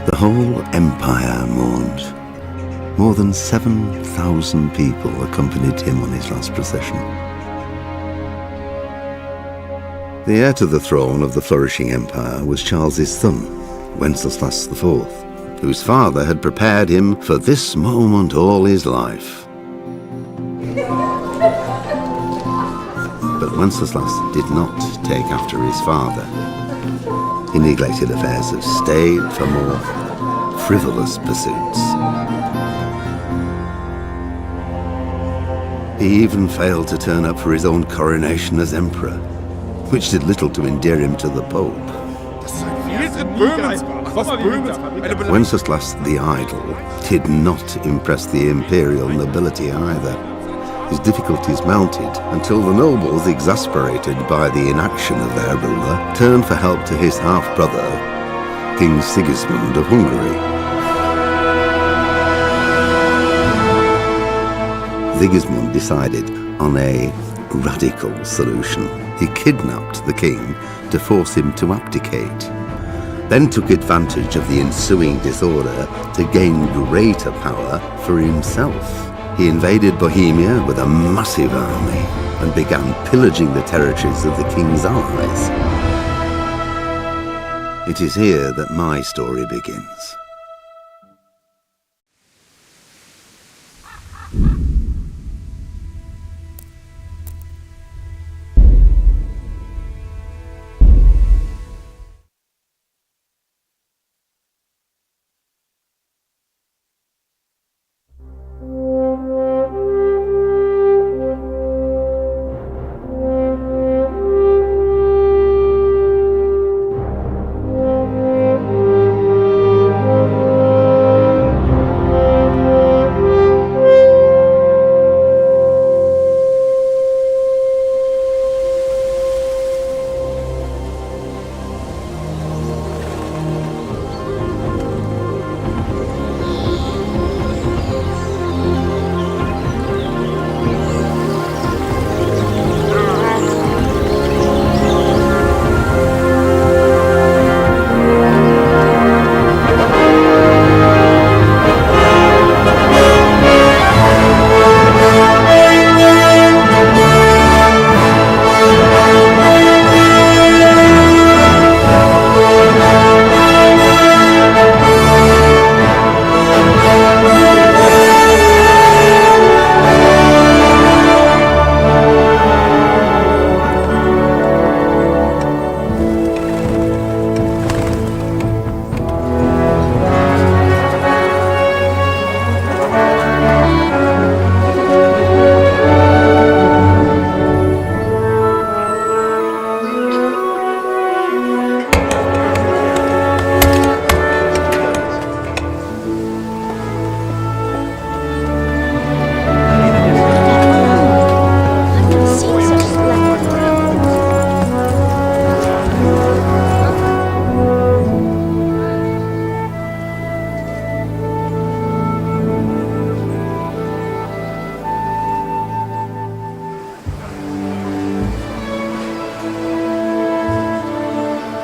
The whole empire mourned. More than 7,000 people accompanied him on his last procession. The heir to the throne of the flourishing empire was Charles's son, Wenceslas IV, whose father had prepared him for this moment all his life. But Wenceslas did not take after his father. He neglected affairs of state for more frivolous pursuits. He even failed to turn up for his own coronation as emperor, which did little to endear him to the Pope. Wenceslas the Idle did not impress the imperial nobility either. His difficulties mounted until the nobles, exasperated by the inaction of their ruler, turned for help to his half-brother, King Sigismund of Hungary. Sigismund decided on a radical solution. He kidnapped the king to force him to abdicate, then took advantage of the ensuing disorder to gain greater power for himself. He invaded Bohemia with a massive army and began pillaging the territories of the king's allies. It is here that my story begins.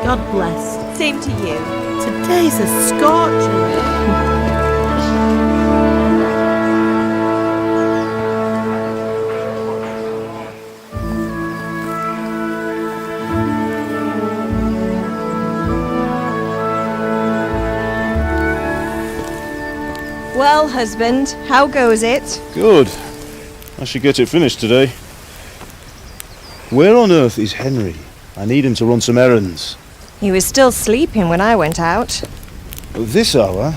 God bless. Same to you. Today's a scorcher. Well, husband, how goes it? Good. I should get it finished today. Where on earth is Henry? I need him to run some errands. He was still sleeping when I went out. At this hour?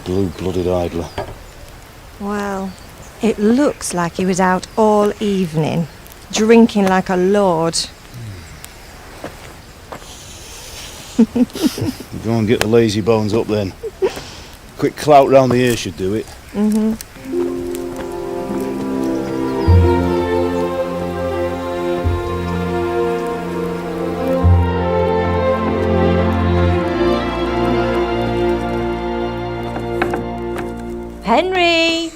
Blue-blooded idler. Well, it looks like he was out all evening, drinking like a lord. Go and get the lazy bones up then. Quick clout round the ear should do it. Mm-hmm. Henry!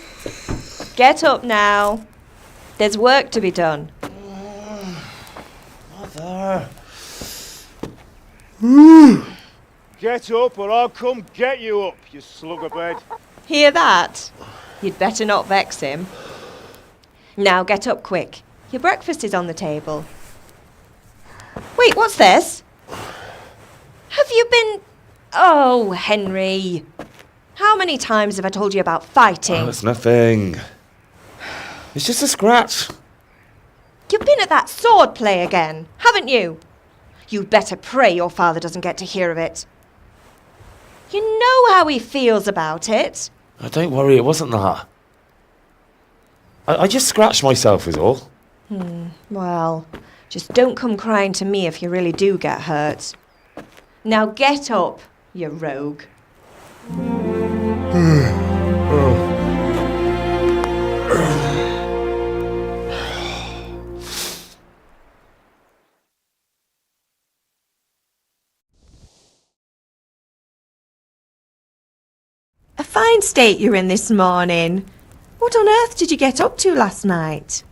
Get up now. There's work to be done. Mother. Get up or I'll come get you up, you slugabed. Hear that? You'd better not vex him. Now get up quick. Your breakfast is on the table. Wait, what's this? Have you been... Oh, Henry. How many times have I told you about fighting? Oh, it's nothing. It's just a scratch. You've been at that sword play again, haven't you? You'd better pray your father doesn't get to hear of it. You know how he feels about it. Oh, don't worry, it wasn't that. I just scratched myself is all. Well, just don't come crying to me if you really do get hurt. Now get up, you rogue. A fine state you're in this morning. What on earth did you get up to last night?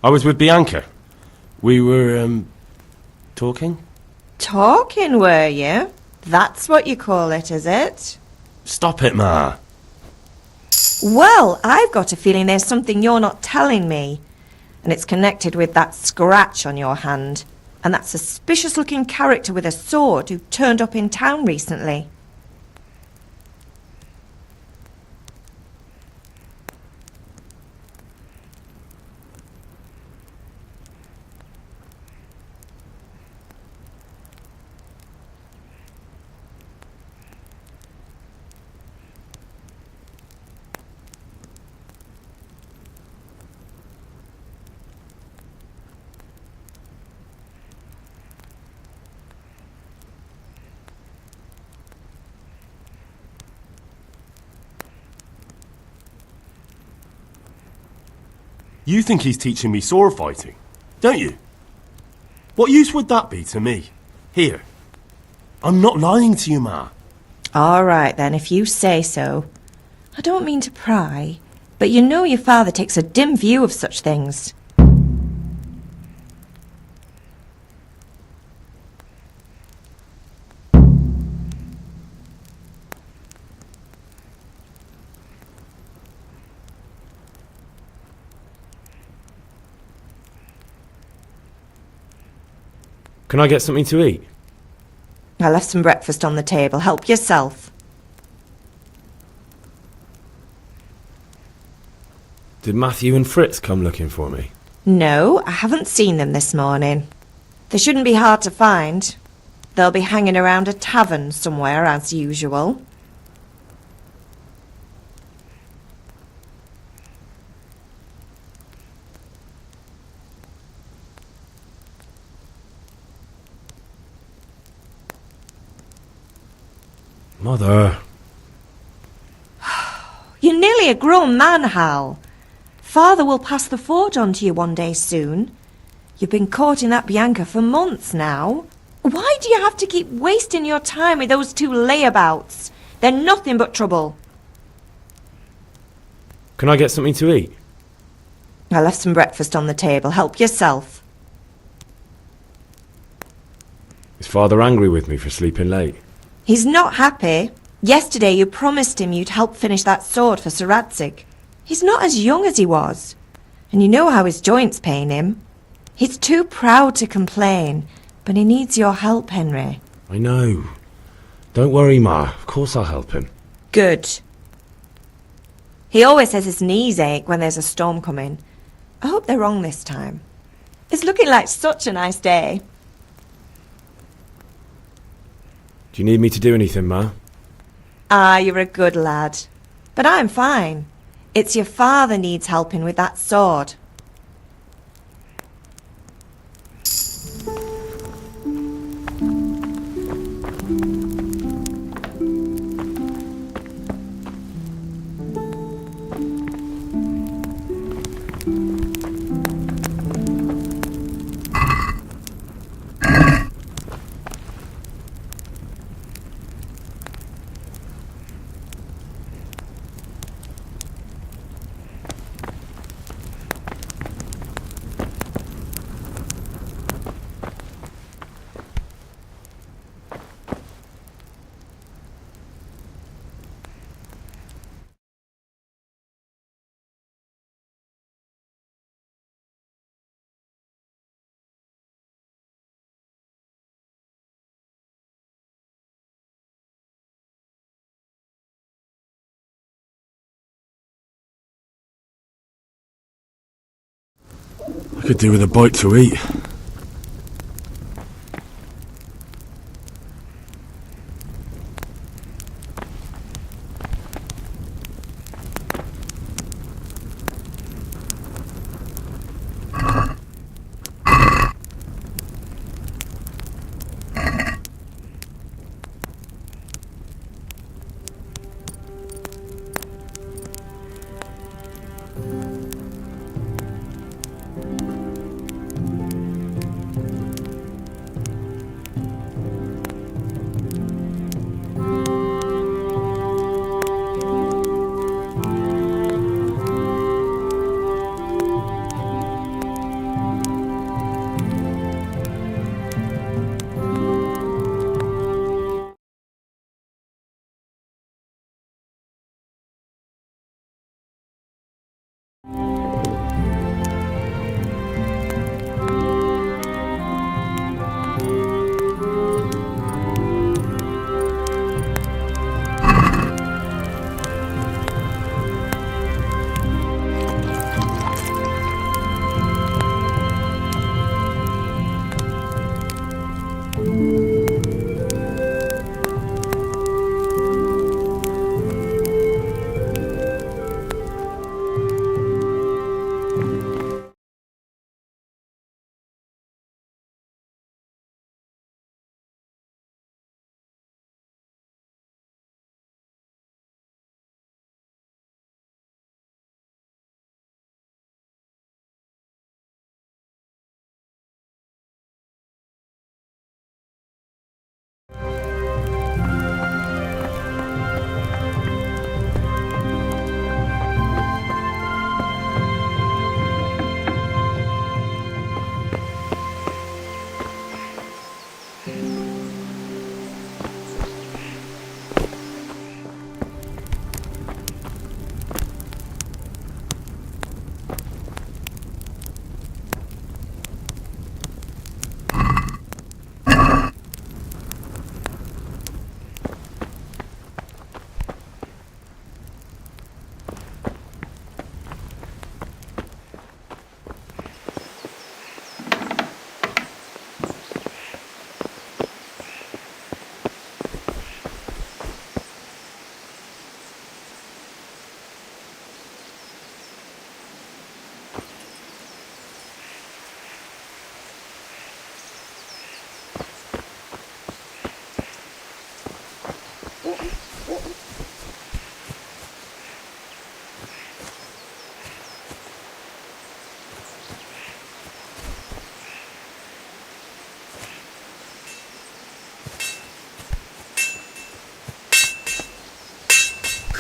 I was with Bianca. We were, talking? Talking, were you? That's what you call it, is it? Stop it, Ma. Well, I've got a feeling there's something you're not telling me. And it's connected with that scratch on your hand. And that suspicious-looking character with a sword who turned up in town recently. You think he's teaching me sword fighting, don't you? What use would that be to me? Here. I'm not lying to you, Ma. All right, then, if you say so. I don't mean to pry, but you know your father takes a dim view of such things. Can I get something to eat? I left some breakfast on the table. Help yourself. Did Matthew and Fritz come looking for me? No, I haven't seen them this morning. They shouldn't be hard to find. They'll be hanging around a tavern somewhere, as usual. Mother. You're nearly a grown man, Hal. Father will pass the forge on to you one day soon. You've been courting that Bianca for months now. Why do you have to keep wasting your time with those two layabouts? They're nothing but trouble. Can I get something to eat? I left some breakfast on the table. Help yourself. Is Father angry with me for sleeping late? He's not happy. Yesterday you promised him you'd help finish that sword for Sir Radzig. He's not as young as he was. And you know how his joints pain him. He's too proud to complain, but he needs your help, Henry. I know. Don't worry, Ma. Of course I'll help him. Good. He always says his knees ache when there's a storm coming. I hope they're wrong this time. It's looking like such a nice day. Do you need me to do anything, Ma? Ah, you're a good lad. But I'm fine. It's your father needs helping with that sword. I could do with a bite to eat.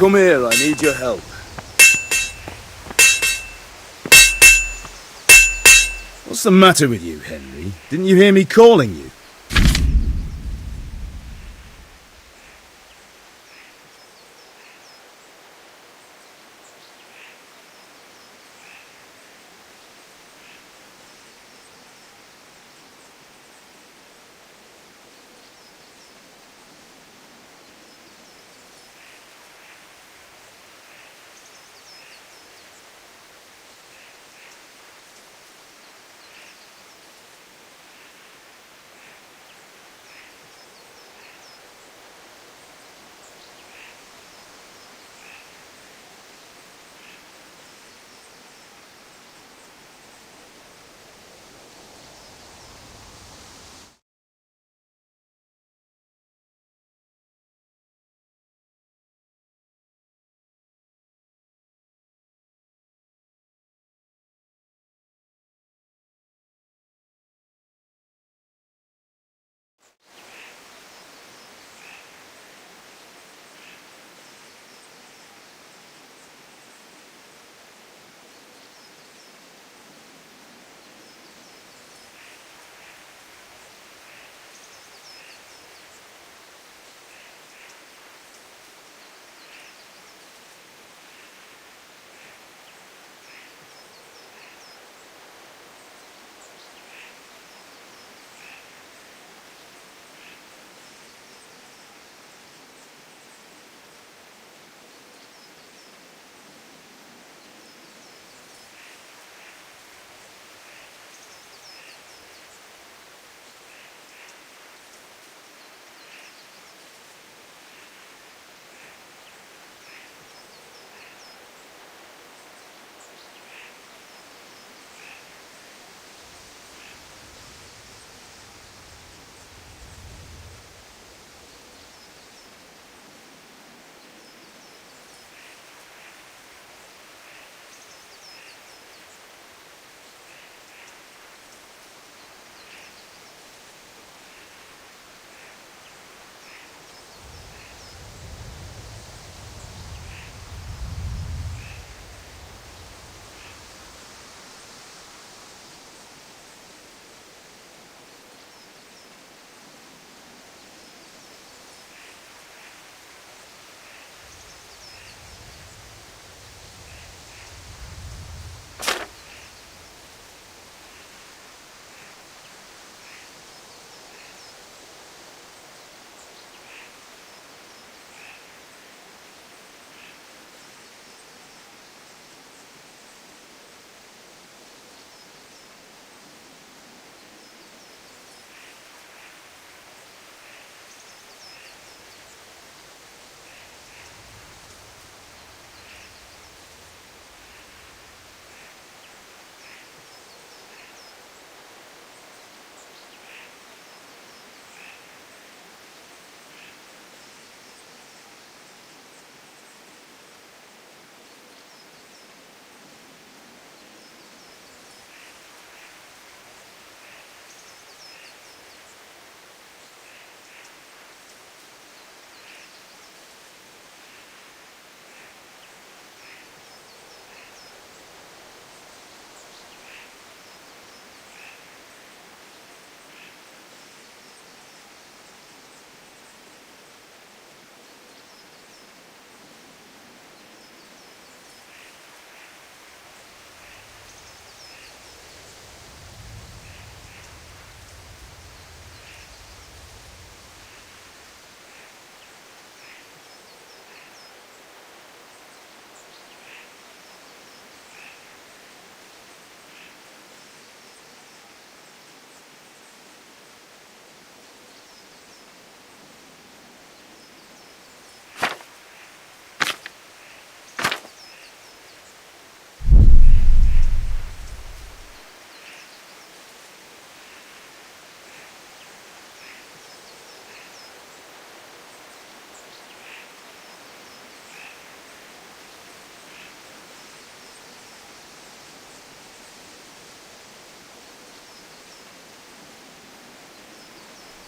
Come here, I need your help. What's the matter with you, Henry? Didn't you hear me calling you?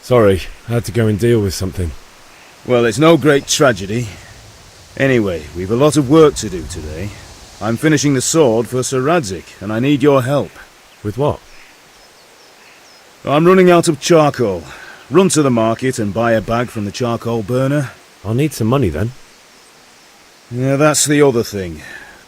Sorry, I had to go and deal with something. Well, it's no great tragedy. Anyway, we've a lot of work to do today. I'm finishing the sword for Sir Radzig, and I need your help. With what? I'm running out of charcoal. Run to the market and buy a bag from the charcoal burner. I'll need some money then. Yeah, that's the other thing.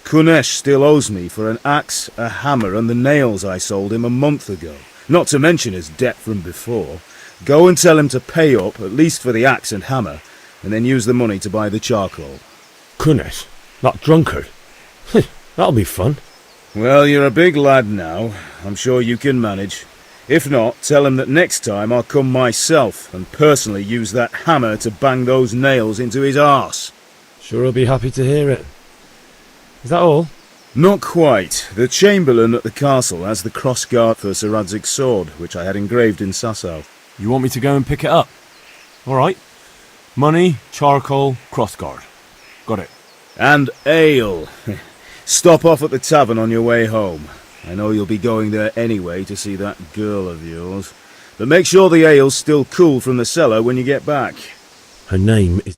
Kunesh still owes me for an axe, a hammer, and the nails I sold him a month ago. Not to mention his debt from before. Go and tell him to pay up, at least for the axe and hammer, and then use the money to buy the charcoal. Kunesh? That drunkard? That'll be fun. Well, you're a big lad now. I'm sure you can manage. If not, tell him that next time I'll come myself and personally use that hammer to bang those nails into his arse. Sure he'll be happy to hear it. Is that all? Not quite. The Chamberlain at the castle has the cross-guard for Sir Radzig's sword, which I had engraved in Sasau. You want me to go and pick it up? All right. Money, charcoal, crossguard. Got it. And ale. Stop off at the tavern on your way home. I know you'll be going there anyway to see that girl of yours. But make sure the ale's still cool from the cellar when you get back. Her name is...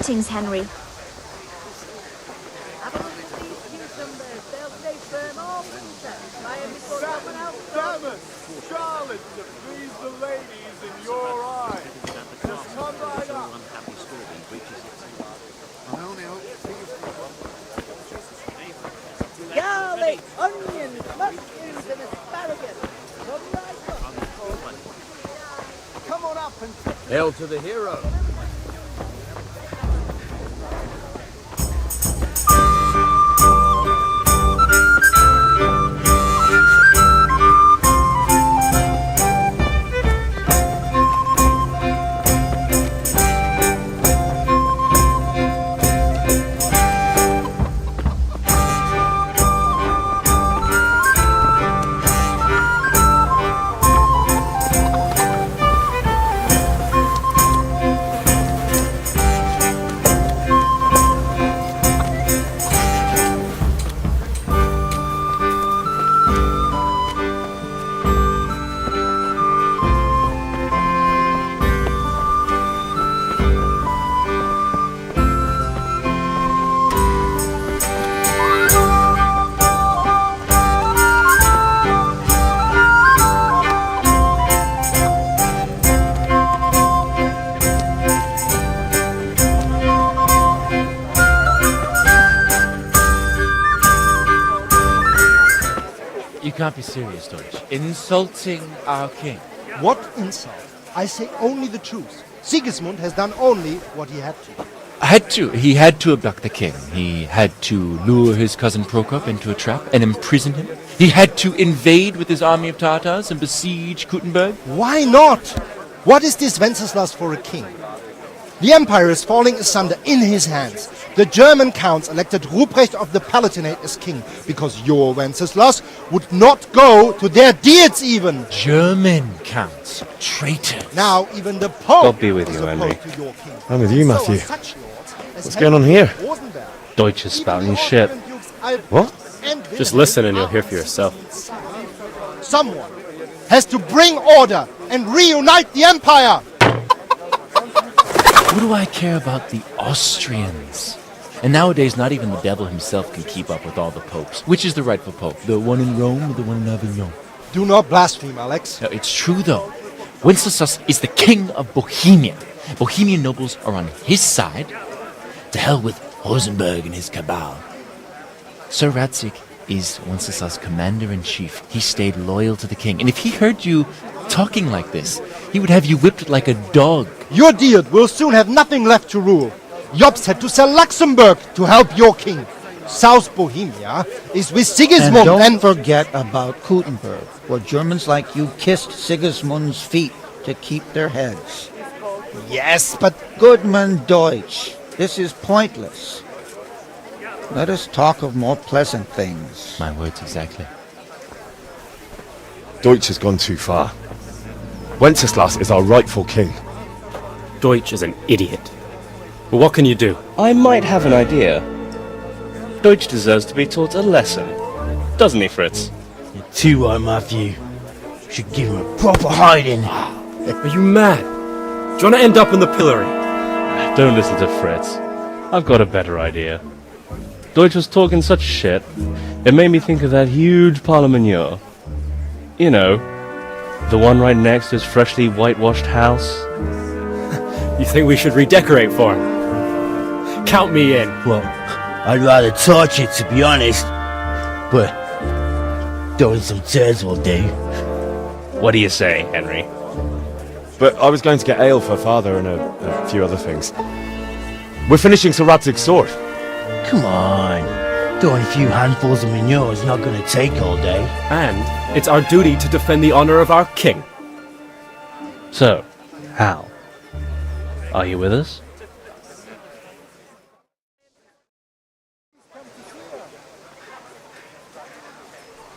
Greetings, Henry. Damn it! Charlotte, to please the ladies in your eyes. Just come right up. Garlic, onions, mushrooms, and asparagus. Come right up. Come on up and... Hail to the hero. can't be serious, Deutsch. Insulting our king. What insult? I say only the truth. Sigismund has done only what he had to. He had to abduct the king. He had to lure his cousin Prokop into a trap and imprison him. He had to invade with his army of Tatars and besiege Kuttenberg. Why not? What is this Wenceslas for a king? The empire is falling asunder in his hands. The German counts elected Ruprecht of the Palatinate as king because your Wenceslas would not go to their deeds even. German counts, traitors. Now even the Pope God be with you, is opposed Henry. to your king. I'm with you, So are Matthew. such lords as What's going on here? Rosenberg, Deutsch is spouting even his shit. the Dukes Albrecht What? and Just Wilhelm listen and you'll are hear for yourself. Someone has to bring order and reunite the empire. What do I care about the Austrians? And nowadays, not even the devil himself can keep up with all the popes. Which is the rightful pope? The one in Rome or the one in Avignon? Do not blaspheme, Alex. No, it's true, though. Wenceslas is the king of Bohemia. Bohemian nobles are on his side. To hell with Rosenberg and his cabal. Sir Radzik is Wenceslas' commander-in-chief. He stayed loyal to the king. And if he heard you talking like this, he would have you whipped like a dog. Your Diet will soon have nothing left to rule. Jobst had to sell Luxembourg to help your king. South Bohemia is with Sigismund And don't forget about Kuttenberg, where Germans like you kissed Sigismund's feet to keep their heads. Yes, but Goodman Deutsch, this is pointless. Let us talk of more pleasant things. My words exactly. Deutsch has gone too far. Wenceslas is our rightful king. Deutsch is an idiot. But what can you do? I might have an idea. Deutsch deserves to be taught a lesson. Doesn't he, Fritz? You're too right, Matthew. Should give him a proper hiding. Are you mad? Do you want to end up in the pillory? Don't listen to Fritz. I've got a better idea. Deutsch was talking such shit, it made me think of that huge parliament. You know, the one right next to his freshly whitewashed house. You think we should redecorate for him? Count me in. Well, I'd rather torch it, to be honest. But throwing some turds will do. What do you say, Henry? But I was going to get ale for father and a few other things. We're finishing Sir Radzig's sword. Come on. Throwing a few handfuls of manure is not going to take all day. And it's our duty to defend the honor of our king. So, Hal, are you with us?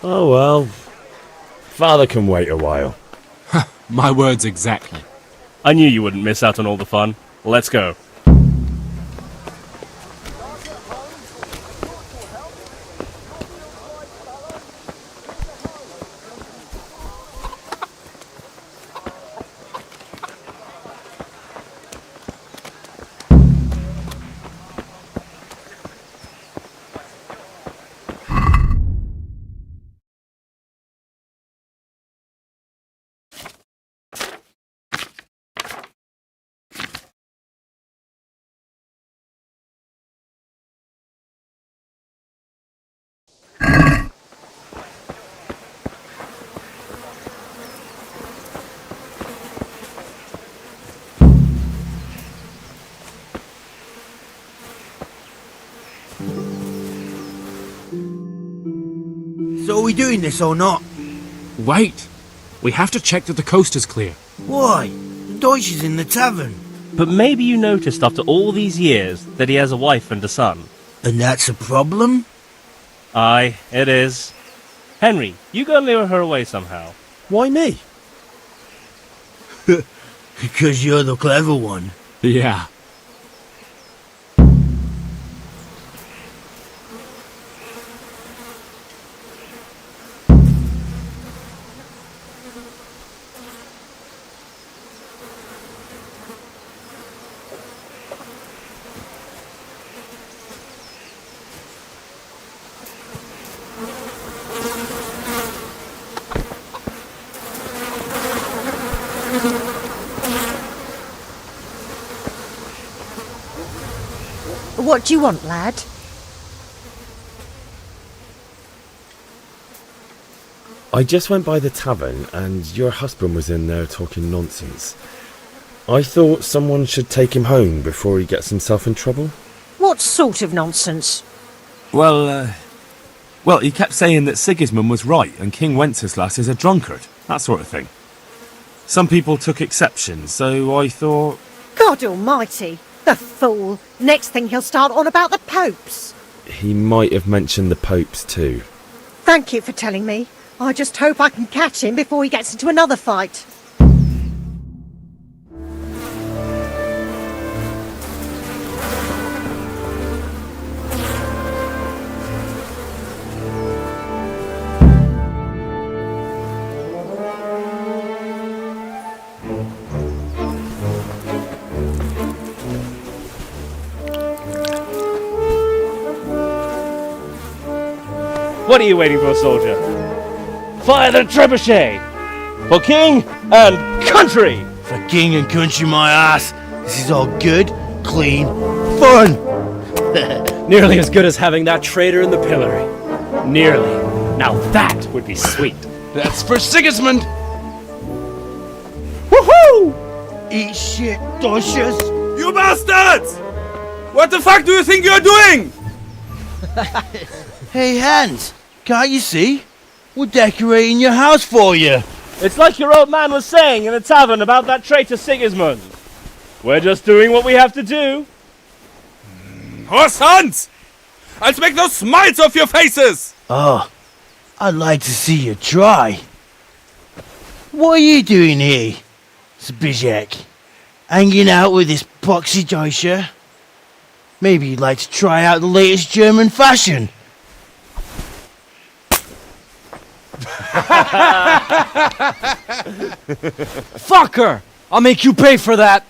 Oh well. Father can wait a while. My words exactly. I knew you wouldn't miss out on all the fun. Let's go. So are we doing this or not? Wait. We have to check that the coast is clear. Why? The Deutsch is in the tavern. But maybe you noticed after all these years that he has a wife and a son. And that's a problem? Aye, it is. Henry, you go and lure her away somehow. Why me? Because you're the clever one. Yeah. What do you want, lad? I just went by the tavern and your husband was in there talking nonsense. I thought someone should take him home before he gets himself in trouble. What sort of nonsense? Well, he kept saying that Sigismund was right and King Wenceslas is a drunkard, that sort of thing. Some people took exception, so I thought... God almighty, the fool. Next thing he'll start on about the popes. He might have mentioned the popes too. Thank you for telling me. I just hope I can catch him before he gets into another fight. What are you waiting for, soldier? Fire the trebuchet! For king and country! For king and country, my ass. This is all good, clean, fun. Nearly as good as having that traitor in the pillory. Nearly. Now that would be sweet. That's for Sigismund. Woohoo! Eat shit, douches. You bastards! What the fuck do you think you're doing? Hey, Hans, can't you see? We're decorating your house for you. It's like your old man was saying in the tavern about that traitor Sigismund. We're just doing what we have to do. Horse Hans! I'll make those smiles off your faces! Oh, I'd like to see you try. What are you doing here, Zbigniew? Hanging out with this boxy Deutscher? Maybe you'd like to try out the latest German fashion. Fucker! I'll make you pay for that!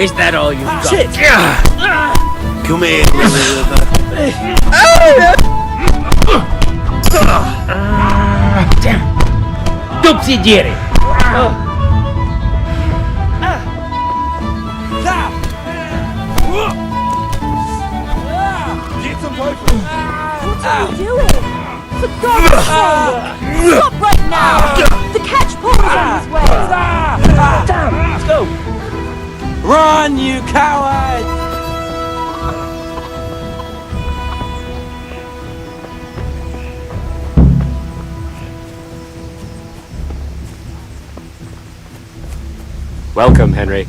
Is that all you've got? Shit! Come here, Damn! Dupsy Jerry! What are you doing? For God's sake! Stop right now! The catch-pole is on his way! Damn! Let's go! Run, you coward! Welcome, Henry.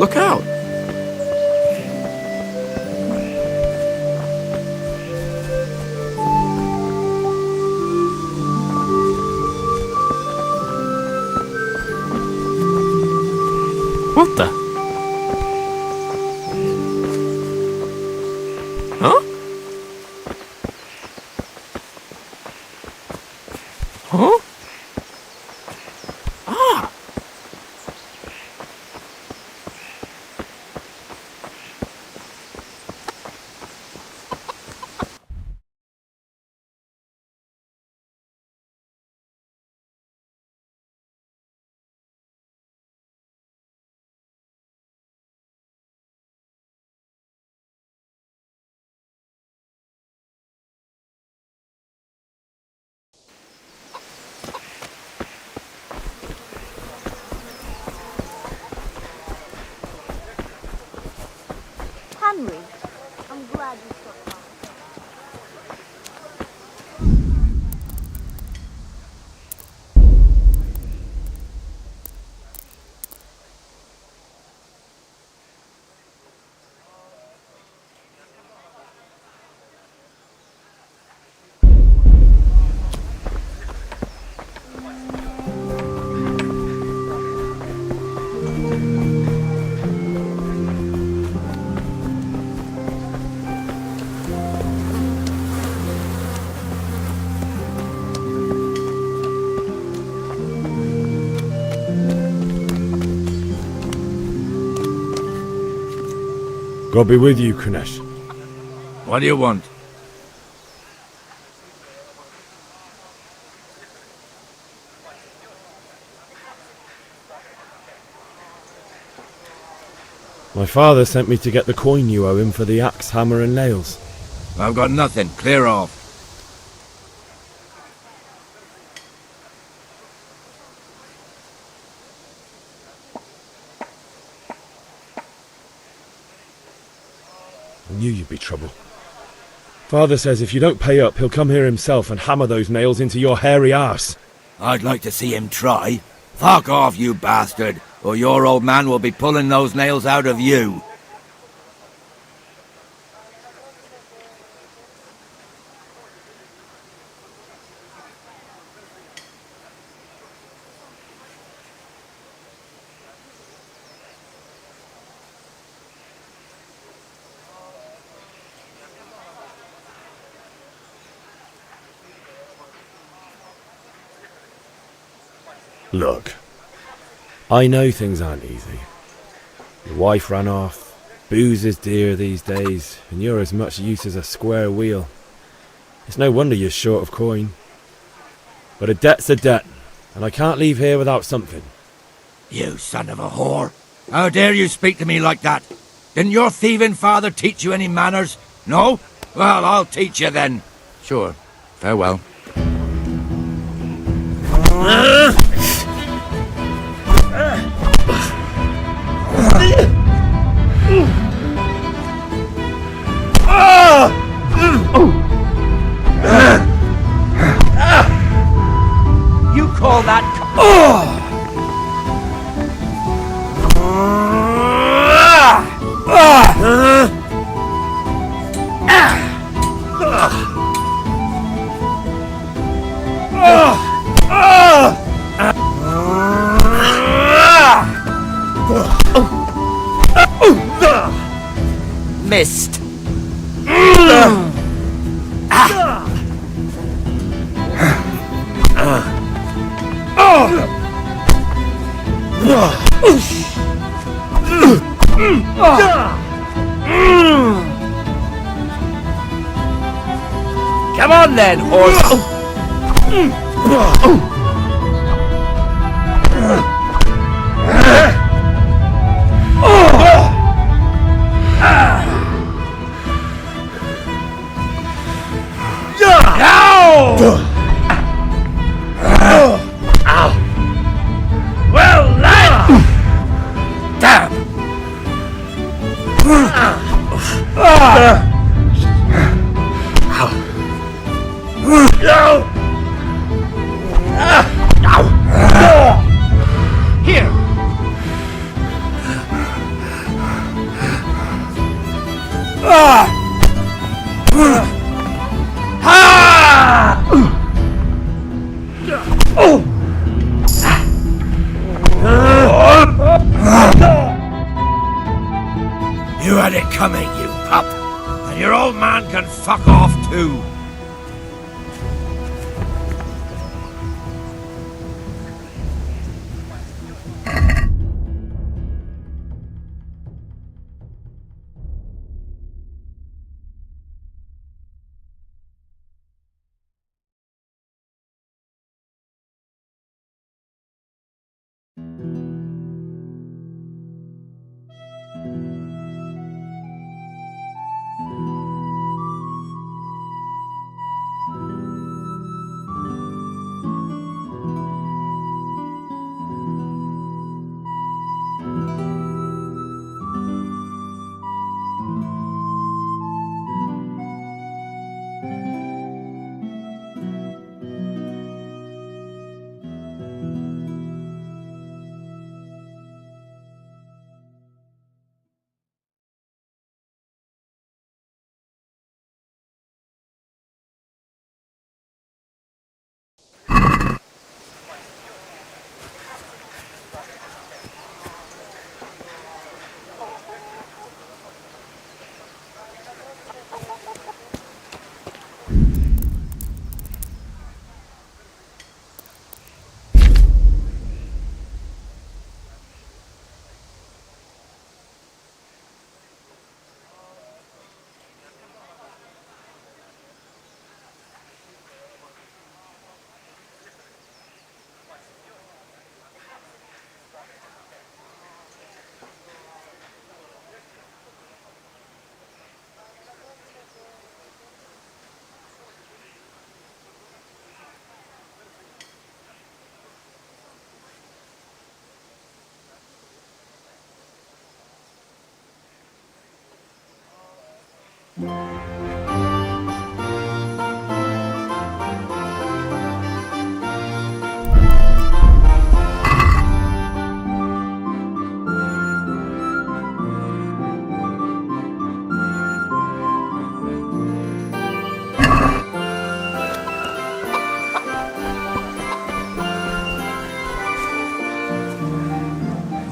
Look out! What the? Huh? Huh? Ah! Henry, I'm glad you stopped by. God be with you, Kunesh. What do you want? My father sent me to get the coin you owe him for the axe, hammer and nails. I've got nothing. Clear off. I knew you'd be trouble. Father says if you don't pay up, he'll come here himself and hammer those nails into your hairy arse. I'd like to see him try. Fuck off, you bastard, or your old man will be pulling those nails out of you. Look, I know things aren't easy. Your wife ran off, booze is dear these days, and you're as much use as a square wheel. It's no wonder you're short of coin. But a debt's a debt, and I can't leave here without something. You son of a whore! How dare you speak to me like that? Didn't your thieving father teach you any manners? No? Well, I'll teach you then. Sure. Farewell. You call that? Missed. Come on then, horse. Well, lad! Damn! coming, you pup. And your old man can fuck off too.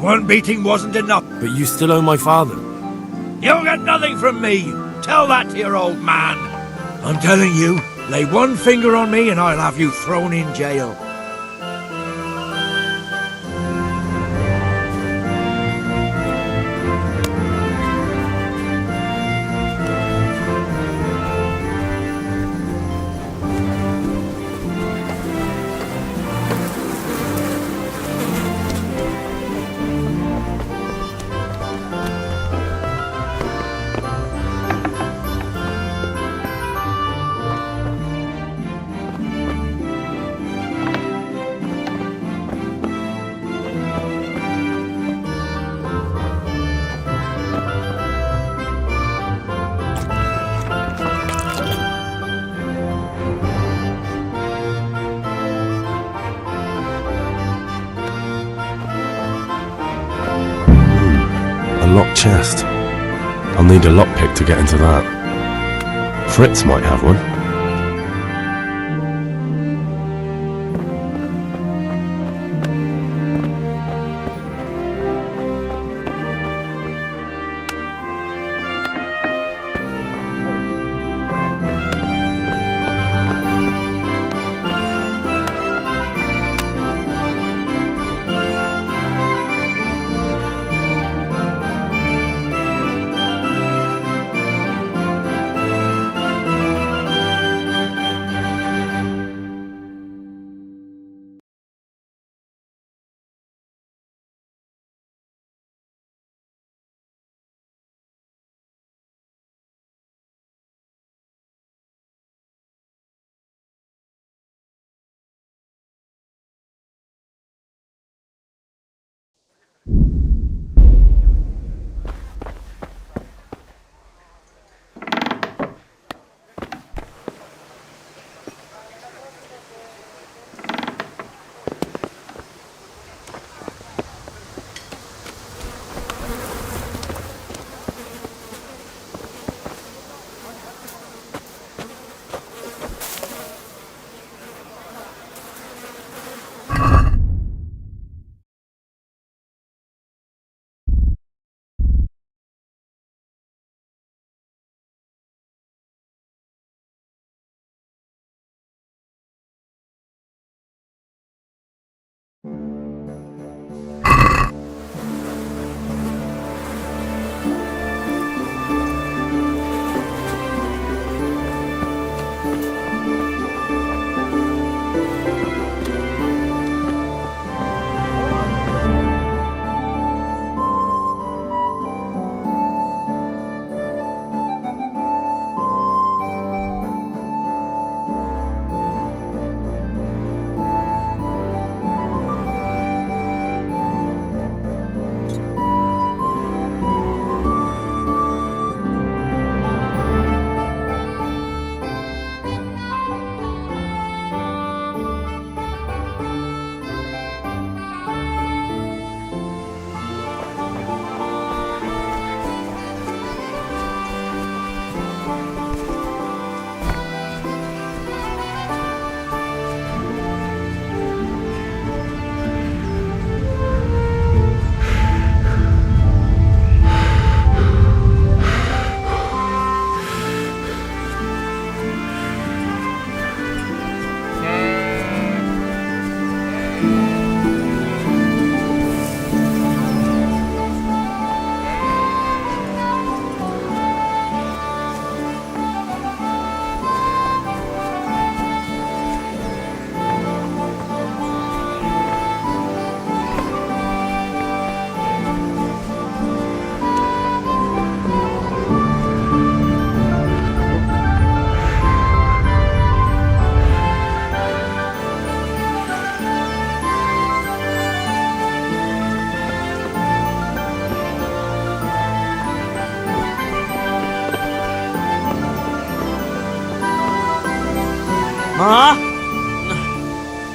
One beating wasn't enough. But you still owe my father. You'll get nothing from me. Tell that to your old man. I'm telling you, lay one finger on me and I'll have you thrown in jail. Locked chest. I'll need a lockpick to get into that. Fritz might have one.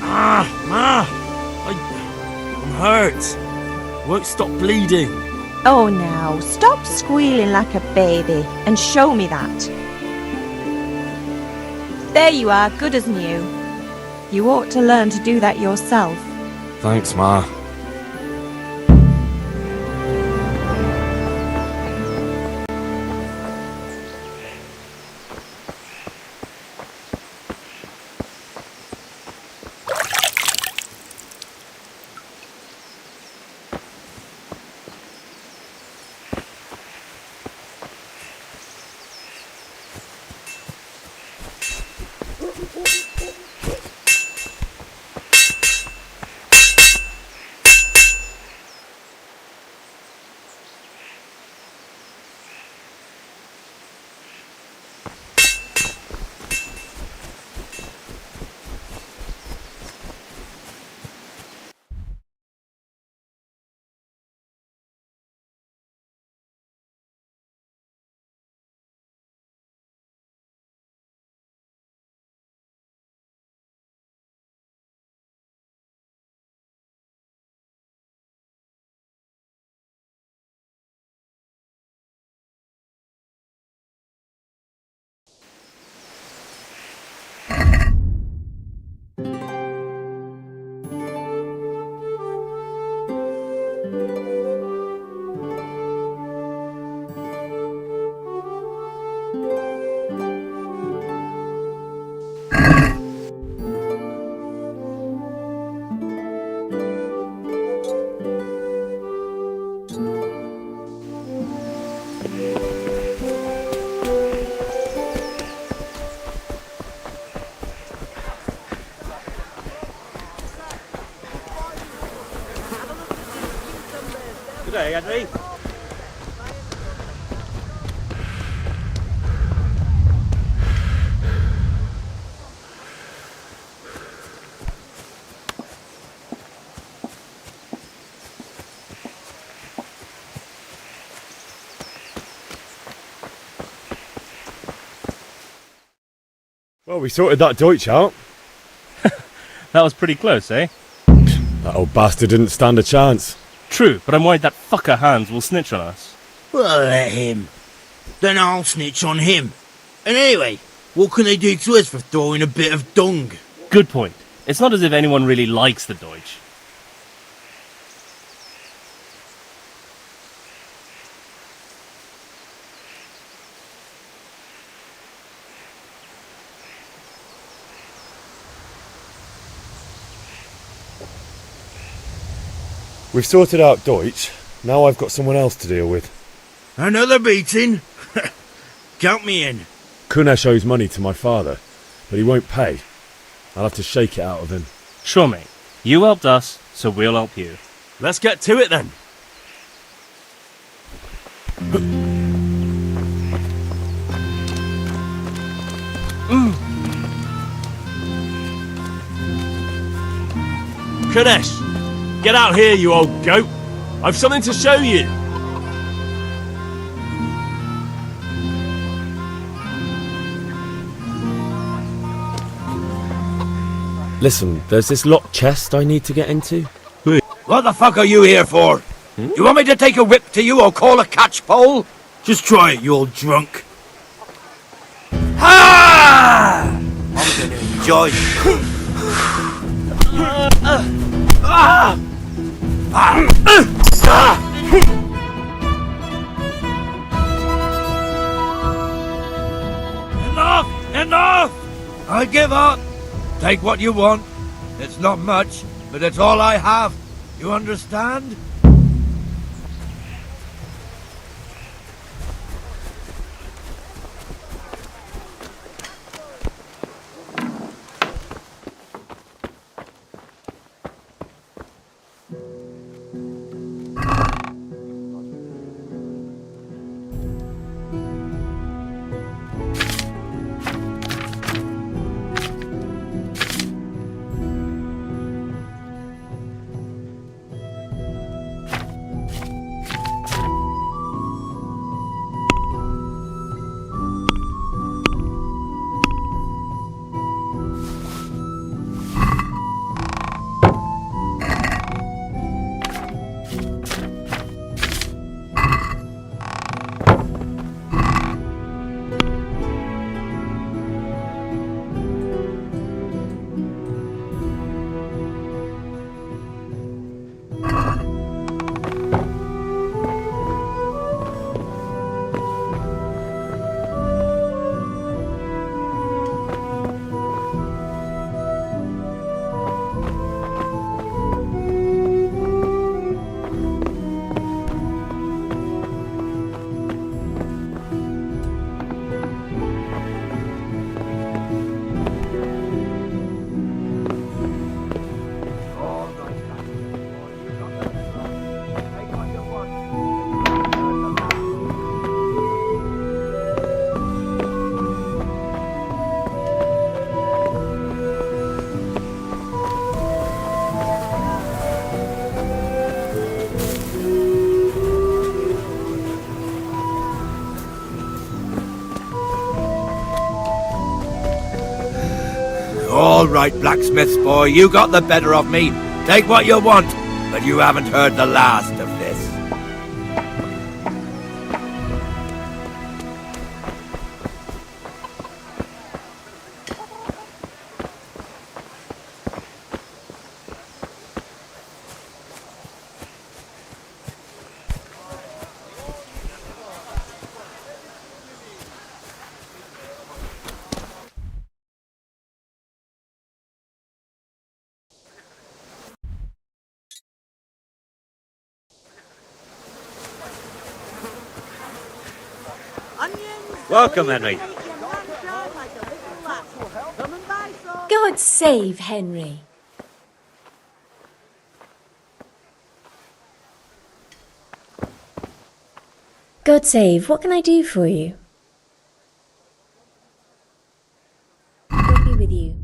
Ma! I'm hurt. Won't stop bleeding. Oh, now, stop squealing like a baby and show me that. There you are, good as new. You ought to learn to do that yourself. Thanks, Ma. Good day, Archery. Well, we sorted that Deutsch out. That was pretty close, eh? That old bastard didn't stand a chance. True, but I'm worried that fucker Hans will snitch on us. Well, let him. Then I'll snitch on him. And anyway, what can they do to us for throwing a bit of dung? Good point. It's not as if anyone really likes the Deutsch. We've sorted out Deutsch. Now I've got someone else to deal with. Another beating? Count me in. Kunesh owes money to my father, but he won't pay. I'll have to shake it out of him. Sure, mate. You helped us, so we'll help you. Let's get to it then. Kadesh, get out here, you old goat. I've something to show you. Listen, there's this locked chest I need to get into. What the fuck are you here for? You want me to take a whip to you or call a catch pole? Just try it, you old drunk. Ha! I'm gonna enjoy it. Enough! Enough! I give up. Take what you want. It's not much, but it's all I have. You understand? All right, blacksmith's boy, you got the better of me. Take what you want, but you haven't heard the last of this. Welcome, Henry. God save Henry. God save, what can I do for you? God be with you.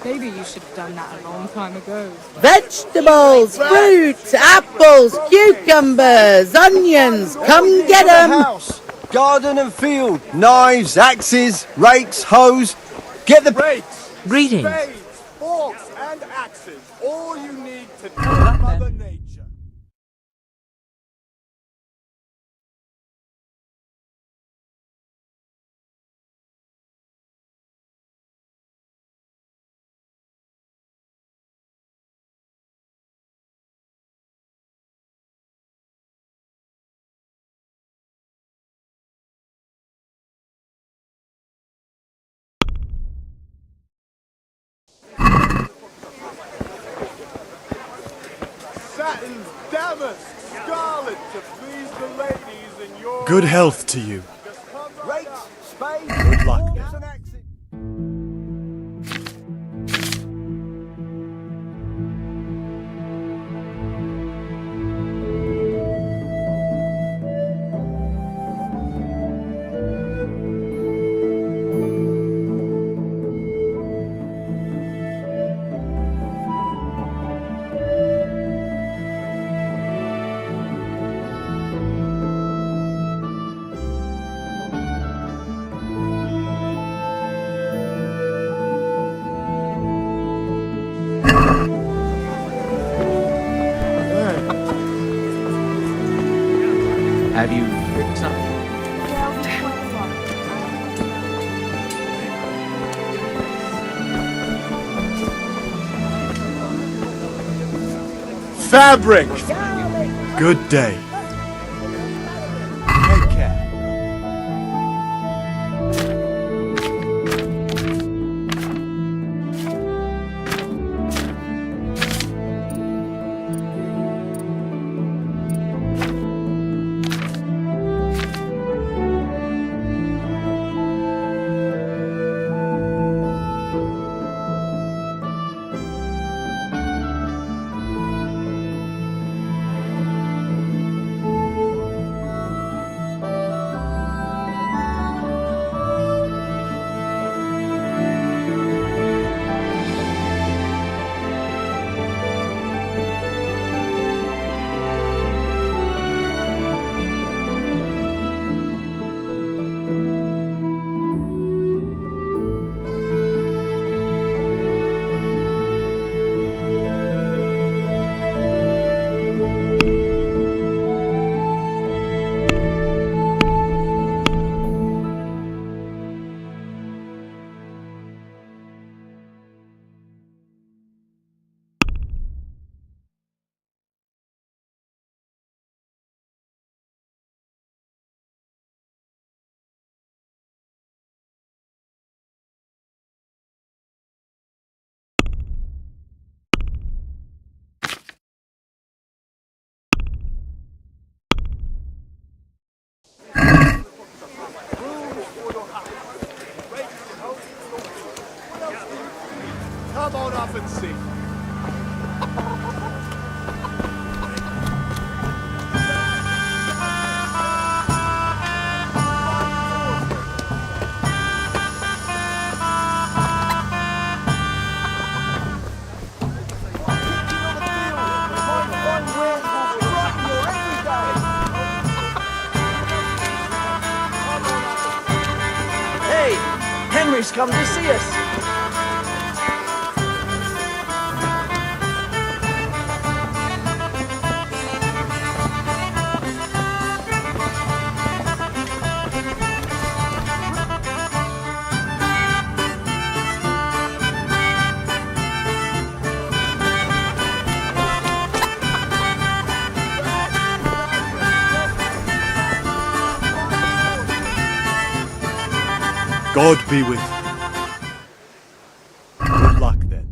Maybe you should have done that a long time ago. Vegetables, fruit, apples, cucumbers, onions, come get 'em! House, garden and field, knives, axes, rakes, hoes. Get the rakes, Greetings. spades, forks, and axes. All you need to know Mother Nature. Satins, damask, scarlet to please the ladies in your Good health to you. rakes, spades, Good luck. forks, and axes. Fabric! Good day. Take care. Come on up and see. Hey, Henry's come to see us. God be with you. Good luck then.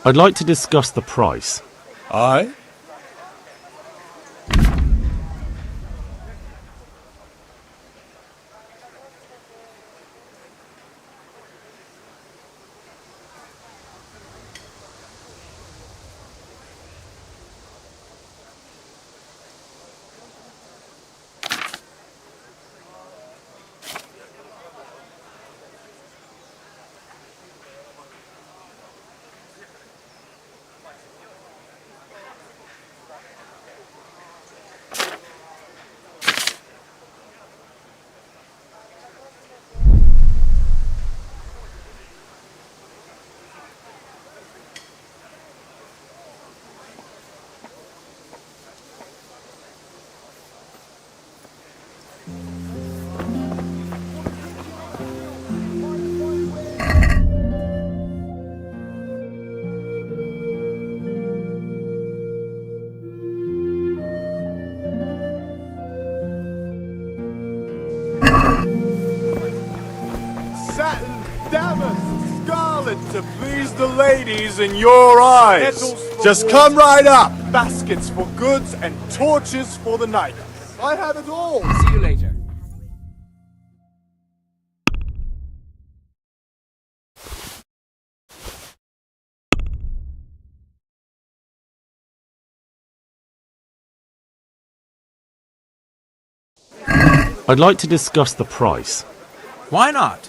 I'd like to discuss the price. Aye? Satin, damask, scarlet to please the ladies in your eyes. Just come right up. Baskets for goods and torches for the night. I have it all. See you later. I'd like to discuss the price. Why not?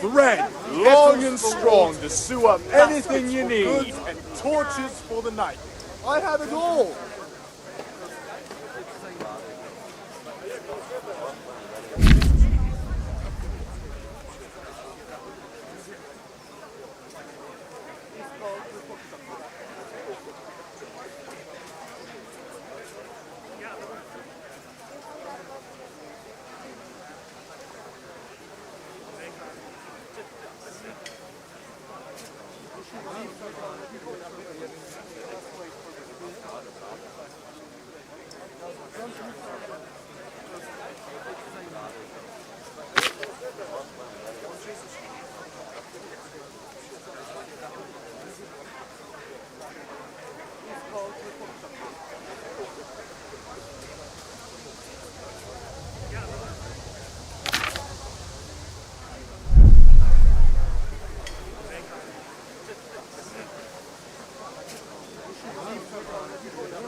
Thread, long and strong to sew up anything you need, and torches for the night. I have it all.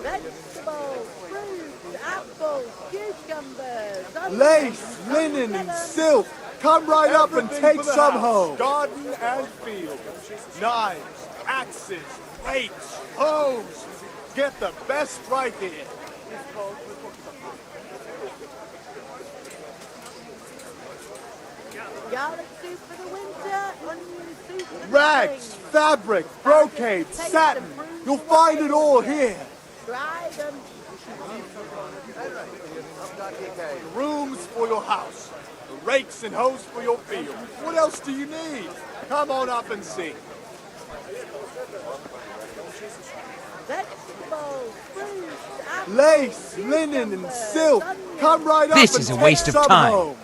Vegetables, fruit, apples, cucumbers, Lace, linen, and silk. Come right up and take some home. Garden and field. Knives, axes, rakes, hoes. Get the best right here. garlic soup for the winter, onion soup for the Rags, spring. fabric, brocade, satin. You'll find it all here. Try them. Rooms for your house. Rakes and hoes for your field. What else do you need? Come on up and see. Vegetables, fruit, apples, Lace, linen, and silk. Come right up This and is a take waste of some time. home.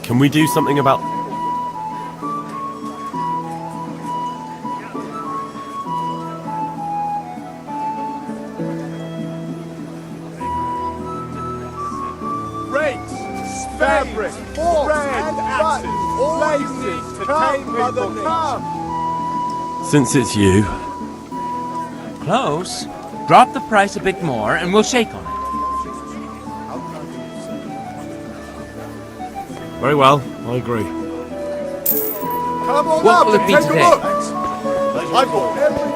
Can we do something about... Rakes, fabric, forks, and axes. Laces, come, mother, come. Since it's you, Close. Drop the price a bit more and we'll shake on it. very well, I agree. Come on What up will it and be take today? a look. I've got everything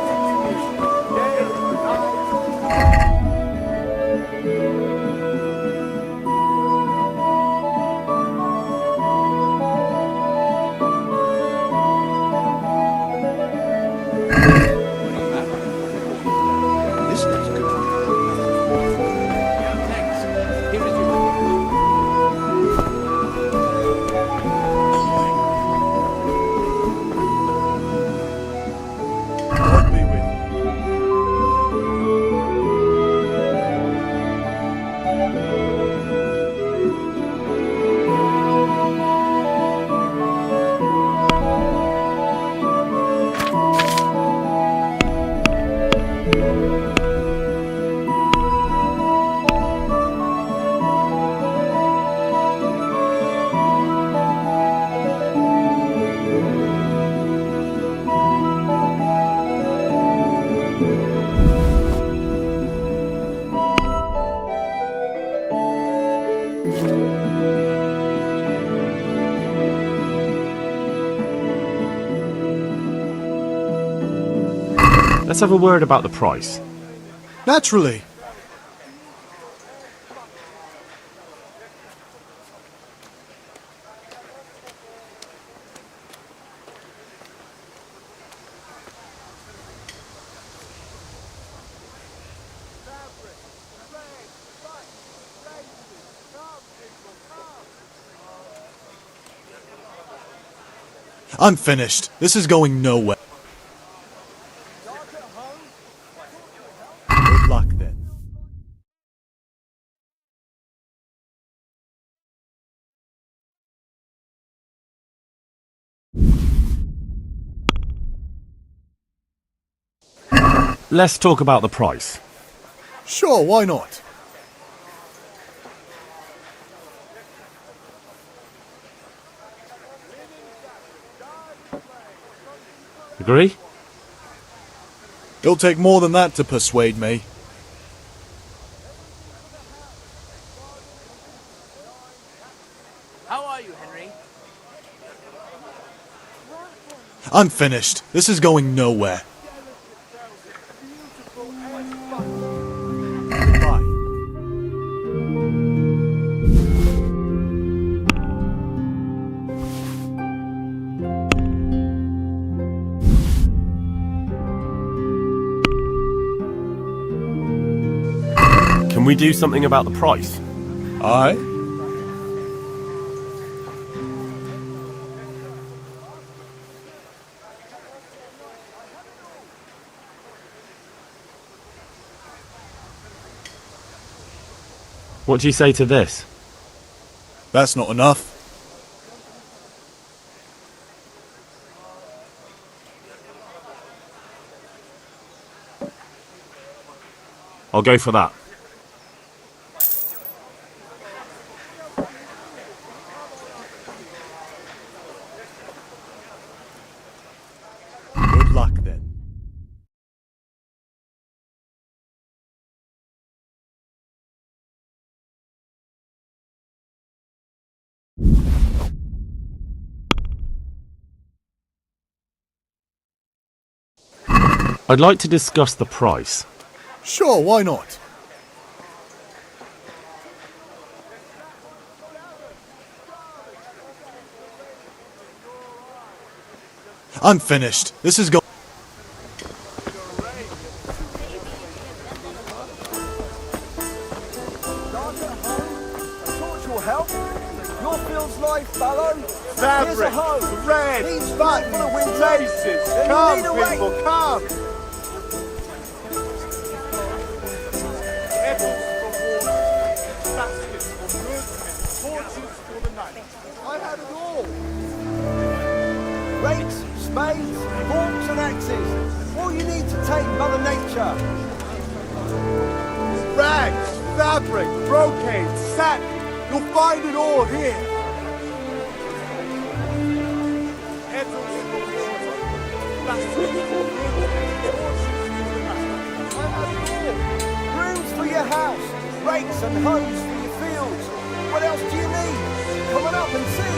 This looks good. God be with you. Let's have a word about the price. Naturally. I'm finished. This is going nowhere. Good luck then. let's talk about the price. Sure, why not? Agree? It'll take more than that to persuade me. How are you, Henry? I'm finished. This is going nowhere. Goodbye. Can we do something about the price? Aye? What do you say to this? That's not enough. I'll go for that. Good luck then. I'd like to discuss the price. Sure, why not? I'm finished. This is going. Torch will help. Your field's life, fallow. Fabric, Here's a hoe. thread, Needs buttons, fuel for the winter. laces. Then you Come, need a rake. people, come. Kettles for water, baskets for goods, and torches for the night. I had it all. Rakes, spades, forks and axes. All you need to tame Mother Nature. Rags, fabric, brocade, satin. You'll find it all here. Kettles for water, baskets for goods, and torches for the night. I had it all. Brooms for your house. Rakes and hoes for your fields. What else do you need? Come on up and see.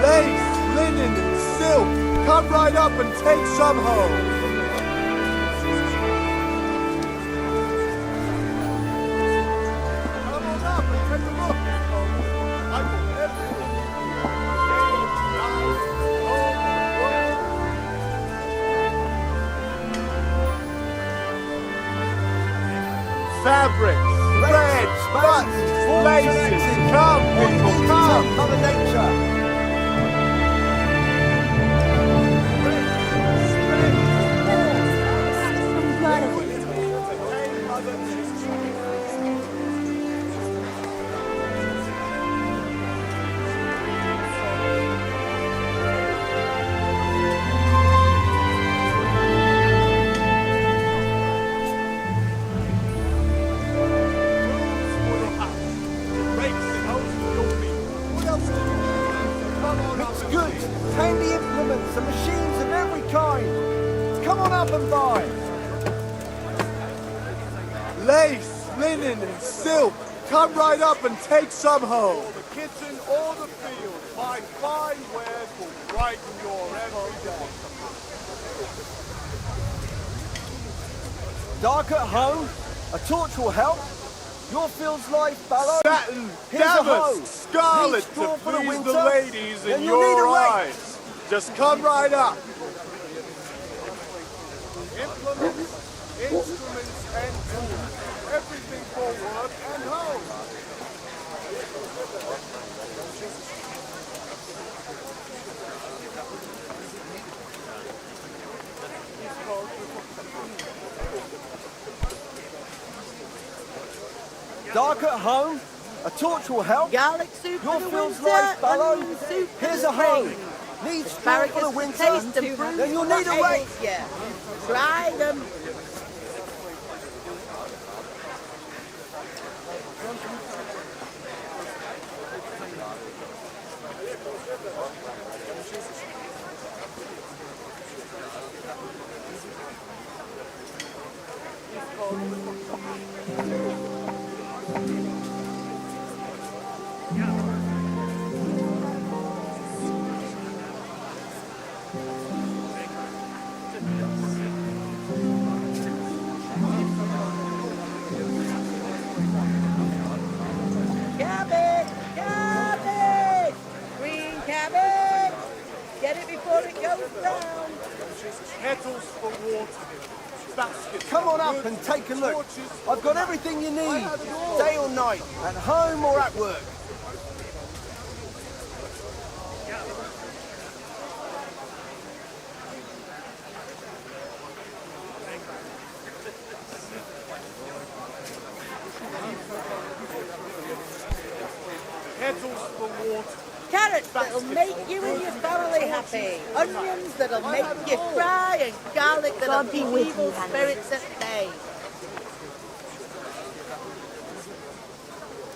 Lace, linen, and silk. Come right up and take some home. Come on up and take a look. I want everything. Day, night, home, work. Fabrics, thread, buttons, laces. Come, people, come. Mother Nature. It's good. Handy implements and machines of every kind. Come on up and buy. Lace, linen, and silk. Come right up and take some home. The kitchen or the field. My fine wares will brighten your every day. Dark at home. A torch will help. Your field's life, fallow. Satin, Here's a hoe. damask, scarlet Need to straw for the please winter. the ladies Then in you'll need your a rake. eyes. Just come right up. Implements, instruments, and tools. Everything for work and home. Dark at home? A torch will help. Garlic soup Your for the fields winter, lie fallow. onion soup for Here's the a hoe. spring. Need straw Asparagus for the for winter? taste and prunes Then you'll for need a what rake. ails ya. Try them. Cabbage! Cabbage! Green cabbage! Get it before it goes brown. Kettles for water. Baskets. Come on up and take a look. I've got everything you need, day or night, at home or at work. Kettles for water. Carrots that'll make you and your family happy. Onions that'll make you cry, and garlic that'll keep evil spirits at bay.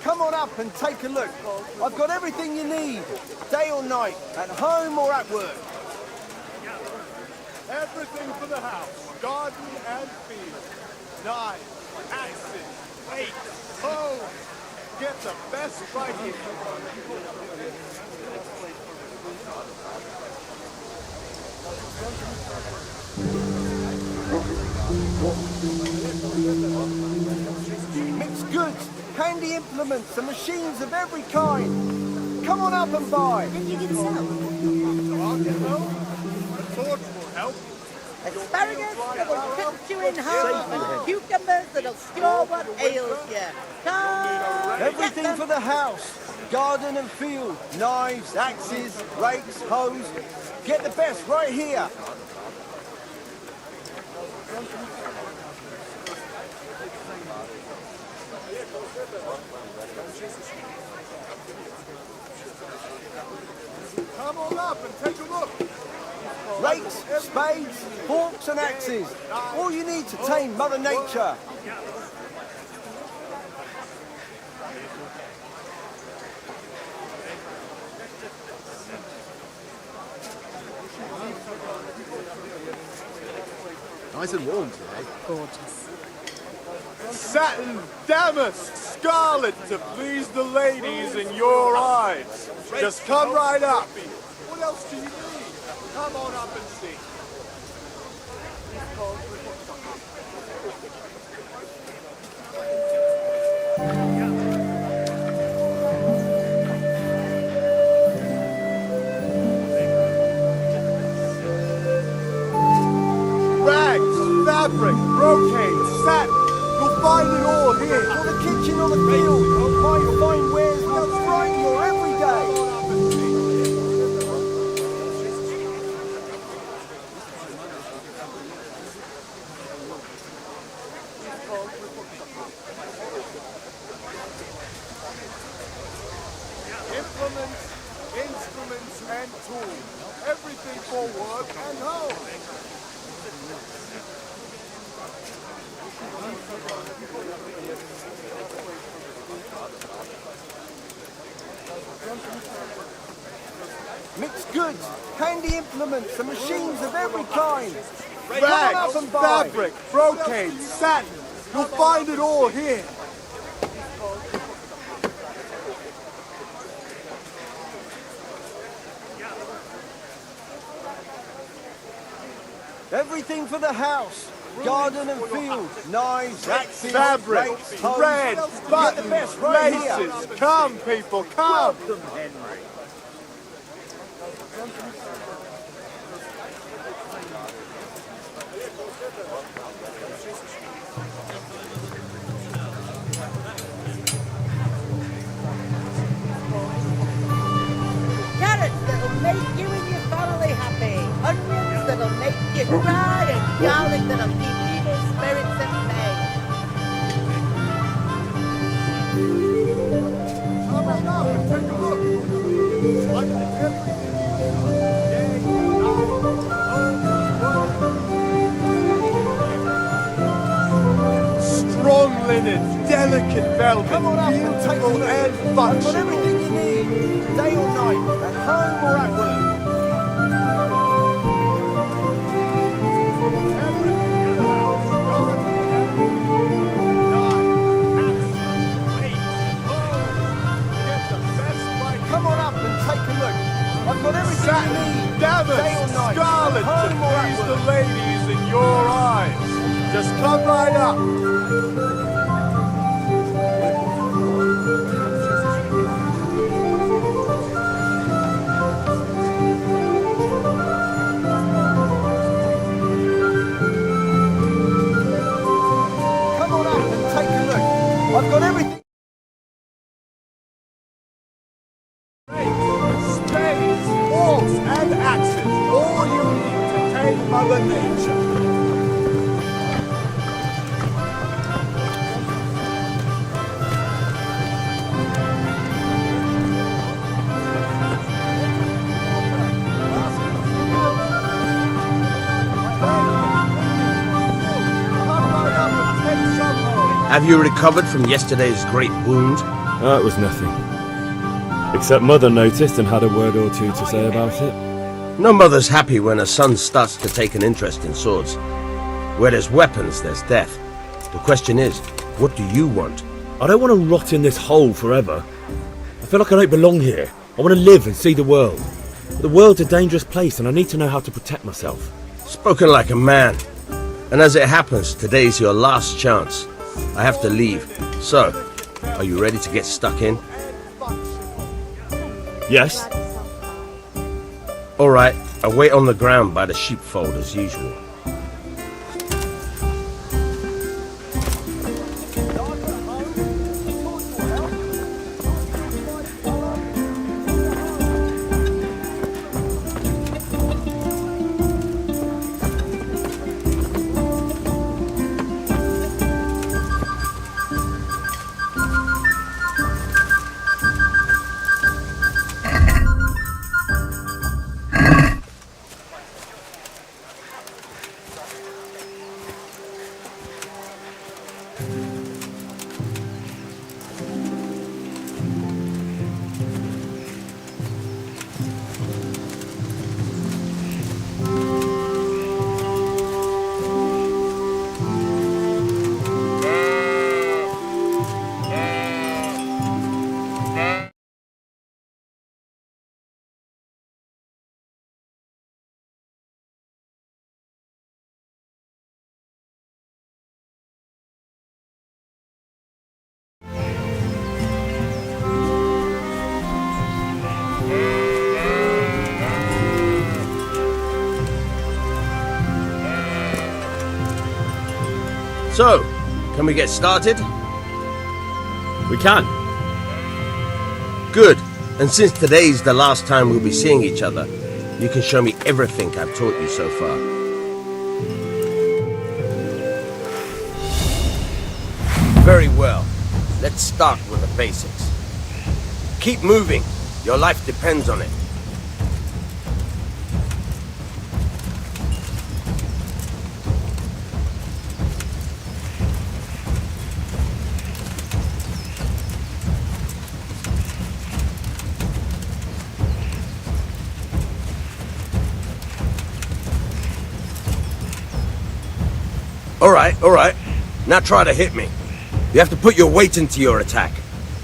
Come on up and take a look. I've got everything you need, day or night, at home or at work. Everything for the house. Garden and field. Knives, axes, rakes, hoes. Get the best right here. Mixed goods, handy implements and machines of every kind. Come on up and buy. Then you can sell. I'll get home. A torch will help. Asparagus that'll cut you in half, and cucumbers that'll cure what ails you. Come, Everything get for them. the house, garden and field, knives, axes, rakes, hoes. Get the best right here. Come on up and take a look. Rakes, spades, forks and axes. All you need to tame Mother Nature. Nice and warm today. Gorgeous. Satin, damask, scarlet to please the ladies in your eyes. Just come right up. What else do you need? Come on up and see. Rags, fabric, brocade, satin. You'll find it all here. For the kitchen or the field, my fine wares will brighten your every day. Implements, instruments, and tools. Everything for work and home. Mixed goods, handy implements and machines of every kind. Come on up Rags, and buy. fabric, brocade, satin. You'll find it all here. Everything for the house, garden and field, knives, axes, Fabric, rakes, hoes. red, Get the buttons, best right here. laces. Come, people, come. Welcome, Henry. Carrots that'll make you and your family happy. Onions that'll make you cry, and garlic that'll keep evil spirits at bay. Strong linen, delicate velvet, beautiful and I've got functional. everything you need, day or night, at home or at work. Come on up and take a look. I've got everything you need, Damask, day or night, scarlet at to home or at please the work. ladies in your eyes. Just come right up. Come on up and take a look. I've got everything. Spades, forks, and axes. All you need to tame Mother Nature. Have you recovered from yesterday's great wound? It was nothing. Except Mother noticed and had a word or two to say about it. No mother's happy when her son starts to take an interest in swords. Where there's weapons, there's death. The question is, what do you want? I don't want to rot in this hole forever. I feel like I don't belong here. I want to live and see the world. But the world's a dangerous place and I need to know how to protect myself. Spoken like a man. And as it happens, today's your last chance. I have to leave. So, are you ready to get stuck in? Yes. All right, I'll wait on the ground by the sheepfold as usual. So, can we get started? We can. Good. And since today's the last time we'll be seeing each other, you can show me everything I've taught you so far. Very well. Let's start with the basics. Keep moving. Your life depends on it. All right. Now try to hit me. You have to put your weight into your attack.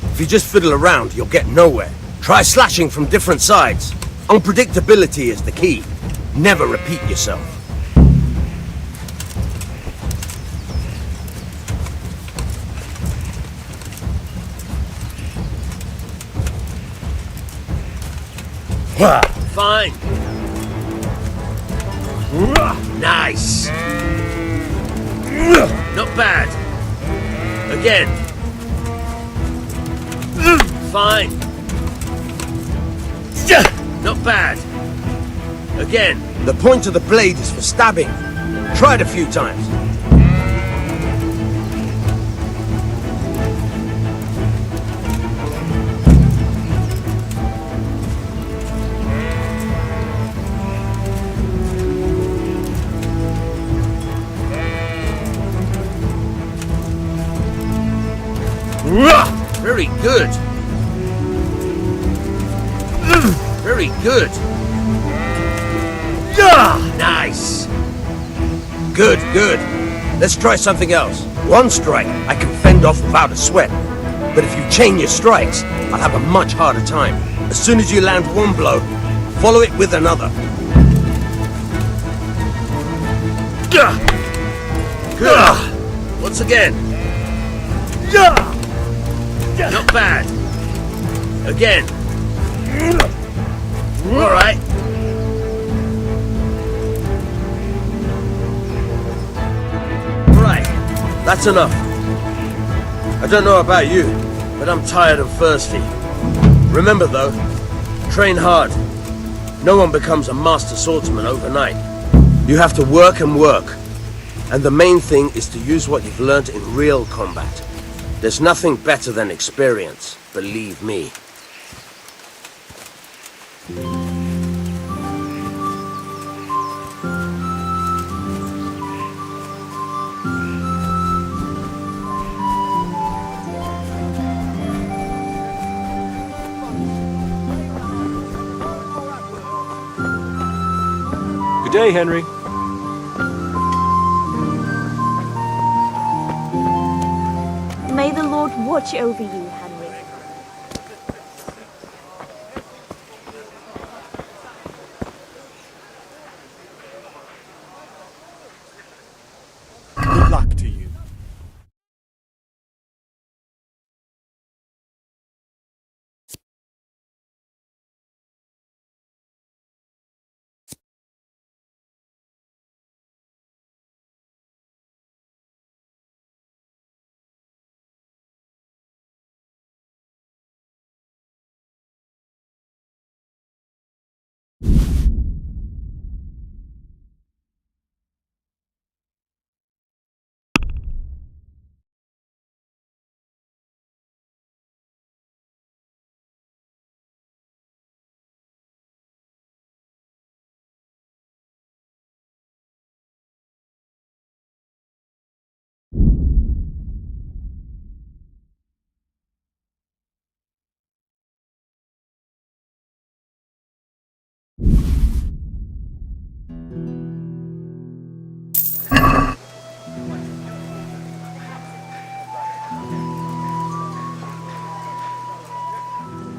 If you just fiddle around, you'll get nowhere. Try slashing from different sides. Unpredictability is the key. Never repeat yourself. Fine. Nice. Not bad. Again. Fine. Not bad. Again. The point of the blade is for stabbing. Try it a few times. Very good. Very good. Nice. Good, good. Let's try something else. One strike I can fend off without a sweat. But if you chain your strikes, I'll have a much harder time. As soon as you land one blow, follow it with another. Good. Once again. Not bad. Again. All right. Right. That's enough. I don't know about you, but I'm tired and thirsty. Remember though, train hard. No one becomes a master swordsman overnight. You have to work and work. And the main thing is to use what you've learned in real combat. There's nothing better than experience, believe me. Good day, Henry. May the Lord watch over you, Henry. Good luck to you.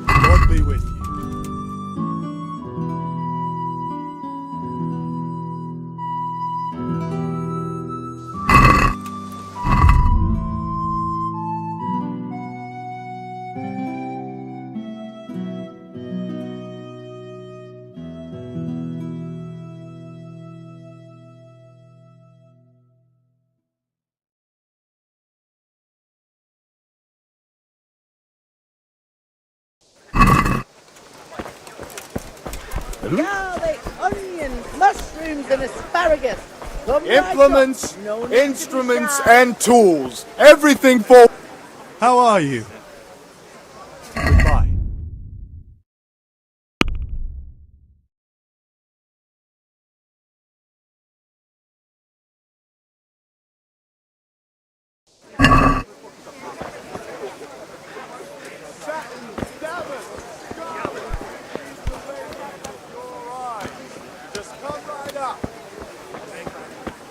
God be with you. Garlic, onions, mushrooms, and asparagus. Come right Implements, up. No need to be instruments, shy. and tools. Everything for... How are you? Goodbye.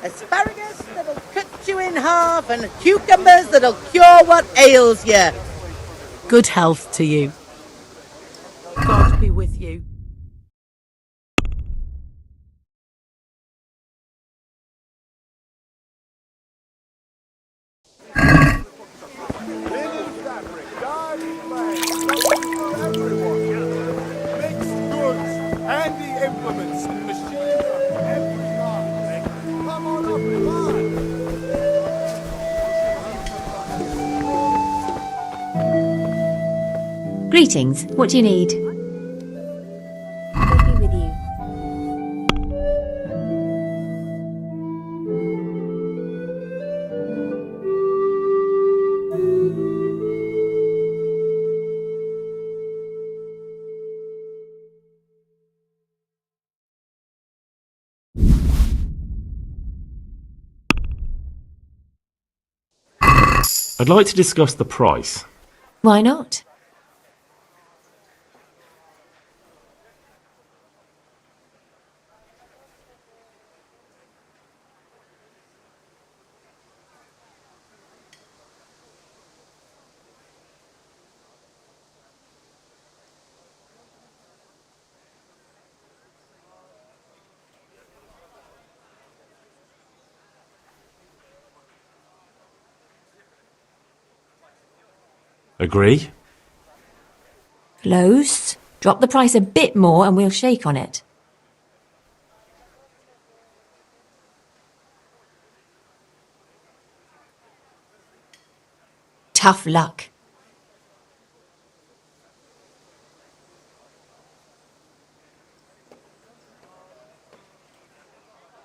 Asparagus that'll cut you in half, and cucumbers that'll cure what ails you. Good health to you. God be with you. Handy implements, machines of every kind. Come on up, Greetings. What do you need? God be with you. I'd like to discuss the price. Why not? Agree? Loads. Drop the price a bit more and we'll shake on it. Tough luck.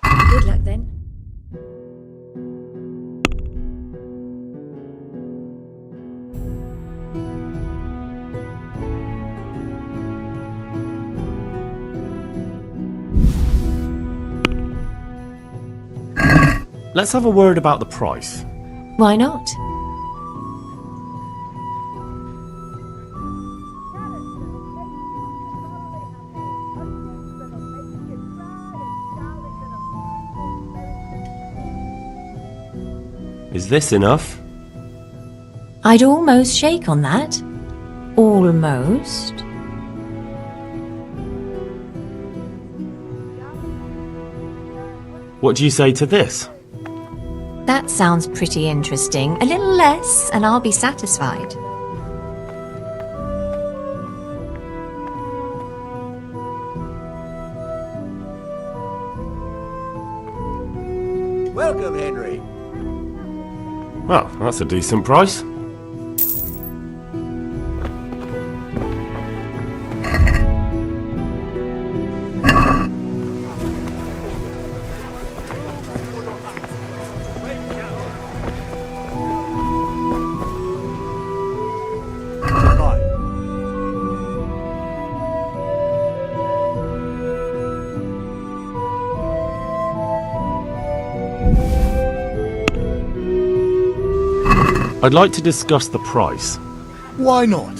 Good luck then. Let's have a word about the price. Why not? Is this enough? I'd almost shake on that. Almost. What do you say to this? That sounds pretty interesting. A little less and I'll be satisfied. Welcome, Henry. Well, that's a decent price. I'd like to discuss the price. Why not?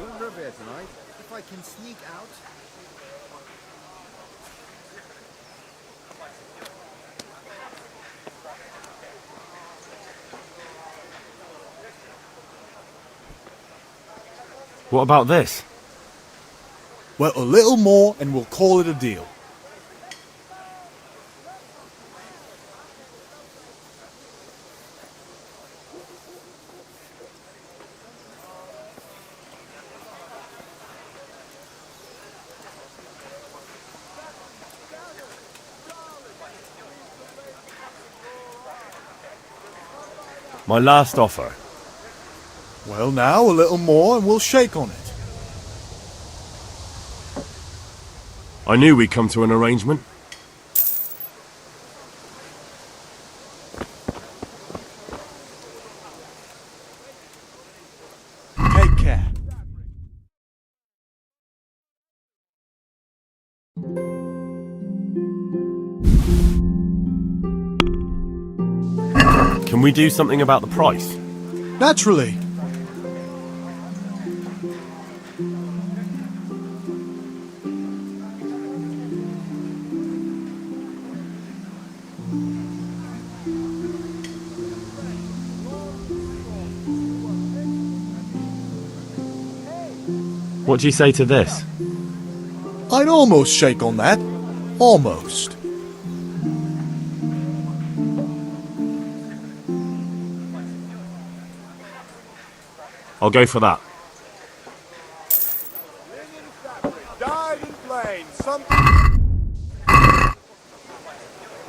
Order a beer tonight, if I can sneak out. What about this? Well, a little more and we'll call it a deal. My last offer. Well, now a little more and we'll shake on it. I knew we'd come to an arrangement. Take care. Can we do something about the price? Naturally. What do you say to this? I'd almost shake on that. Almost. I'll go for that. Died in plain.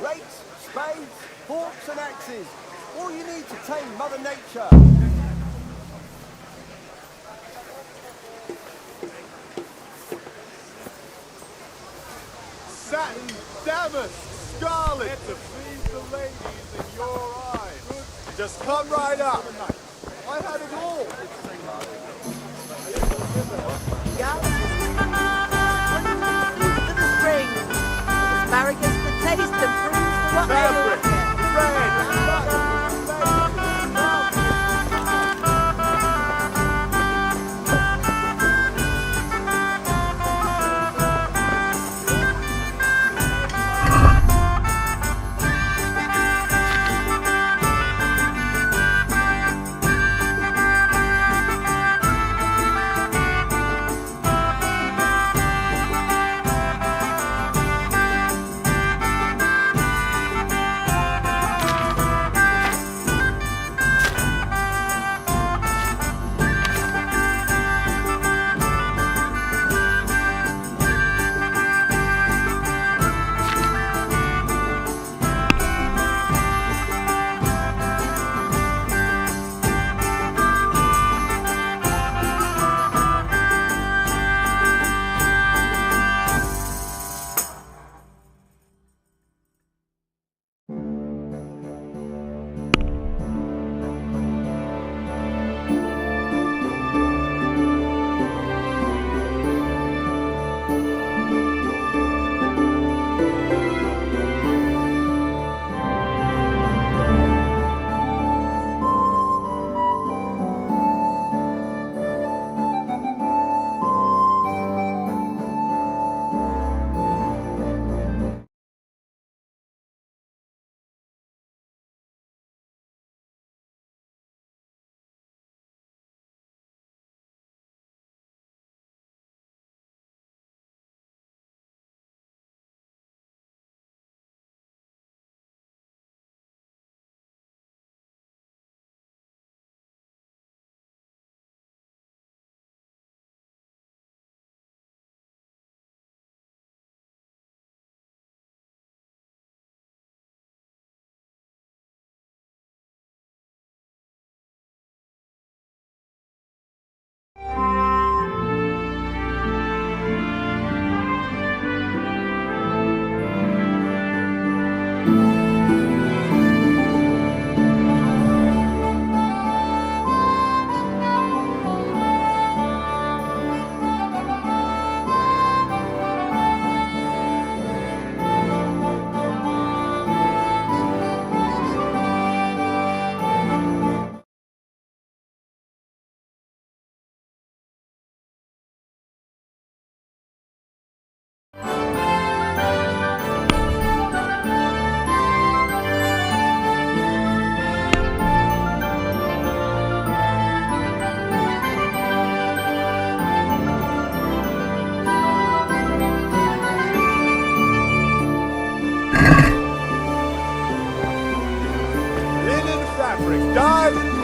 Rakes, spades, forks and axes. All you need to tame Mother Nature. Satin, damask, Scarlet to please the ladies in your eyes. Just come right up. I have it all. To the spring. Asparagus for taste and prunes for what Fabric, they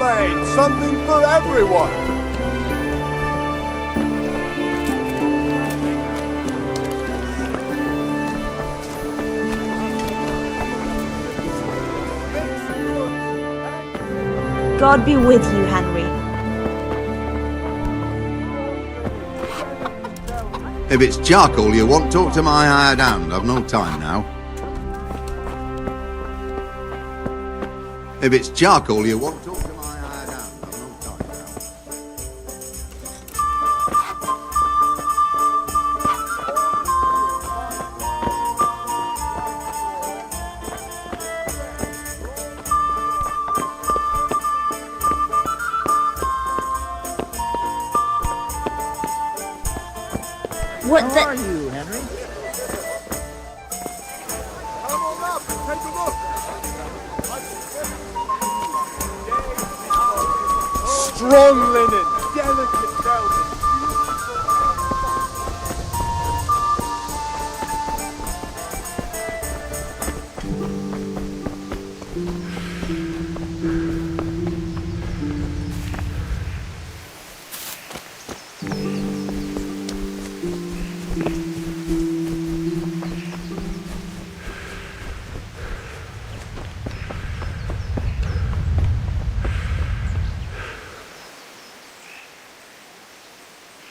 red, something for everyone. God be with you, Henry. If it's charcoal you want, talk to my hired hand. I've no time now. If it's charcoal you want, talk to my hired hand. I've no time now. What How the? are you, Henry? Come on up and take a look. Strong linen, delicate velvet,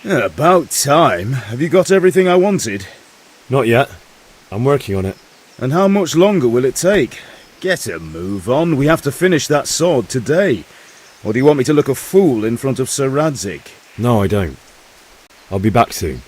Yeah, about time. Have you got everything I wanted? Not yet. I'm working on it. And how much longer will it take? Get a move on. We have to finish that sword today. Or do you want me to look a fool in front of Sir Radzik? No, I don't. I'll be back soon.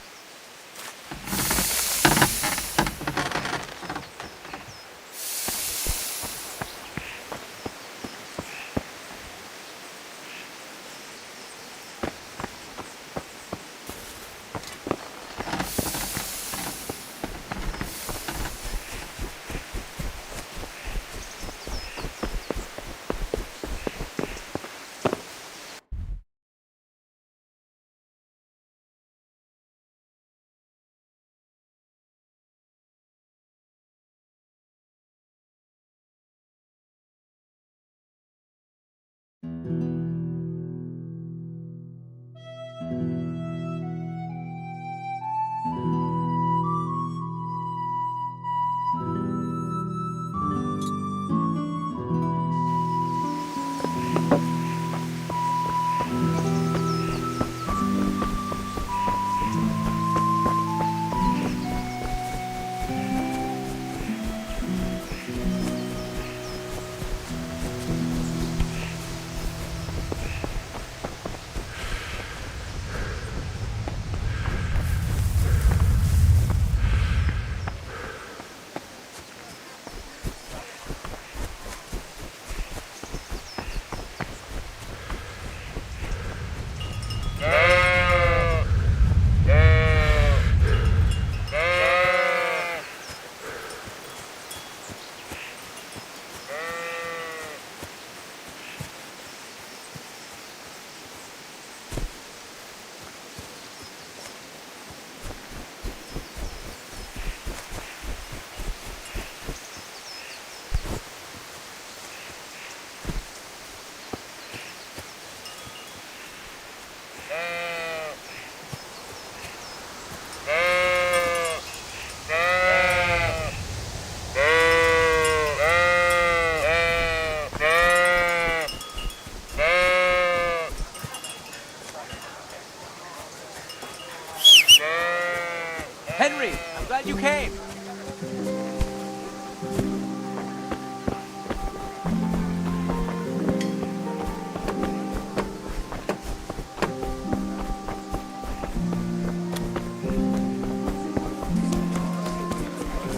Henry, I'm glad you came.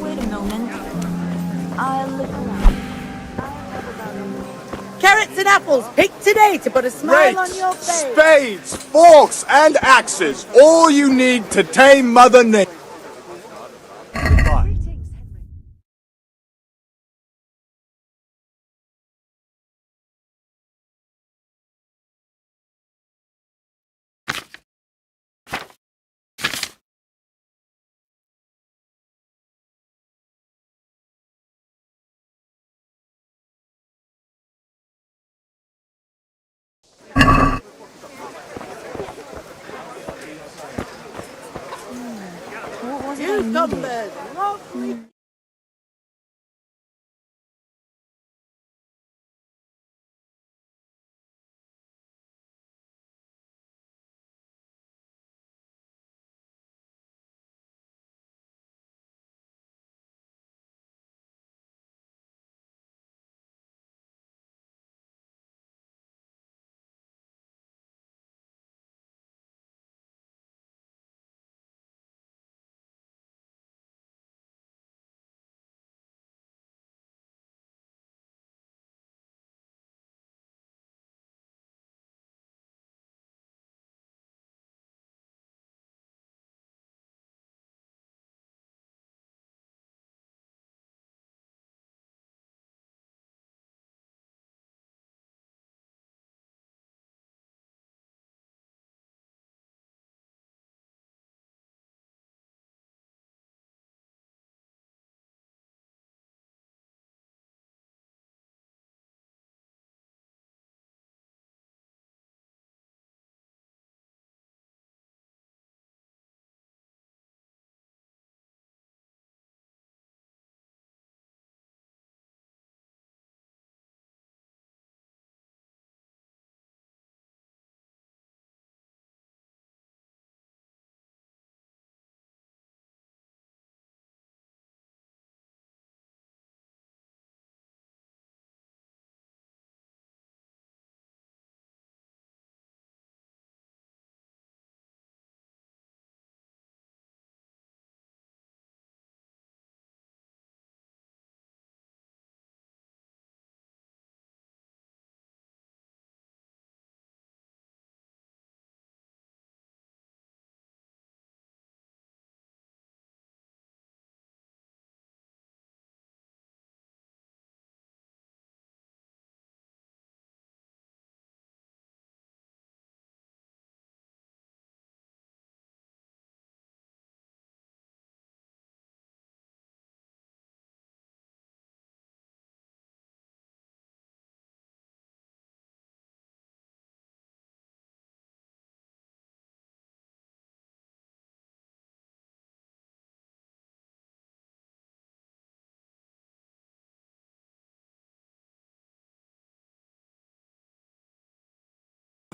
Wait a moment. I'll look around. Carrots and apples picked today to put a smile on your Rakes, face. spades, forks, and axes. All you need to tame Mother Nature. What was it I needed? Cucumbers, lovely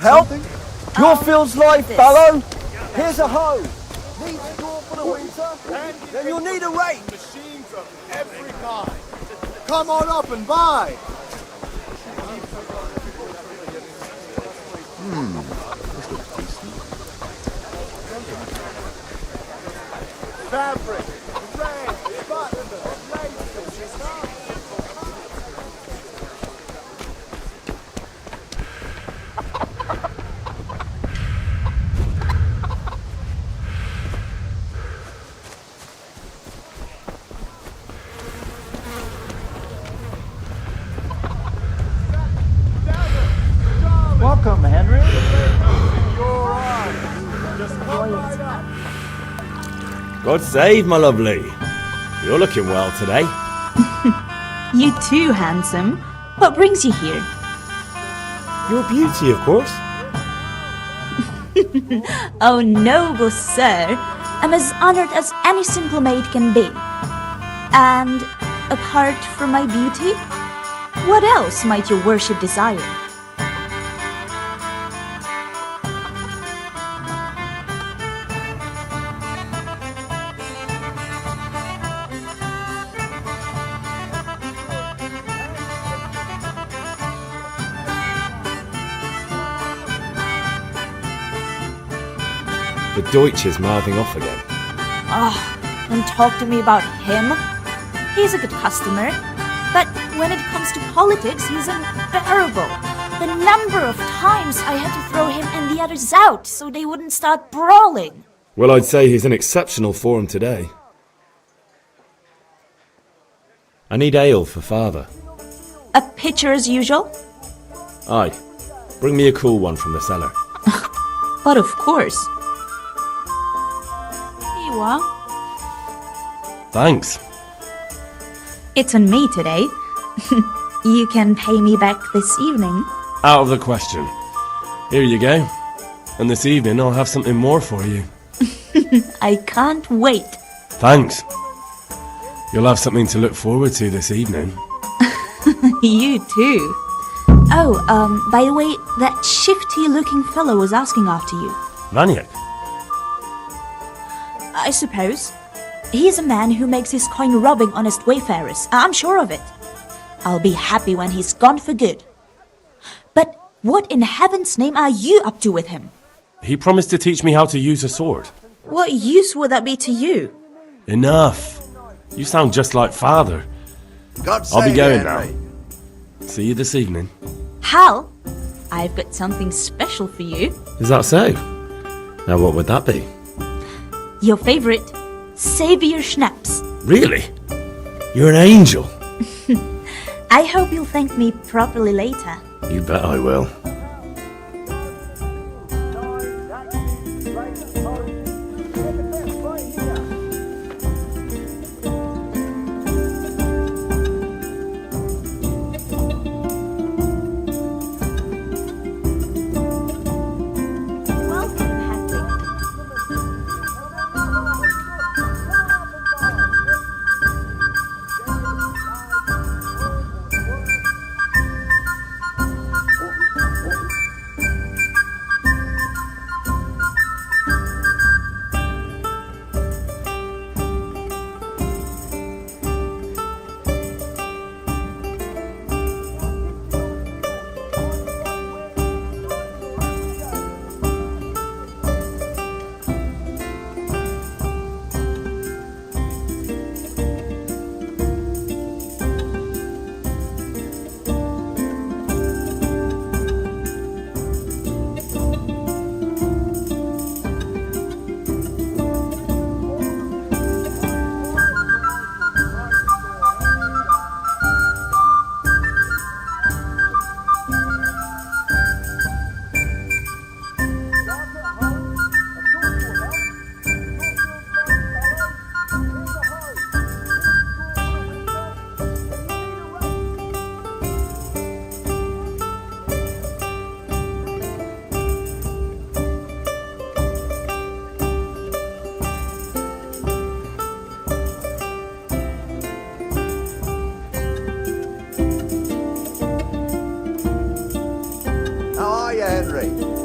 Help? Your field's life, fellow. Here's a hoe. Need straw for the winter? Then you'll need a rake. Machines of every kind. Come on up and buy. Fabric, thread, button, laces. Welcome, Henry. God save, my lovely. You're looking well today. You too, handsome. What brings you here? Your beauty, of course. Oh, noble sir. I'm as honored as any simple maid can be. And apart from my beauty, what else might your worship desire? The Deutsch is mouthing off again. Oh, don't talk to me about him. He's a good customer. But when it comes to politics, he's unbearable. The number of times I had to throw him and the others out so they wouldn't start brawling. Well, I'd say he's in exceptional form today. I need ale for father. A pitcher as usual? Aye. Bring me a cool one from the cellar. But of course. Here you are. Thanks. It's on me today. You can pay me back this evening. Out of the question. Here you go. And this evening I'll have something more for you. I can't wait. Thanks. You'll have something to look forward to this evening. You too. Oh, by the way, that shifty-looking fellow was asking after you. Maniac? I suppose. He's a man who makes his coin robbing honest wayfarers. I'm sure of it. I'll be happy when he's gone for good. But what in heaven's name are you up to with him? He promised to teach me how to use a sword. What use would that be to you? Enough. You sound just like father. I'll be going now. See you this evening. Hal, I've got something special for you. Is that so? Now what would that be? Your favorite, Savior Schnapps. Really? You're an angel. I hope you'll thank me properly later. You bet I will. Henry.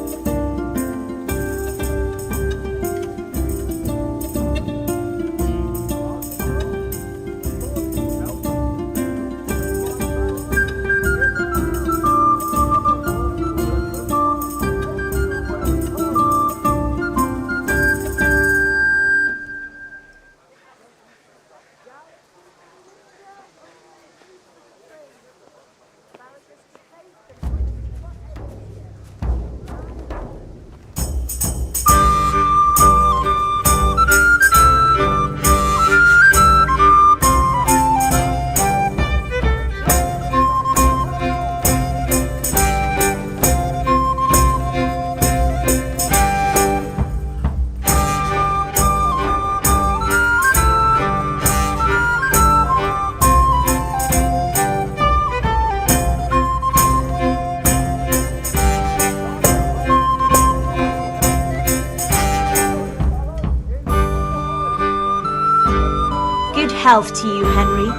health to you, Henry.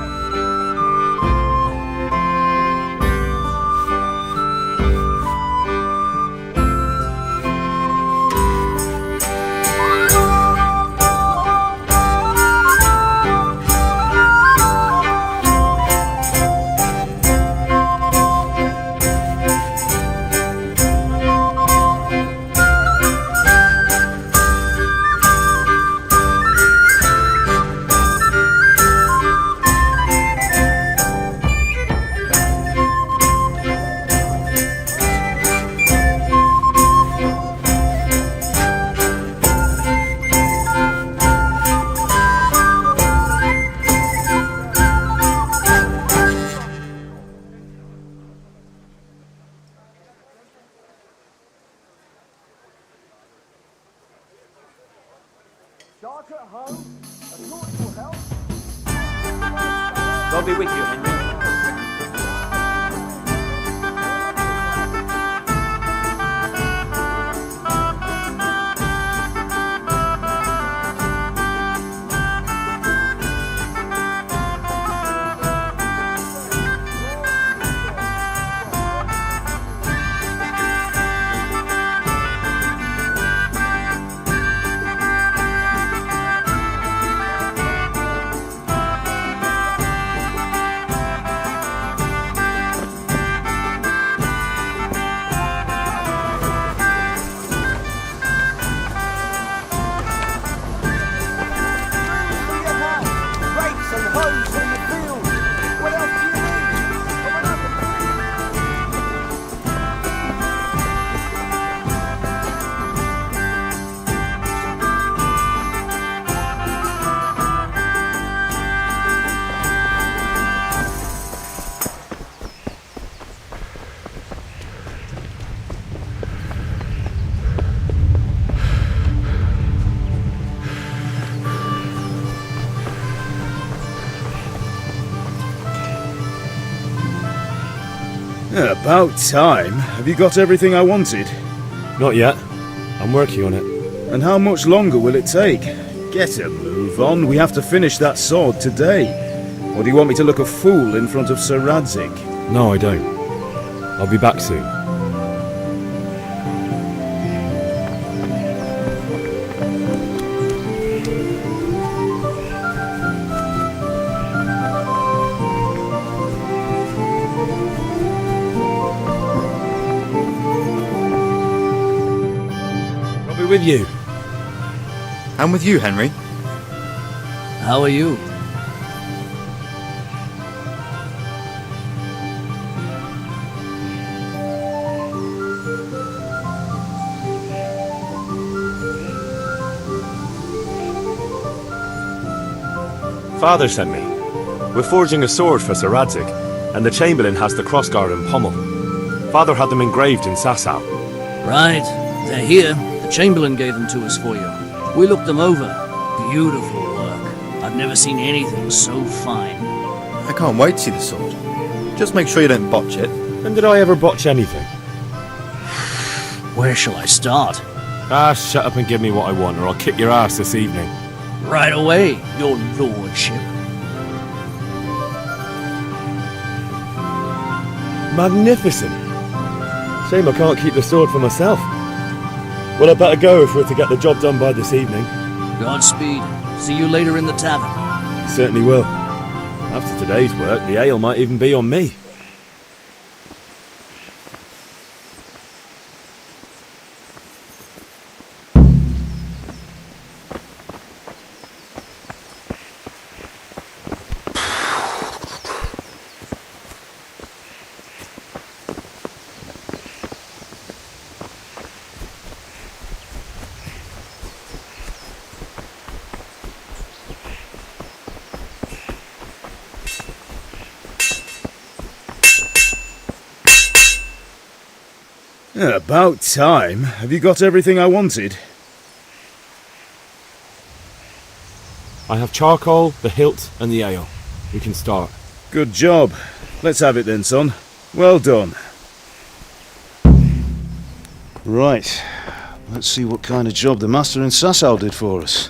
God be with you, Henry. About time. Have you got everything I wanted? Not yet. I'm working on it. And how much longer will it take? Get a move on. We have to finish that sword today. Or do you want me to look a fool in front of Sir Radzig? No, I don't. I'll be back soon. With you. I'm with you, Henry. How are you? Father sent me. We're forging a sword for Sir Radzig, and the Chamberlain has the crossguard and pommel. Father had them engraved in Sasau. Right, they're here. The Chamberlain gave them to us for you. We looked them over. Beautiful work. I've never seen anything so fine. I can't wait to see the sword. Just make sure you don't botch it. When did I ever botch anything? Where shall I start? Shut up and give me what I want, or I'll kick your ass this evening. Right away, your lordship. Magnificent. Shame I can't keep the sword for myself. Well, I'd better go if we're to get the job done by this evening. Godspeed. See you later in the tavern. Certainly will. After today's work, the ale might even be on me. About time. Have you got everything I wanted? I have charcoal, the hilt, and the ale. We can start. Good job. Let's have it then, son. Well done. Right. Let's see what kind of job the master in Sasau did for us.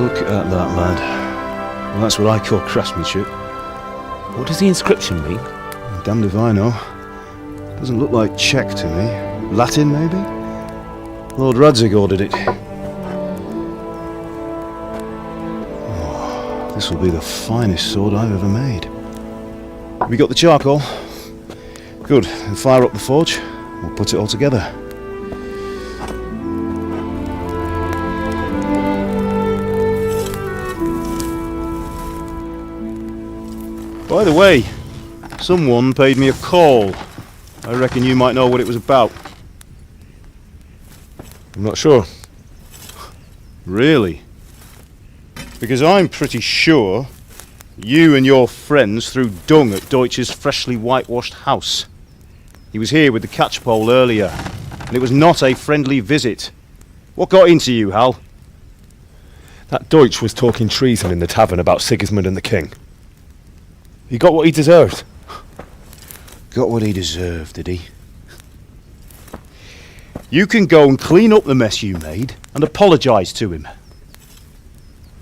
Look at that, lad. Well, that's what I call craftsmanship. What does the inscription mean? Damned if I know. Doesn't look like Czech to me. Latin, maybe? Lord Radzig ordered it. Oh, this will be the finest sword I've ever made. We got the charcoal? Good. Then fire up the forge. We'll put it all together. By the way, someone paid me a call. I reckon you might know what it was about. I'm not sure. Really? Because I'm pretty sure you and your friends threw dung at Deutsch's freshly whitewashed house. He was here with the catchpole earlier, and it was not a friendly visit. What got into you, Hal? That Deutsch was talking treason in the tavern about Sigismund and the king. He got what he deserved. Got what he deserved, did he? You can go and clean up the mess you made and apologise to him.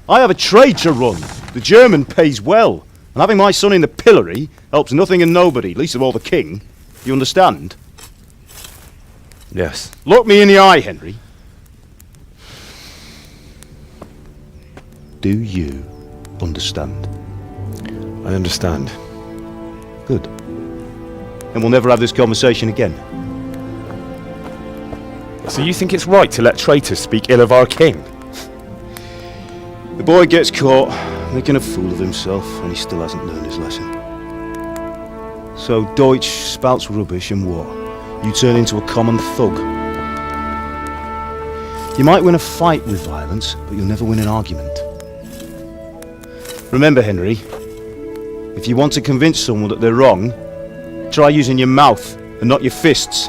I have a trade to run. The German pays well, and having my son in the pillory helps nothing and nobody, least of all the king. You understand? Yes. Look me in the eye, Henry. Do you understand? I understand. Good. And we'll never have this conversation again. So you think it's right to let traitors speak ill of our king? The boy gets caught, making a fool of himself, and he still hasn't learned his lesson. So Deutsch spouts rubbish, and what? You turn into a common thug. You might win a fight with violence, but you'll never win an argument. Remember, Henry, if you want to convince someone that they're wrong, try using your mouth and not your fists.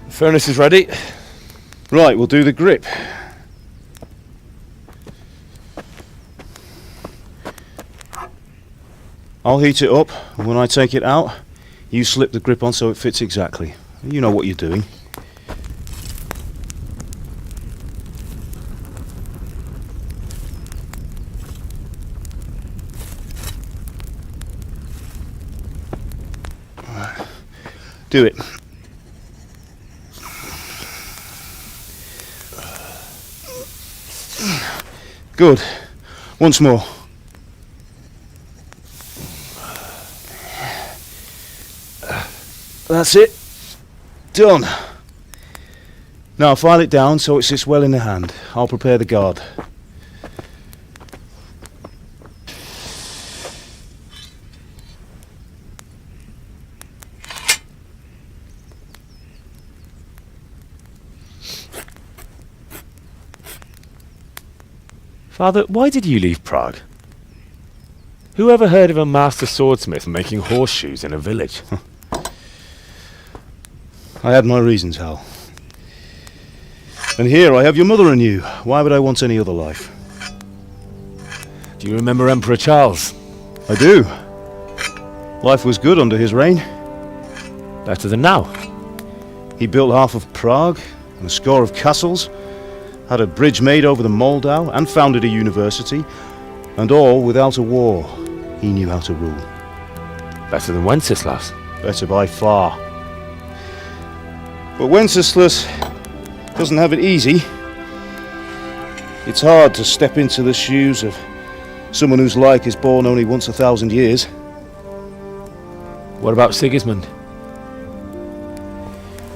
The furnace is ready. Right, we'll do the grip. I'll heat it up, and when I take it out, you slip the grip on so it fits exactly. You know what you're doing. Do it. Good. Once more. That's it. Done. Now file it down so it sits well in the hand. I'll prepare the guard. Father, why did you leave Prague? Who ever heard of a master swordsmith making horseshoes in a village? I had my reasons, Hal. And here I have your mother and you. Why would I want any other life? Do you remember Emperor Charles? I do. Life was good under his reign. Better than now. He built half of Prague and a score of castles, had a bridge made over the Moldau, and founded a university, and all without a war. He knew how to rule. Better than Wenceslas. Better by far. But Wenceslas doesn't have it easy. It's hard to step into the shoes of someone whose like is born only once 1,000 years. What about Sigismund?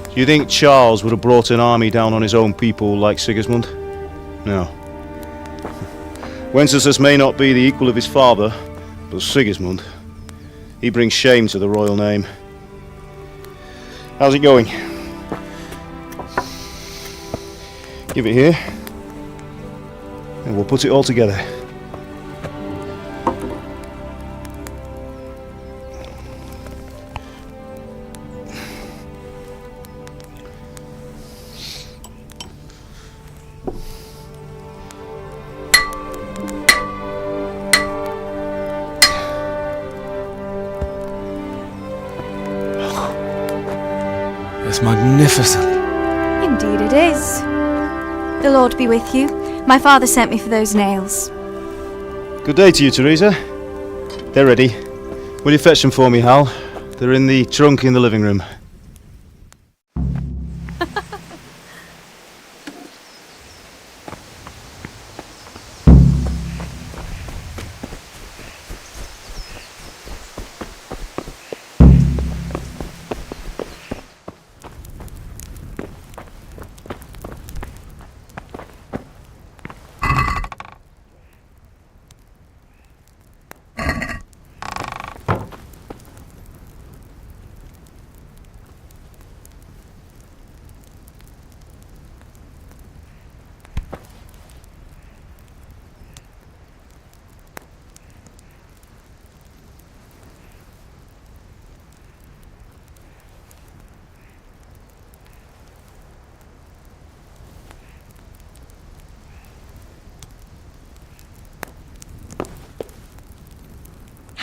Do you think Charles would have brought an army down on his own people like Sigismund? No. Wenceslas may not be the equal of his father, but Sigismund, he brings shame to the royal name. How's it going? Give it here, and we'll put it all together. It's magnificent. Indeed it is. The Lord be with you. My father sent me for those nails. Good day to you, Teresa. They're ready. Will you fetch them for me, Hal? They're in the trunk in the living room.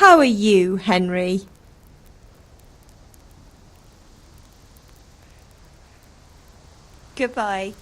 How are you, Henry? Goodbye.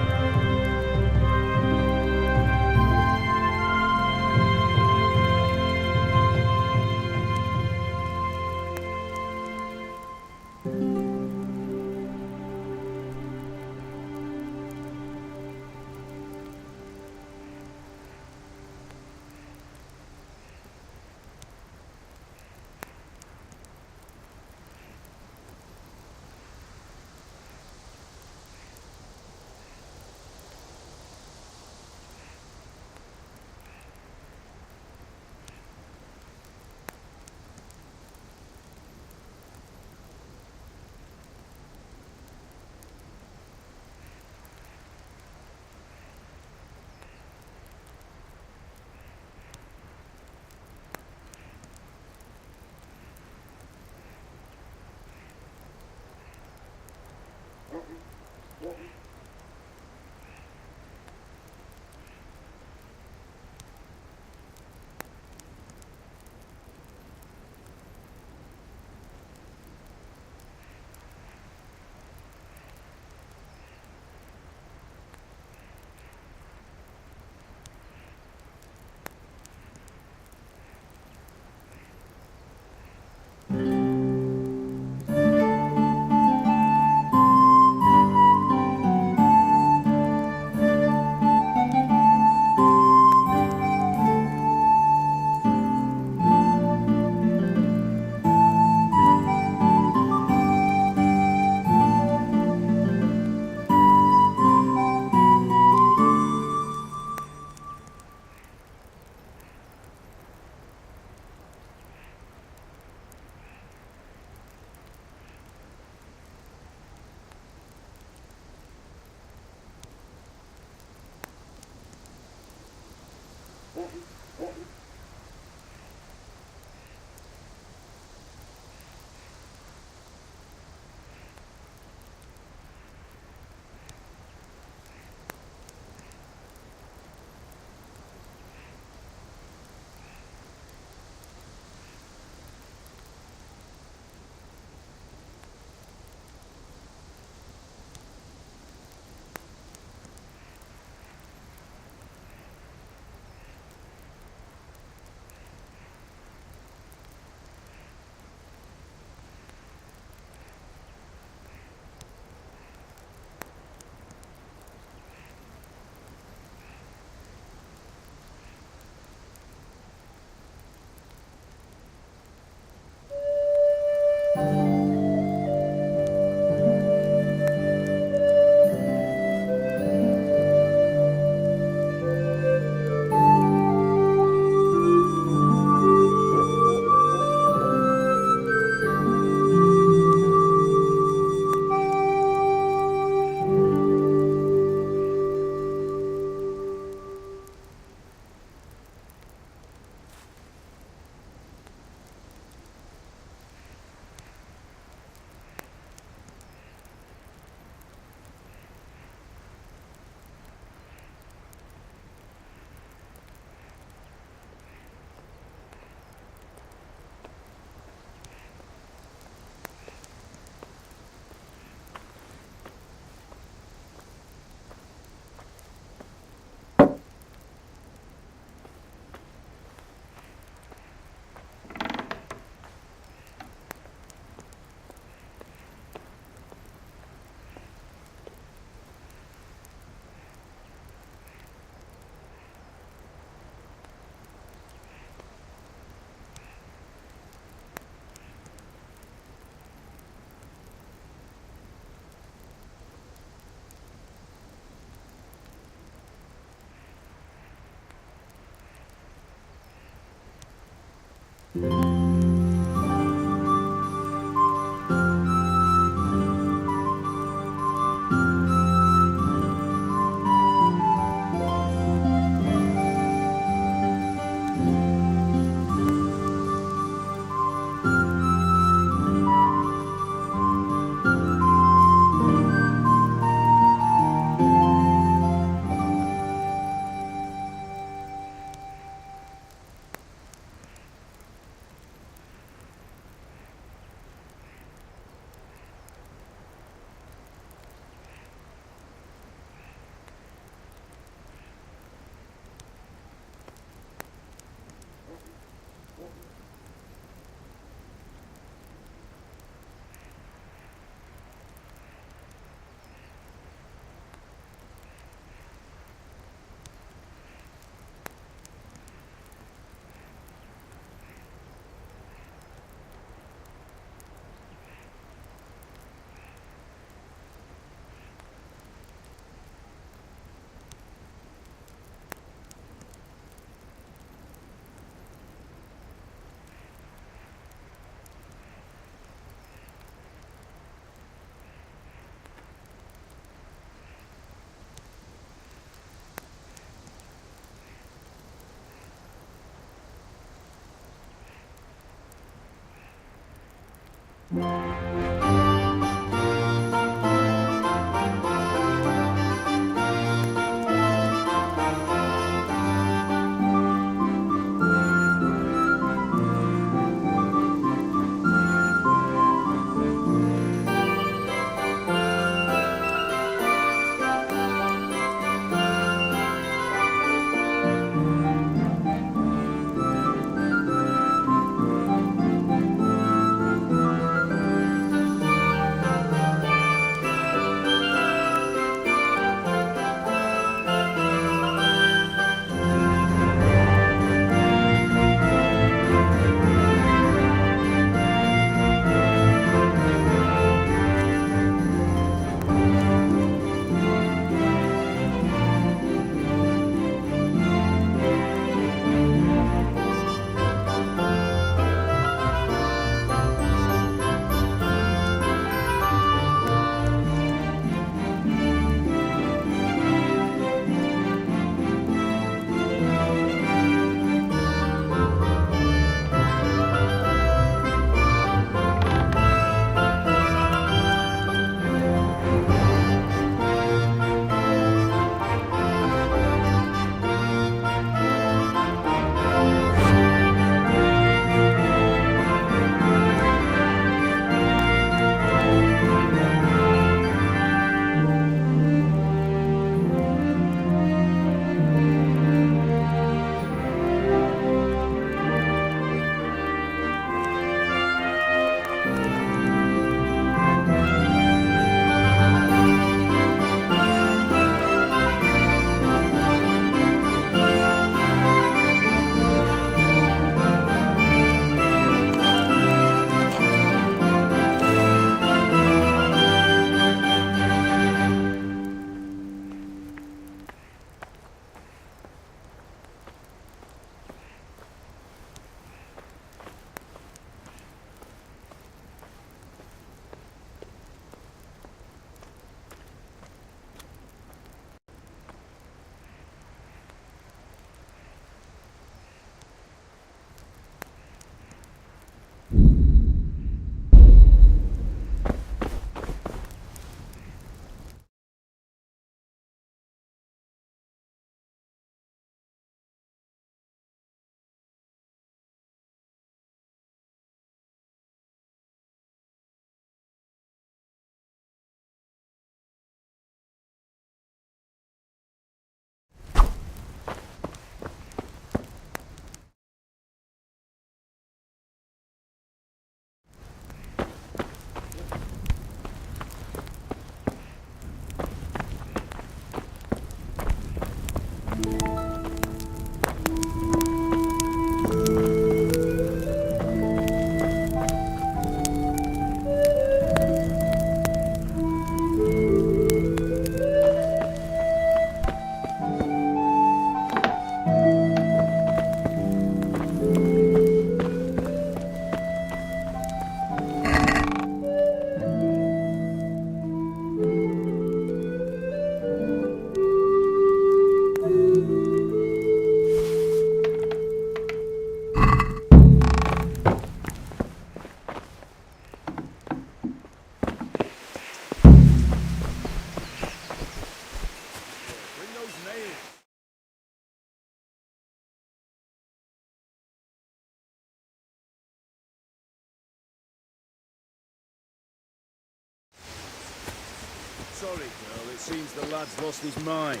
Sorry, girl. It seems the lad's lost his mind.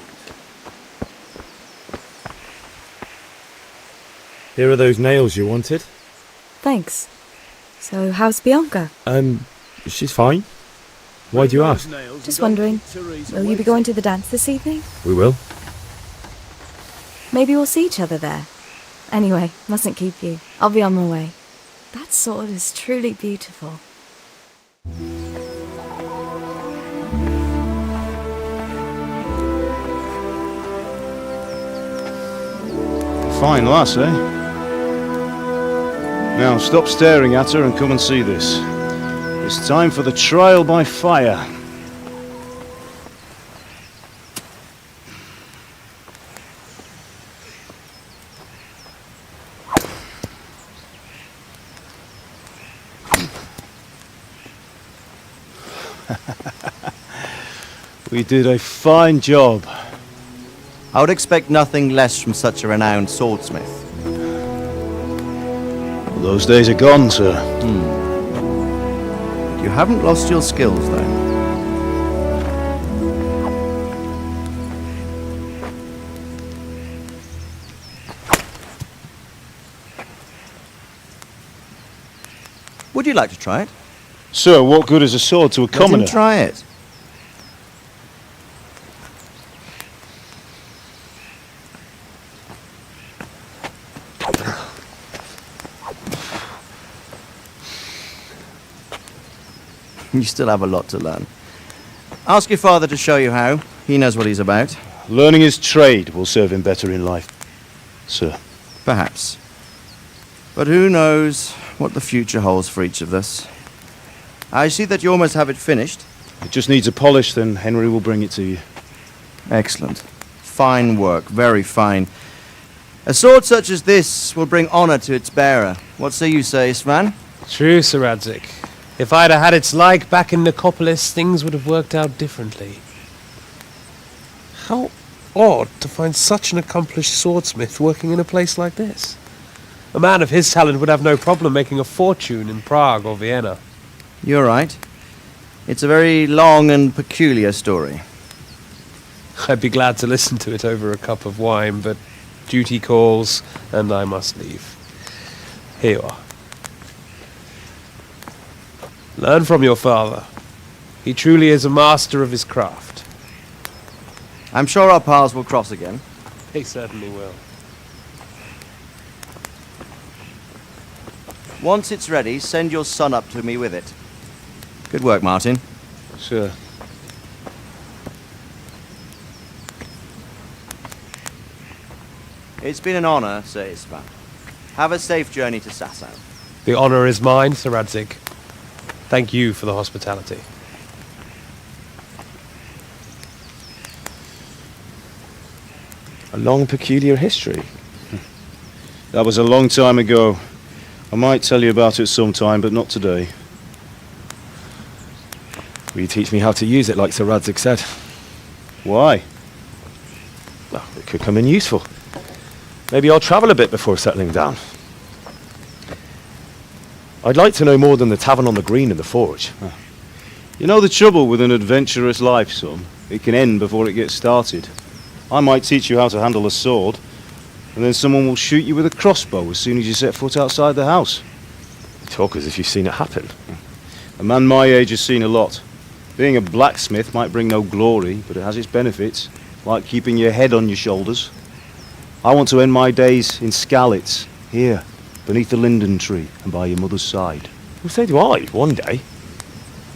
Here are those nails you wanted. Thanks. So, how's Bianca? She's fine. Why do you ask? Just wondering, will you be going to the dance this evening? We will. Maybe we'll see each other there. Anyway, mustn't keep you. I'll be on my way. That sword is truly beautiful. Fine lass, eh? Now stop staring at her and come and see this. It's time for the trial by fire. We did a fine job. I would expect nothing less from such a renowned swordsmith. Well, those days are gone, sir. You haven't lost your skills, though. Would you like to try it? Sir, what good is a sword to a commoner? Let him try it. You still have a lot to learn. Ask your father to show you how. He knows what he's about. Learning his trade will serve him better in life, sir. Perhaps. But who knows what the future holds for each of us. I see that you almost have it finished. It just needs a polish, then Henry will bring it to you. Excellent. Fine work, very fine. A sword such as this will bring honor to its bearer. What say you, Svan? True, Sir Radzik. If I'd have had its like back in Nicopolis, things would have worked out differently. How odd to find such an accomplished swordsmith working in a place like this. A man of his talent would have no problem making a fortune in Prague or Vienna. You're right. It's a very long and peculiar story. I'd be glad to listen to it over a cup of wine, but duty calls, and I must leave. Here you are. Learn from your father. He truly is a master of his craft. I'm sure our paths will cross again. They certainly will. Once it's ready, send your son up to me with it. Good work, Martin. Sure. It's been an honor, Sir Isvan. Have a safe journey to Sasau. The honor is mine, Sir Radzik. Thank you for the hospitality. A long, peculiar history. That was a long time ago. I might tell you about it sometime, but not today. Will you teach me how to use it like Sir Radzik said? Why? Well, it could come in useful. Maybe I'll travel a bit before settling down. I'd like to know more than the tavern on the green and the forge. You know the trouble with an adventurous life, son? It can end before it gets started. I might teach you how to handle a sword, and then someone will shoot you with a crossbow as soon as you set foot outside the house. You talk as if you've seen it happen. A man my age has seen a lot. Being a blacksmith might bring no glory, but it has its benefits, like keeping your head on your shoulders. I want to end my days in Skalitz, here, beneath the linden tree and by your mother's side. Well, so do I, one day.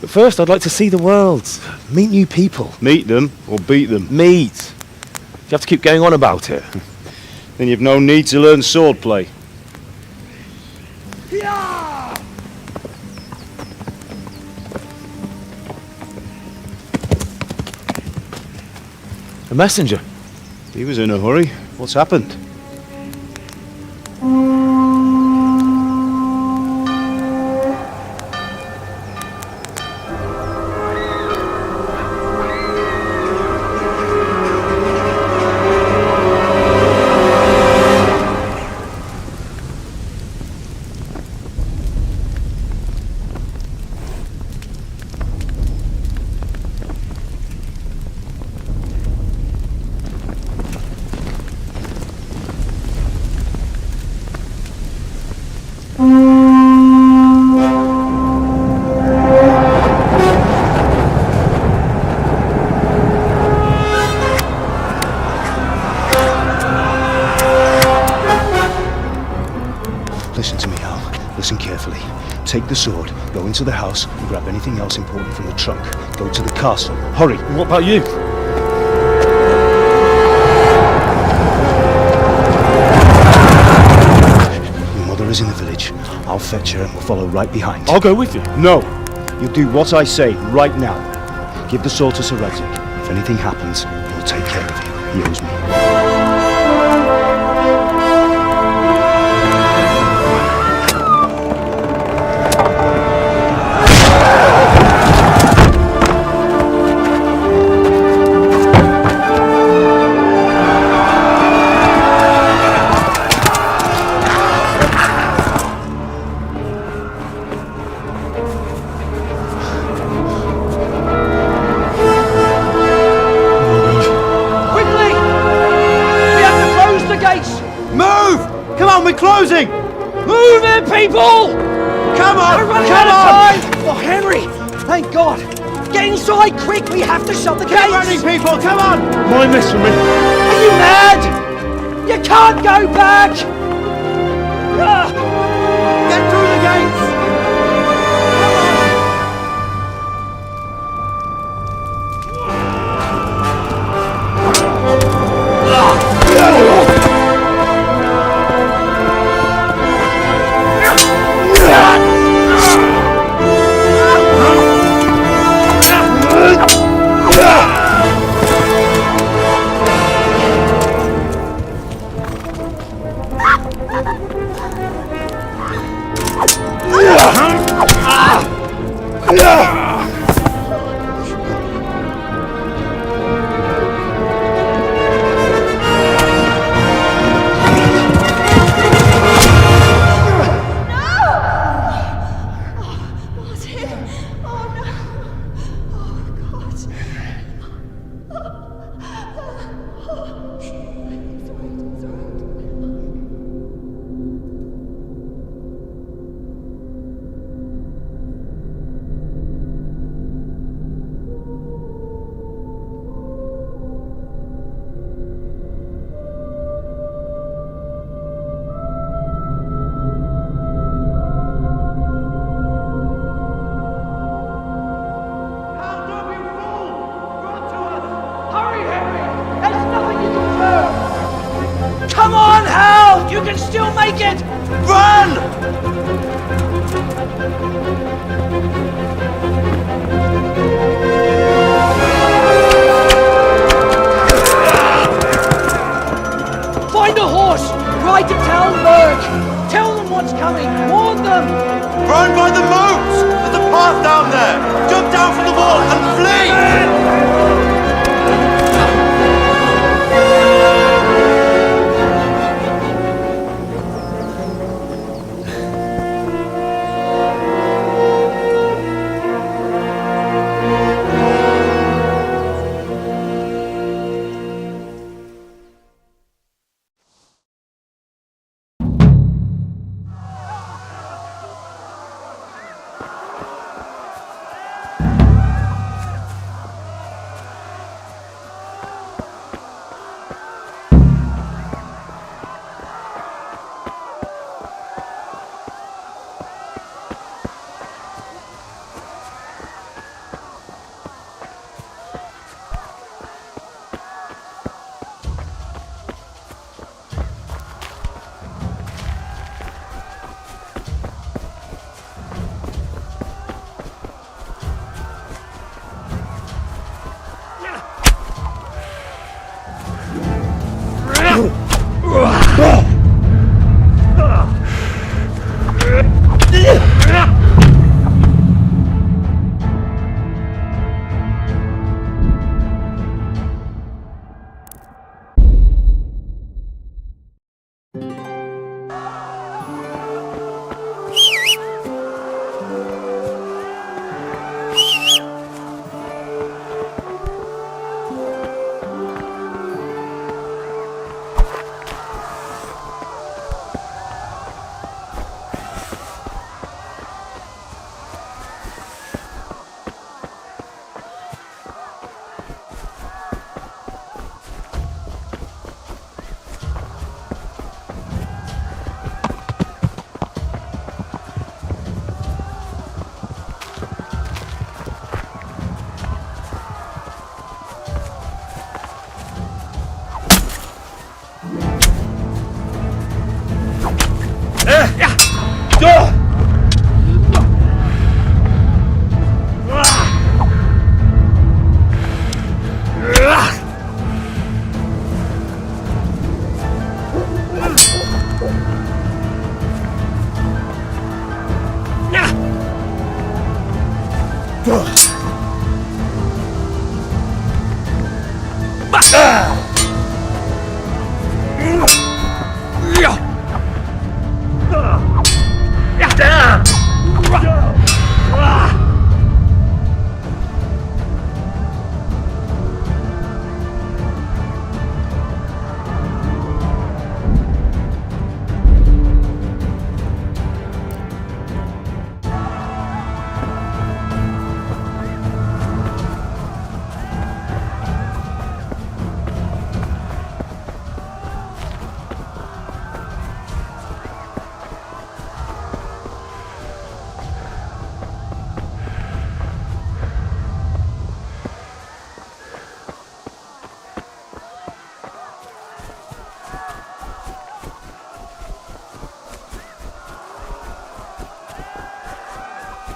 But first I'd like to see the world, meet new people. Meet them or beat them? Meet. You have to keep going on about it. Then you've no need to learn swordplay. A messenger. He was in a hurry. What's happened? take the sword, go into the house, and grab anything else important from the trunk. Go to the castle. Hurry! What about you? Your mother is in the village. I'll fetch her and we'll follow right behind. I'll go with you. No! You'll do what I say right now. Give the sword to Sir Radzik. If anything happens, he'll take care of you. He owes me. We're closing! Move it, people! Come on! We're running out of time! Oh, Henry! Thank God! Get inside, quick! We have to shut the gates! Get running, people! Come on! My mess for me. Are you mad? You can't go back! Get through the gates! Come on, Hal! You can still make it! Run! Find a horse! Ride to Talberg! Tell them what's coming! Warn them! Run by the moat! There's a path down there! Jump down from the wall and flee!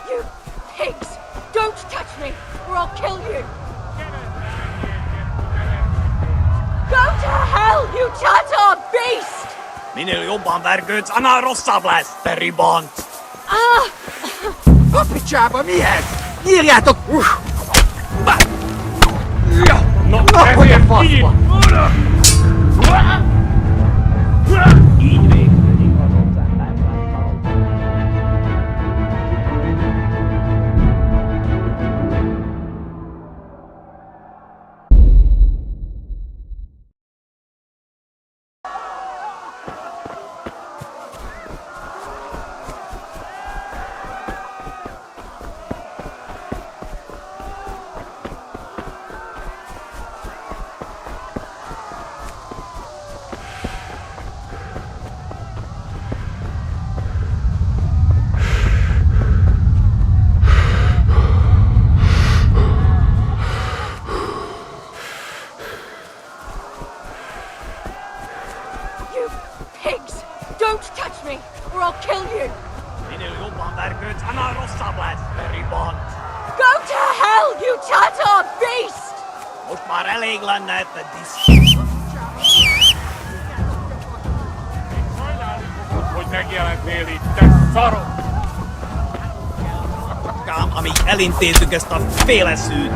You pigs! Don't touch me, or I'll kill you! Go to hell, you Tatar beast! Minul jobban vergődsz, annál rosszabb lesz, te ribont! A picsába mi ez? Nyírjátok! No, hogy a faszba! Így végződik az You pigs! Don't touch me, or I'll kill you! Minul jobban vergődsz, annál rosszabb lesz, te ribont! Go to hell, you Tatar beast! Most már elég lenne, te disz... Hogy megjelentél itt, te szarok! Kám, amíg elintézzük ezt a féleszűt!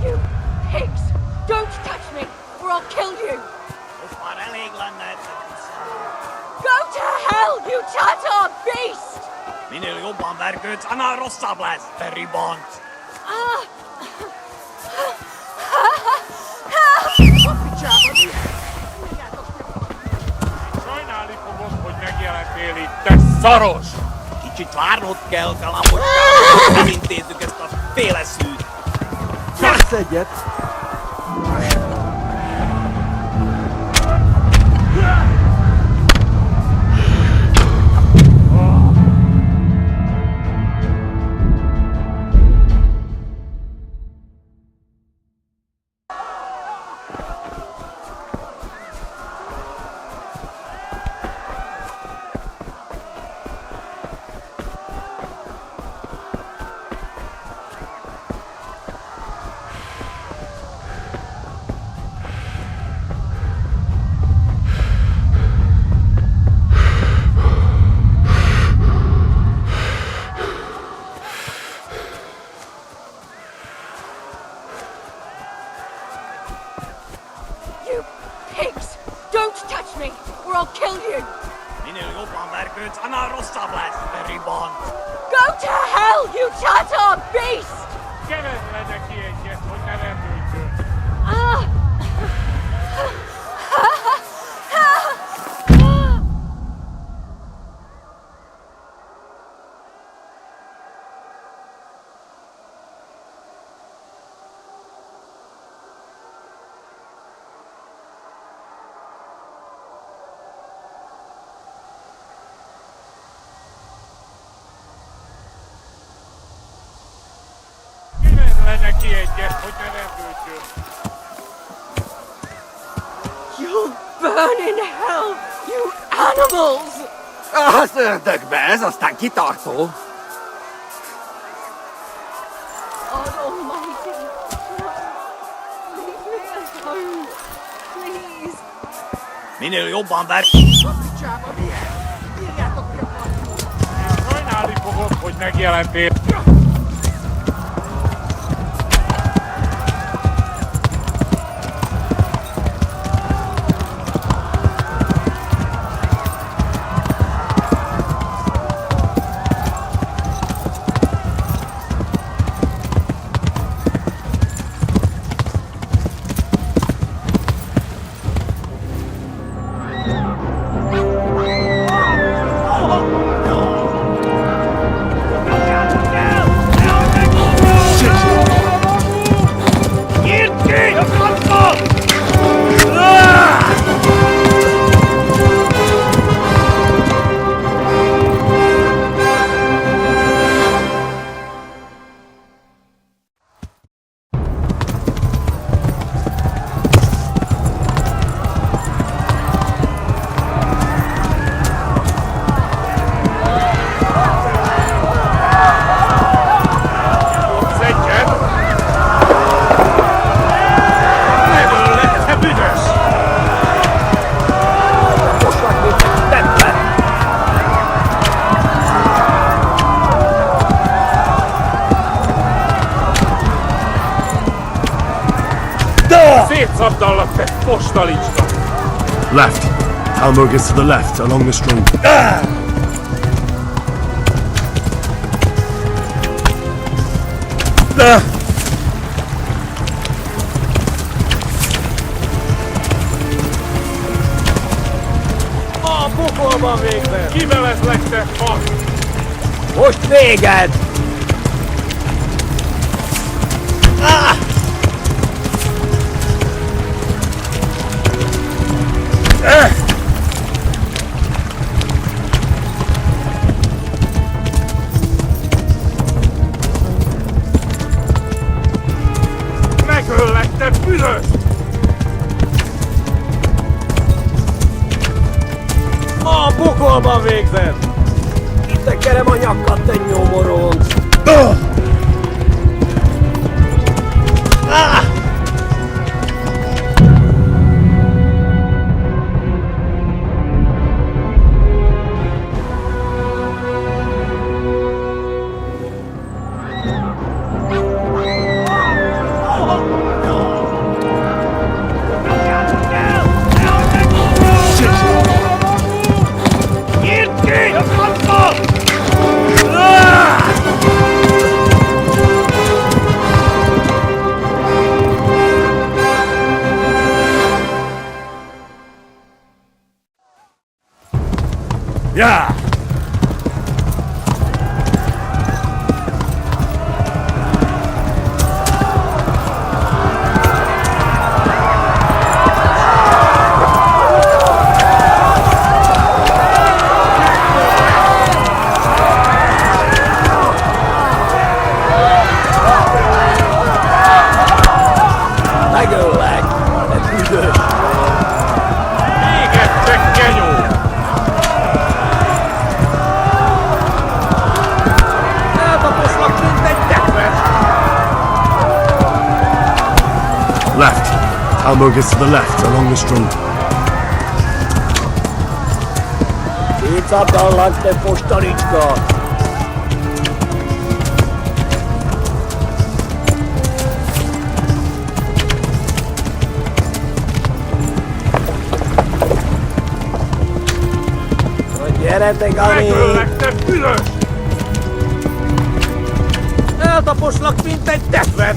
You pigs! Don't touch me, or I'll kill you! Most már elég lenne, te disz... Go to hell, you Tatar beast! Minél jobban vergődsz, annál rosszabb lesz, te ribont! Sajnálni fogod, hogy megjelentél itt, te szaros! Kicsit várnod kell, kalamocska, elintézzük ezt a féleszűt! Kapsz egyet! Go to hell, you Tatar beast! You'll burn in hell, you animals! Az ördögbe, ez aztán kitartó. God Almighty, leave me alone, please. Minél jobban ver... Sajnálni fogod, hogy megjelentél. Szétszabdallak, te postalicska! Left. Talmud is to the left, along the stream. A pokolban végre! Kimelezlek, te fasz! Most véged! Megöllek, te büdös! A pokolban végzett! Itt tekerem a nyakat, te nyomoronc! Yeah! Megöllek, te büdös! Égettek, genyó! Eltaposlak, mint egy tekvet! Left. Talmud is to the left, along the stream. Szétszabdallak, te postalicska! Gyere, Gani! Megöllek, te büdös! Eltaposlak, mint egy tetvet!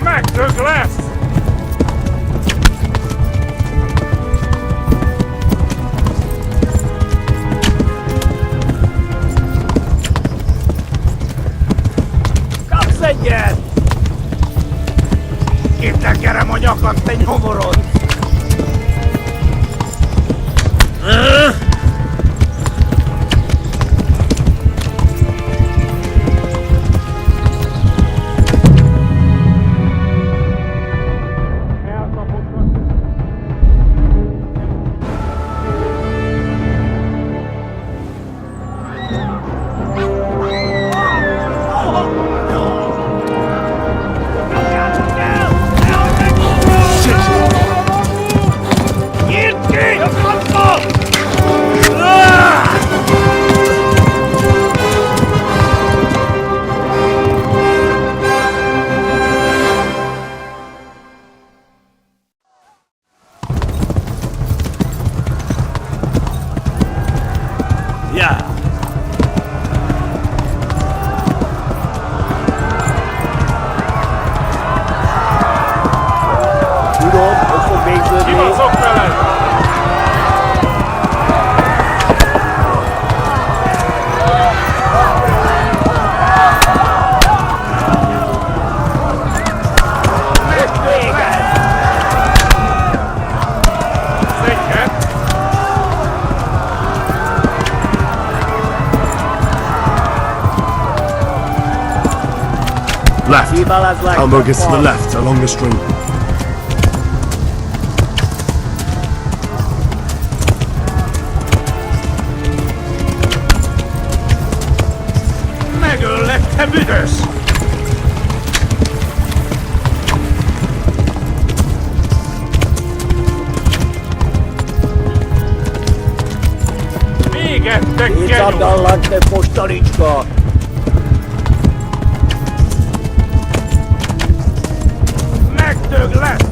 Megdög lesz! Kapsz egyet! Itt tekerem a nyakat, te nyomoron! Left. Hamburgers to the left, along the stream. Megöllek, te büdös! Véget, te genyó! Kicsapdallak, te postalicska! Megdög lesz!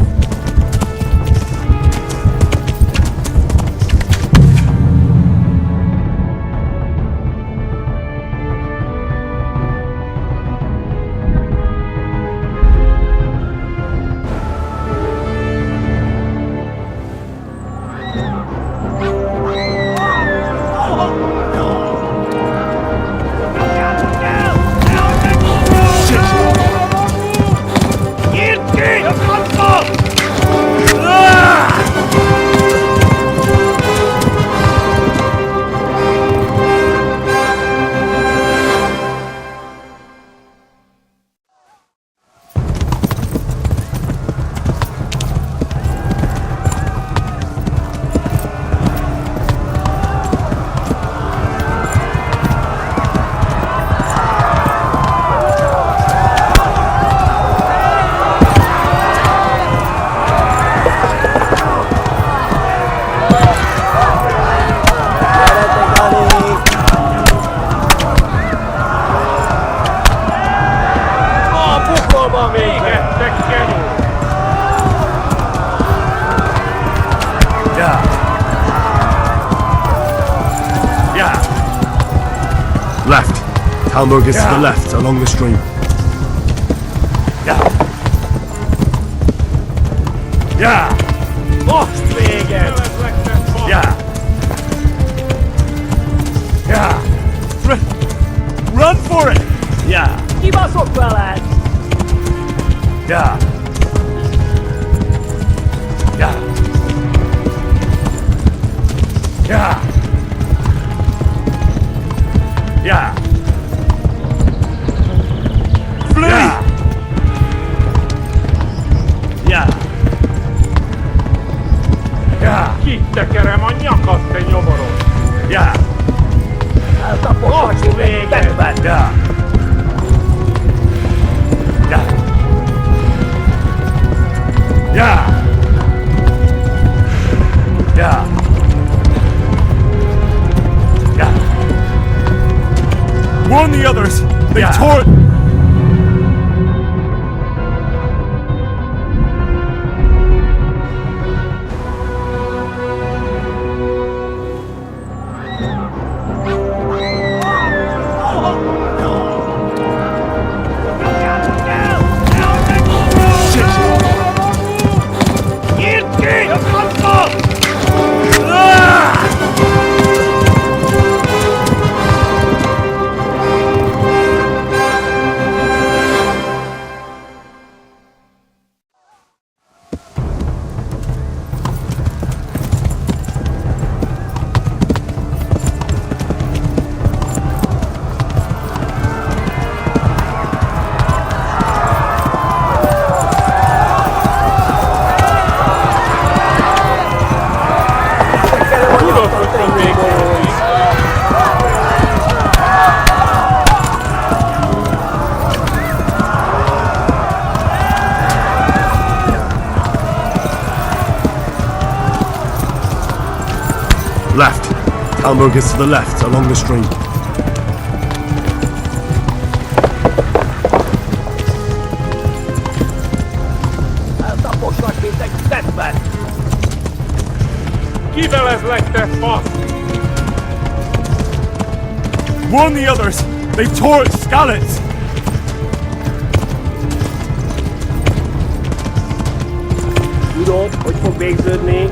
Left. Hamburgers to the left, along the stream. Most véget! Run for it! Kibaszok veled! Flee! Kitekerem a nyakat, te nyomoron! Eltaposlak, mint egy tetvet! Hamburger's to the left, along the stream. Kiveles lette fast! Warn the others! They've torched Skalitz! Tudod, hogy fog végződni?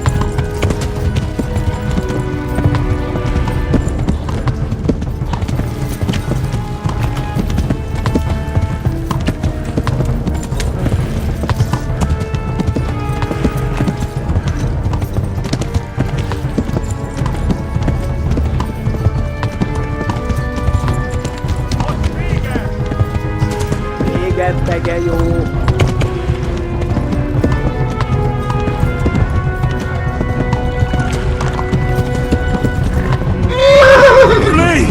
Tege jó! Flee!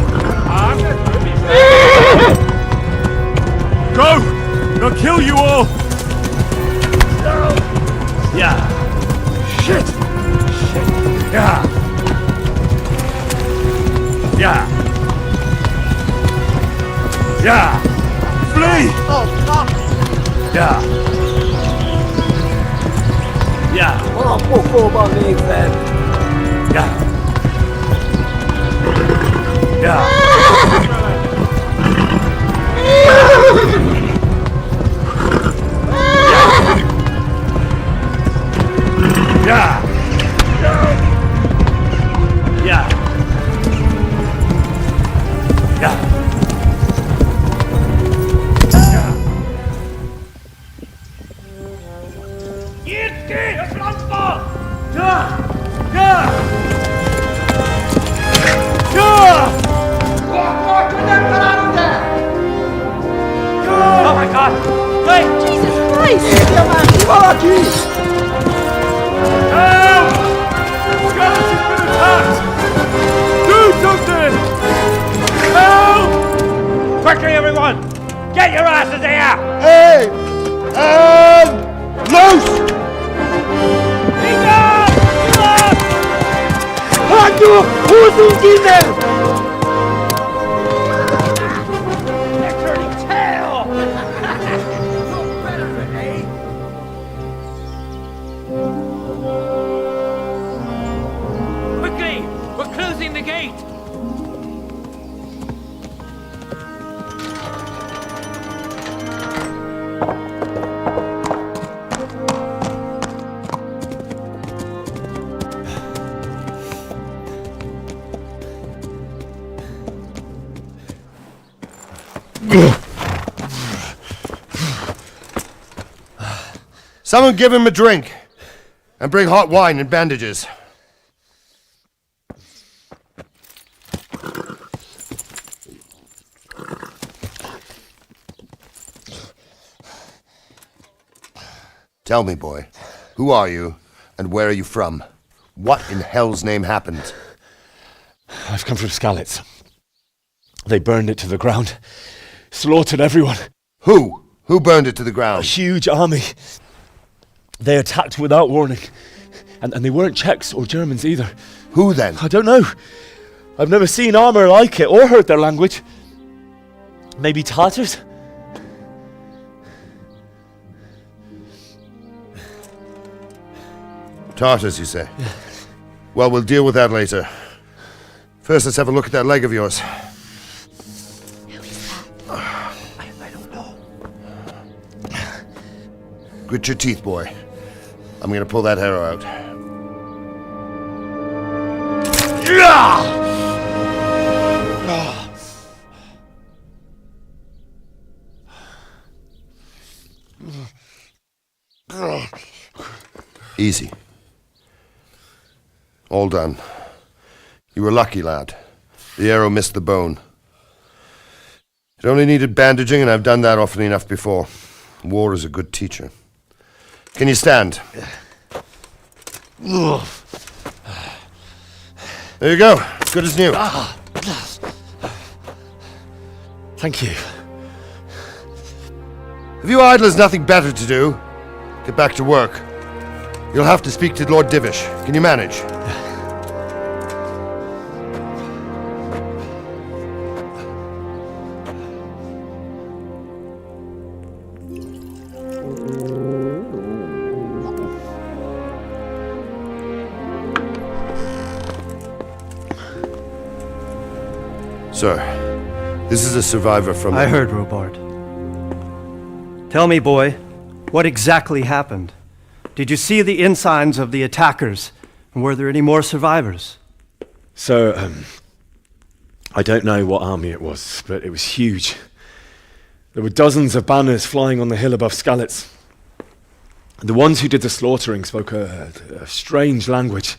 Go! They'll kill you all! Yeah! Shit! Shit! Yeah! Yeah! Yeah! Flee! Oh, fuck! Yeah! Yeah! A pokolban végzed! Yeah! Yeah! Yeah! Yeah! Yeah! Oh my god! Wait! Jesus Christ! Help! Skalitz has been attacked! Do something! Help! Quickly, everyone! Get your asses here! Hey! Loose! Who's in there? They're turning tail! Quickly! We're closing the gate! Someone give him a drink. And bring hot wine and bandages. Tell me, boy, who are you and where are you from? What in hell's name happened? I've come from Skalitz. They burned it to the ground. Slaughtered everyone. Who? Who burned it to the ground? A huge army. They attacked without warning. And they weren't Czechs or Germans either. Who then? I don't know. I've never seen armor like it or heard their language. Maybe Tatars? Tartars, you say? Yeah. Well, we'll deal with that later. First, let's have a look at that leg of yours. I don't know. Grit your teeth, boy. I'm gonna pull that arrow out. Easy. All done. You were lucky, lad. The arrow missed the bone. It only needed bandaging, and I've done that often enough before. War is a good teacher. Can you stand? There you go. Good as new. Thank you. If you idlers nothing better to do, get back to work. You'll have to speak to Lord Divish. Can you manage? Sir, this is a survivor from... I heard, Robard. Tell me, boy, what exactly happened? Did you see the ensigns of the attackers? And were there any more survivors? So, I don't know what army it was, but it was huge. There were dozens of banners flying on the hill above Skalitz. The ones who did the slaughtering spoke a strange language.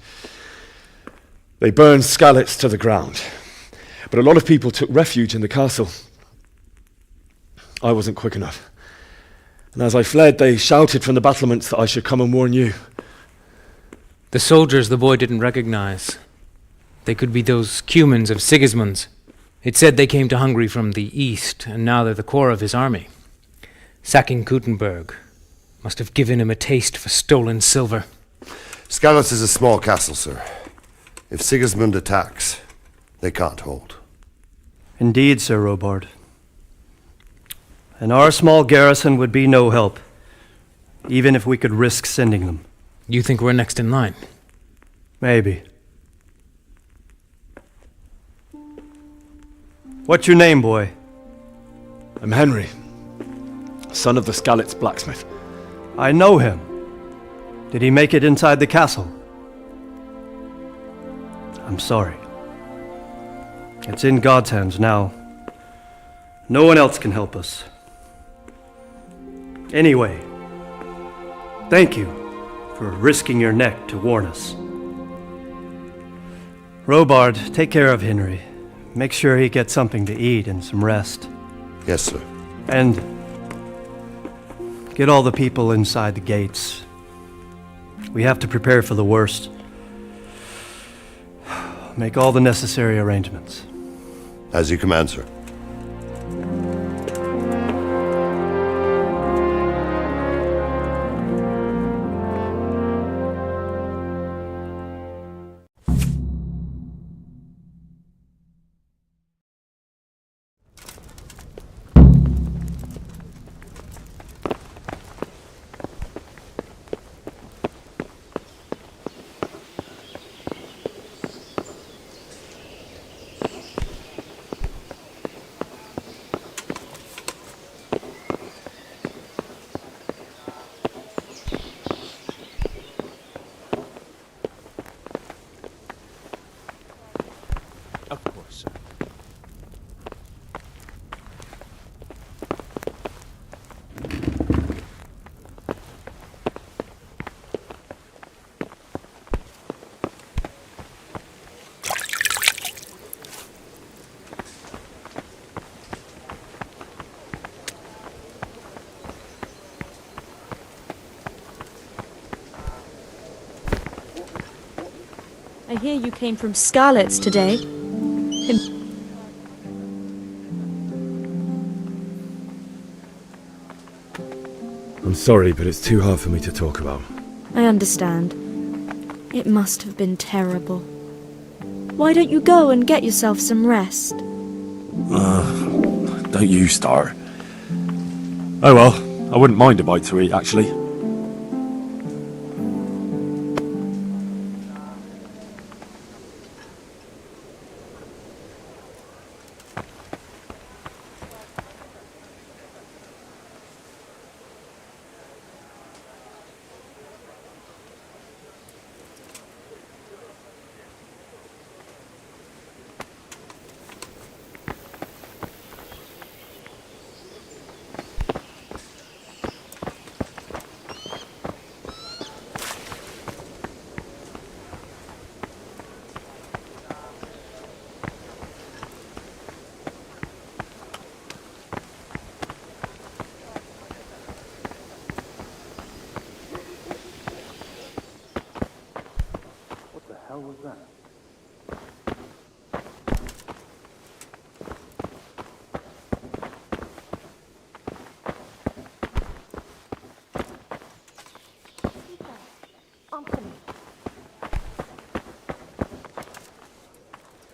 They burned Skalitz to the ground, but a lot of people took refuge in the castle. I wasn't quick enough. And as I fled, they shouted from the battlements that I should come and warn you. The soldiers the boy didn't recognize. They could be those Cumans of Sigismund's. It said they came to Hungary from the east, and now they're the core of his army. Sacking Kuttenberg must have given him a taste for stolen silver. Skalitz is a small castle, sir. If Sigismund attacks, they can't hold. Indeed, Sir Robard. And our small garrison would be no help, even if we could risk sending them. You think we're next in line? Maybe. What's your name, boy? I'm Henry, son of the Skalitz blacksmith. I know him. Did he make it inside the castle? I'm sorry. It's in God's hands now. No one else can help us. Anyway, thank you for risking your neck to warn us. Robard, take care of Henry. Make sure he gets something to eat and some rest. Yes, sir. And get all the people inside the gates. We have to prepare for the worst. Make all the necessary arrangements. As you command, sir. I hear you came from Skalitz today. I'm sorry, but it's too hard for me to talk about. I understand. It must have been terrible. Why don't you go and get yourself some rest? Don't you start. Oh well, I wouldn't mind a bite to eat, actually.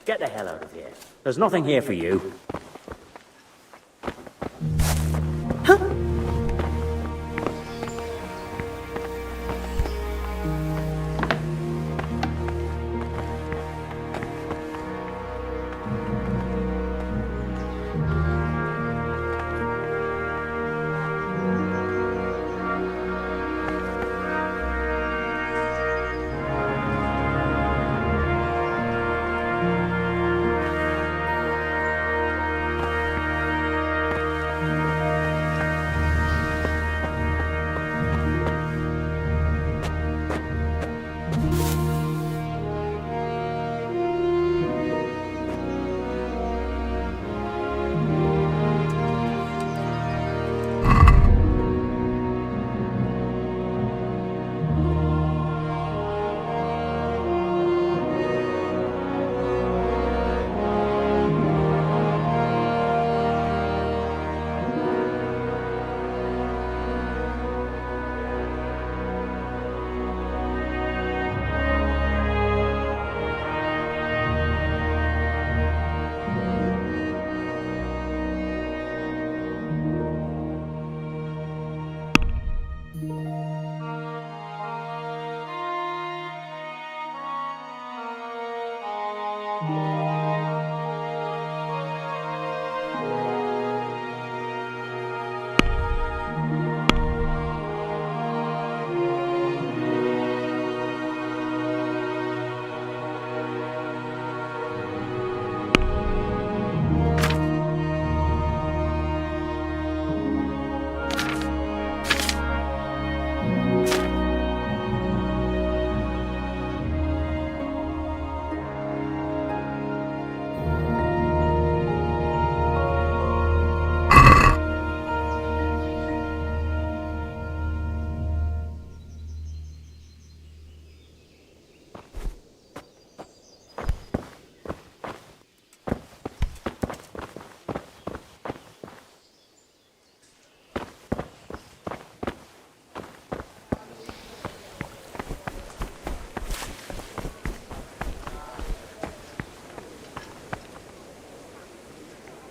Get the hell out of here. There's nothing here for you.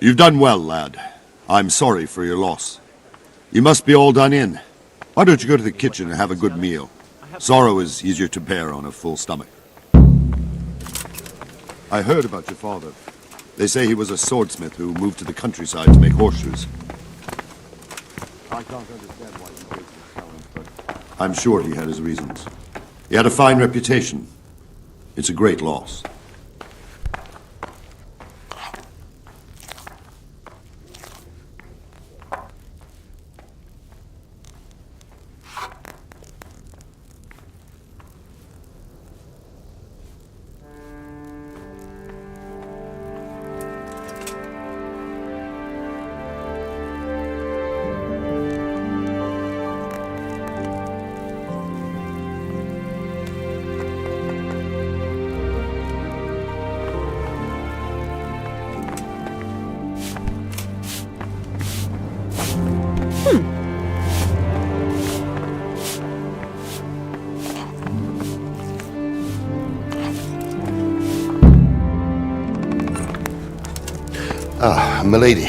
You've done well, lad. I'm sorry for your loss. You must be all done in. Why don't you go to the kitchen and have a good meal? Sorrow is easier to bear on a full stomach. I heard about your father. They say he was a swordsmith who moved to the countryside to make horseshoes. I can't understand why he faced this challenge, but I'm sure he had his reasons. He had a fine reputation. It's a great loss. Ah, milady.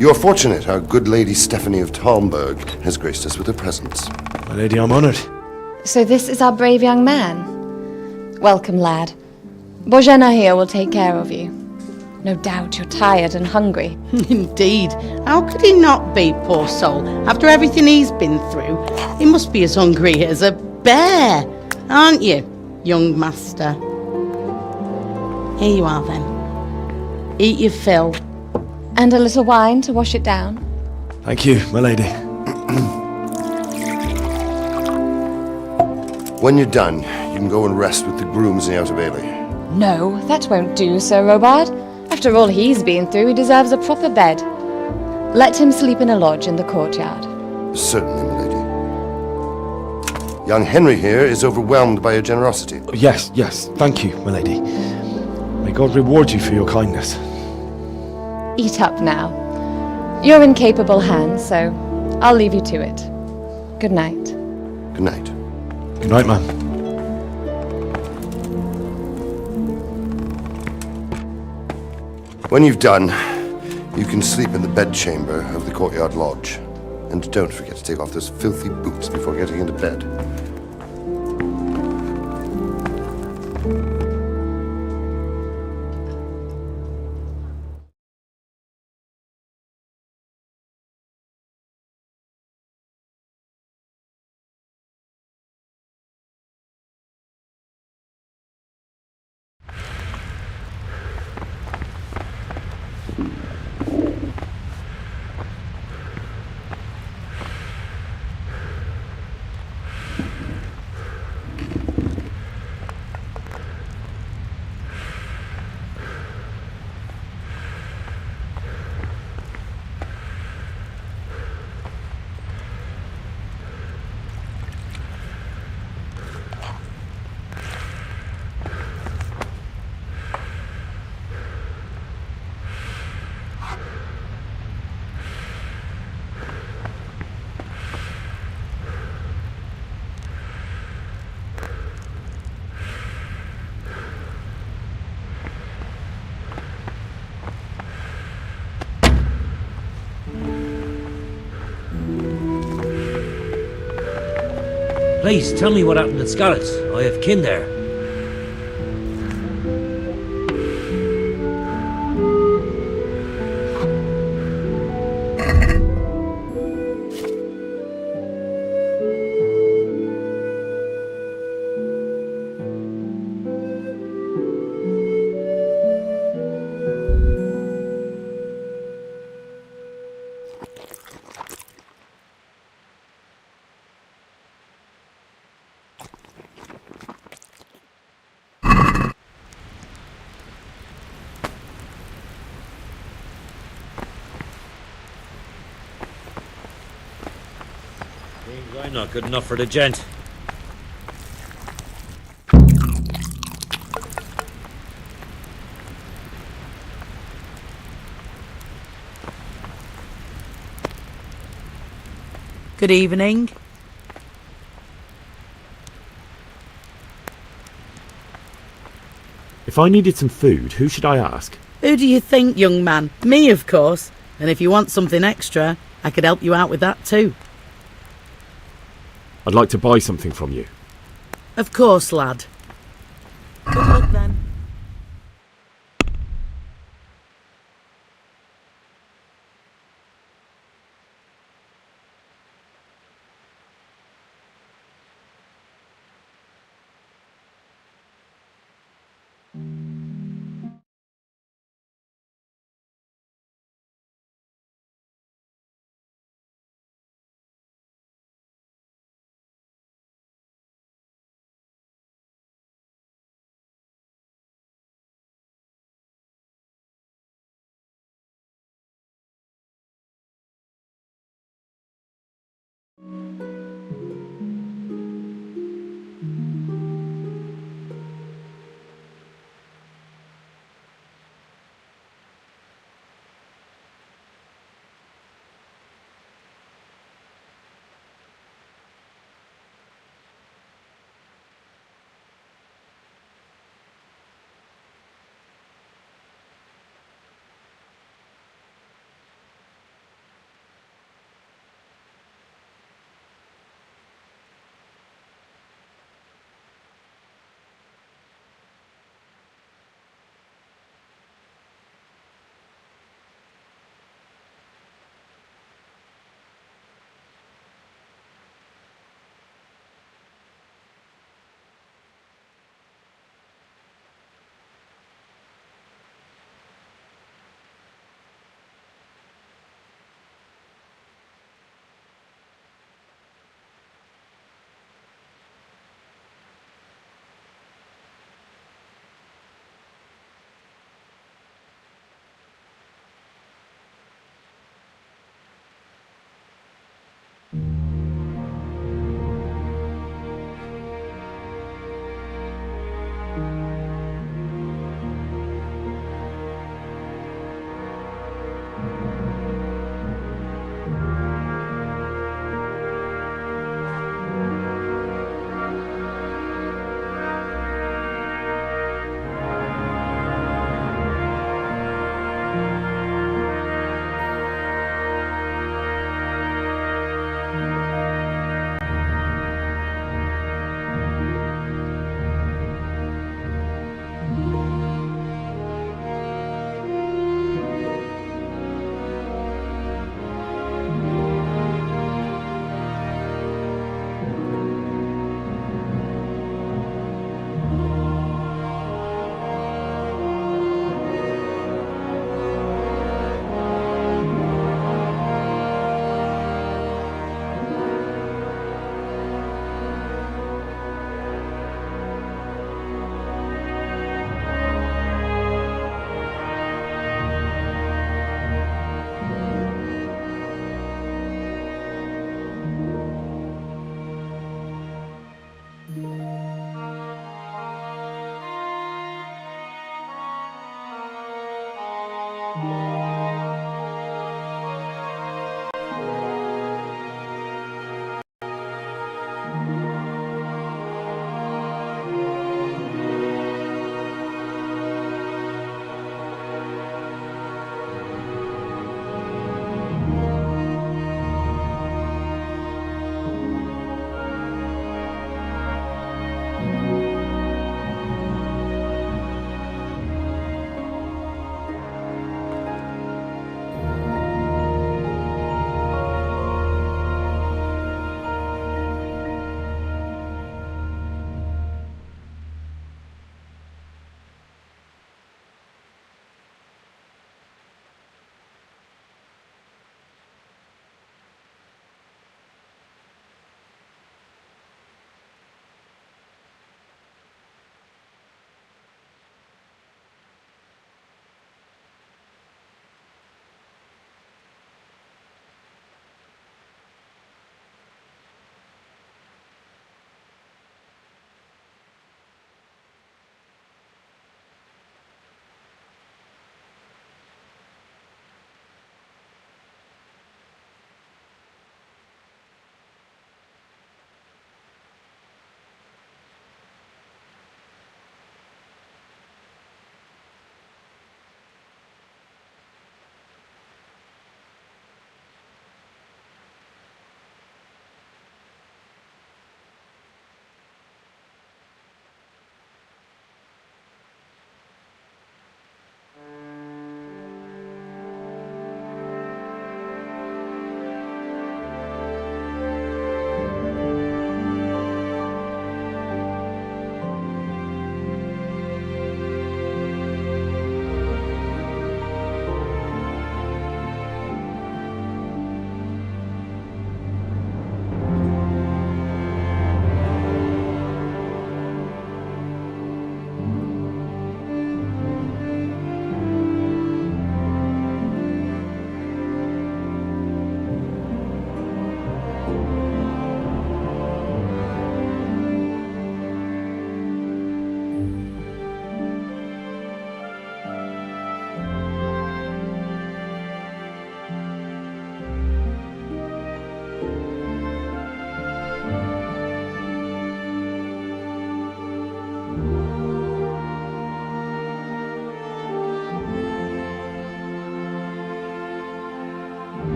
You are fortunate our good lady Stephanie of Talmberg has graced us with her presence. My lady, I'm honoured. So this is our brave young man. Welcome, lad. Bojana here will take care of you. No doubt you're tired and hungry. Indeed. How could he not be, poor soul? After everything he's been through, he must be as hungry as a bear, aren't you, young master? Here you are, then. Eat your fill. And a little wine to wash it down. Thank you, my lady. When you're done, you can go and rest with the grooms in the Outer Bailey. No, that won't do, Sir Robard. After all he's been through, he deserves a proper bed. Let him sleep in a lodge in the courtyard. Certainly, milady. Young Henry here is overwhelmed by your generosity. Yes, yes, thank you, my lady. May God reward you for your kindness. Eat up now. You're in capable hands, so I'll leave you to it. Good night. Good night. Good night, ma'am. When you've done, you can sleep in the bedchamber of the courtyard lodge. And don't forget to take off those filthy boots before getting into bed. Please, tell me what happened at Scarlett's. I have kin there. I'm not good enough for the gent. Good evening. If I needed some food, who should I ask? Who do you think, young man? Me, of course. And if you want something extra, I could help you out with that too. I'd like to buy something from you. Of course, lad. Good luck then.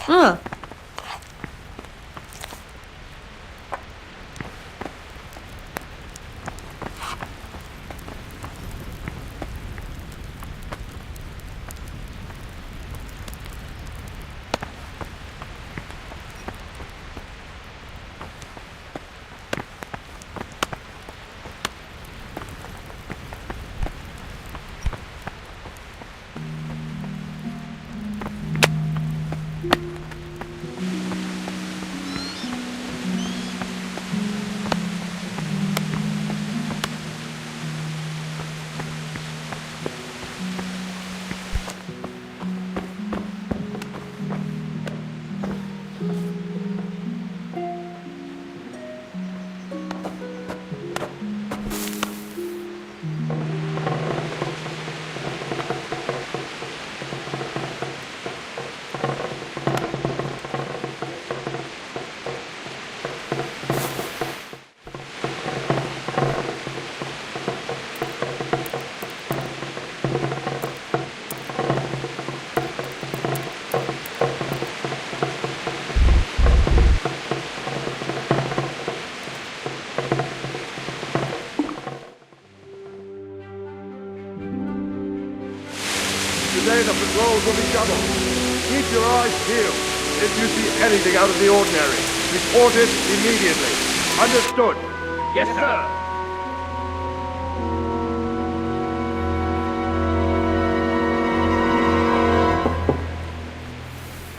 Ugh. Today the patrols will be doubled. Keep your eyes peeled. If you see anything out of the ordinary, report it immediately. Understood? Yes, sir.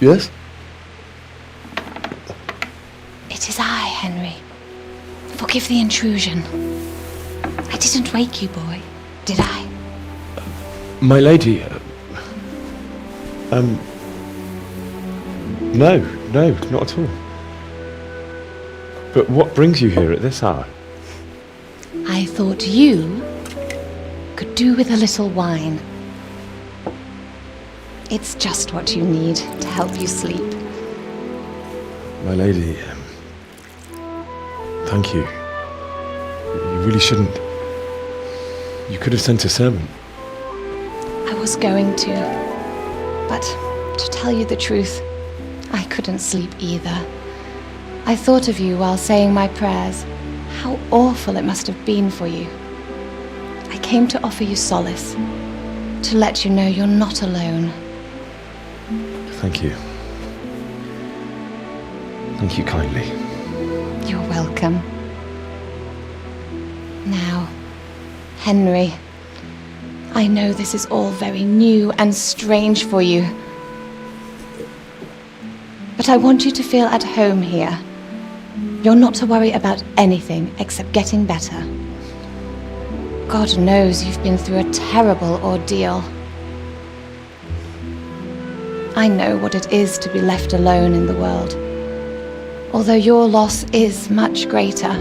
Yes? It is I, Henry. Forgive the intrusion. I didn't wake you, boy, did I? My lady, no, not at all. But what brings you here at this hour? I thought you could do with a little wine. It's just what you need to help you sleep. My lady, thank you. You really shouldn't. You could have sent a servant. I was going to, but to tell you the truth, I couldn't sleep either. I thought of you while saying my prayers. How awful it must have been for you. I came to offer you solace, to let you know you're not alone. Thank you. Thank you kindly. You're welcome. Now, Henry, I know this is all very new and strange for you, but I want you to feel at home here. You're not to worry about anything except getting better. God knows you've been through a terrible ordeal. I know what it is to be left alone in the world, although your loss is much greater.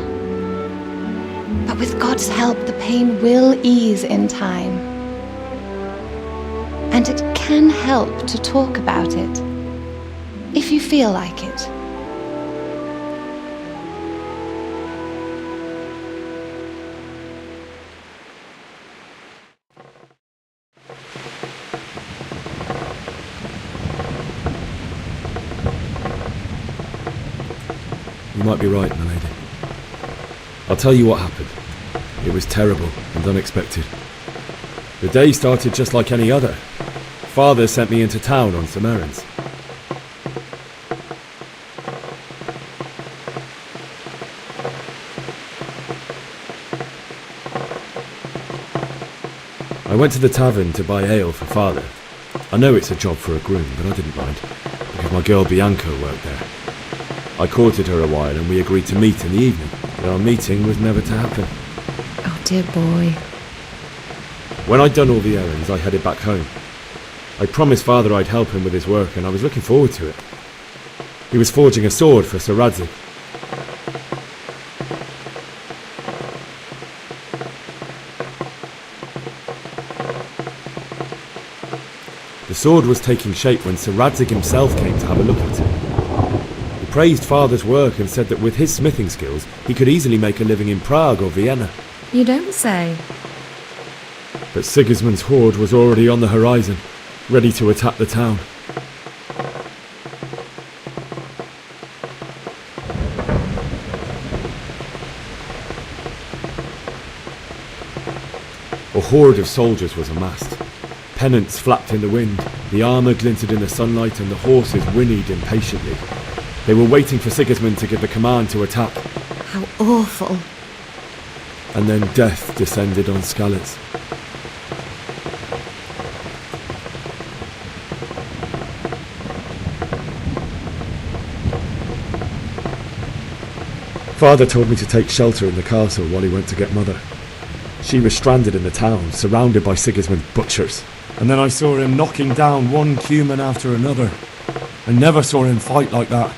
But with God's help, the pain will ease in time. And it can help to talk about it, if you feel like it. You might be right, my lady. I'll tell you what happened. It was terrible and unexpected. The day started just like any other. Father sent me into town on some errands. I went to the tavern to buy ale for Father. I know it's a job for a groom, but I didn't mind, because my girl Bianca worked there. I courted her a while and we agreed to meet in the evening, but our meeting was never to happen. Oh, dear boy. When I'd done all the errands, I headed back home. I promised Father I'd help him with his work, and I was looking forward to it. He was forging a sword for Sir Radzik. The sword was taking shape when Sir Radzik himself came to have a look at it. He praised Father's work and said that with his smithing skills, he could easily make a living in Prague or Vienna. You don't say. But Sigismund's horde was already on the horizon, ready to attack the town. horde of soldiers was amassed. Pennants flapped in the wind, the armour glinted in the sunlight, and the horses whinnied impatiently. They were waiting for Sigismund to give the command to attack. How awful. And then death descended on Skalitz. Father told me to take shelter in the castle while he went to get Mother. She was stranded in the town, surrounded by Sigismund's butchers. And then I saw him knocking down one Cuman after another. I never saw him fight like that.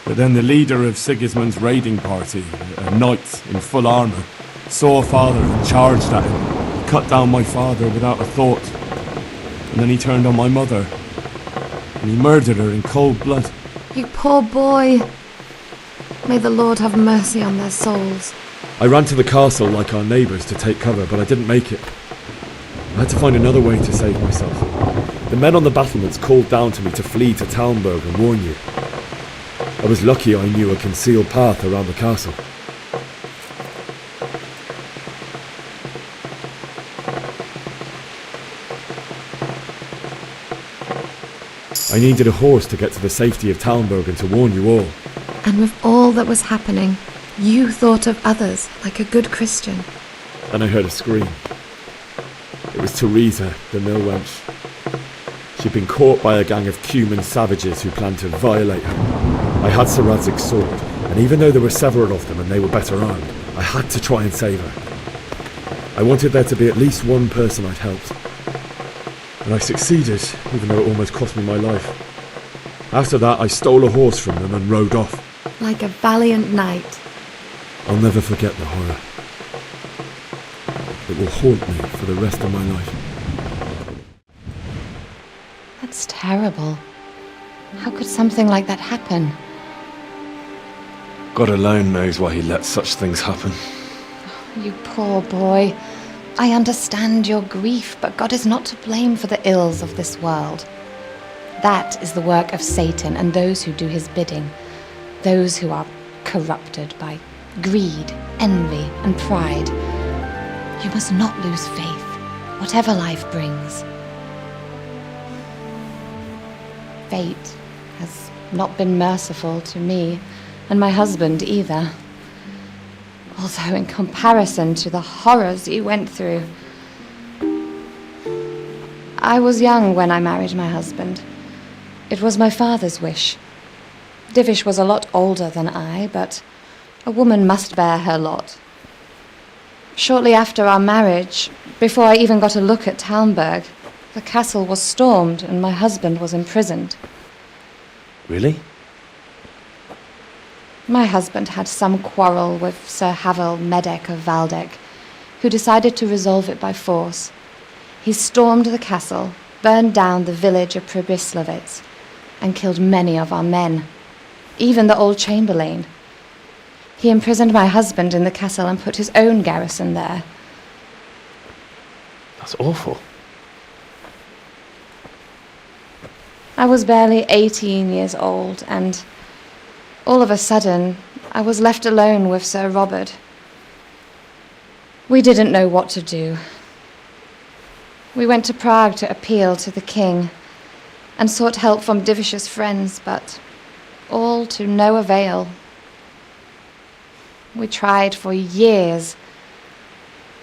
But then the leader of Sigismund's raiding party, a knight in full armour, saw Father and charged at him. He cut down my father without a thought. And then he turned on my mother. And he murdered her in cold blood. You poor boy. May the Lord have mercy on their souls. I ran to the castle like our neighbours to take cover, but I didn't make it. I had to find another way to save myself. The men on the battlements called down to me to flee to Talmberg and warn you. I was lucky I knew a concealed path around the castle. I needed a horse to get to the safety of Talmberg and to warn you all. And with all that was happening, you thought of others like a good Christian. Then I heard a scream. It was Teresa, the mill wench. She'd been caught by a gang of Cuman savages who planned to violate her. I had Sir Radzig's sword, and even though there were several of them and they were better armed, I had to try and save her. I wanted there to be at least one person I'd helped. And I succeeded, even though it almost cost me my life. After that, I stole a horse from them and rode off. Like a valiant knight. I'll never forget the horror. It will haunt me for the rest of my life. That's terrible. How could something like that happen? God alone knows why he lets such things happen. You poor boy. I understand your grief, but God is not to blame for the ills of this world. That is the work of Satan and those who do his bidding. Those who are corrupted by greed, envy, and pride. You must not lose faith, whatever life brings. Fate has not been merciful to me, and my husband either. Although in comparison to the horrors you went through. I was young when I married my husband. It was my father's wish. Divish was a lot older than I, but a woman must bear her lot. Shortly after our marriage, before I even got a look at Talmberg, the castle was stormed and my husband was imprisoned. Really? My husband had some quarrel with Sir Havel Medek of Valdek, who decided to resolve it by force. He stormed the castle, burned down the village of Pribyslavitz, and killed many of our men, even the old chamberlain. He imprisoned my husband in the castle and put his own garrison there. That's awful. I was barely 18 years old, and all of a sudden, I was left alone with Sir Robert. We didn't know what to do. We went to Prague to appeal to the king and sought help from Divish's friends, but all to no avail. We tried for years,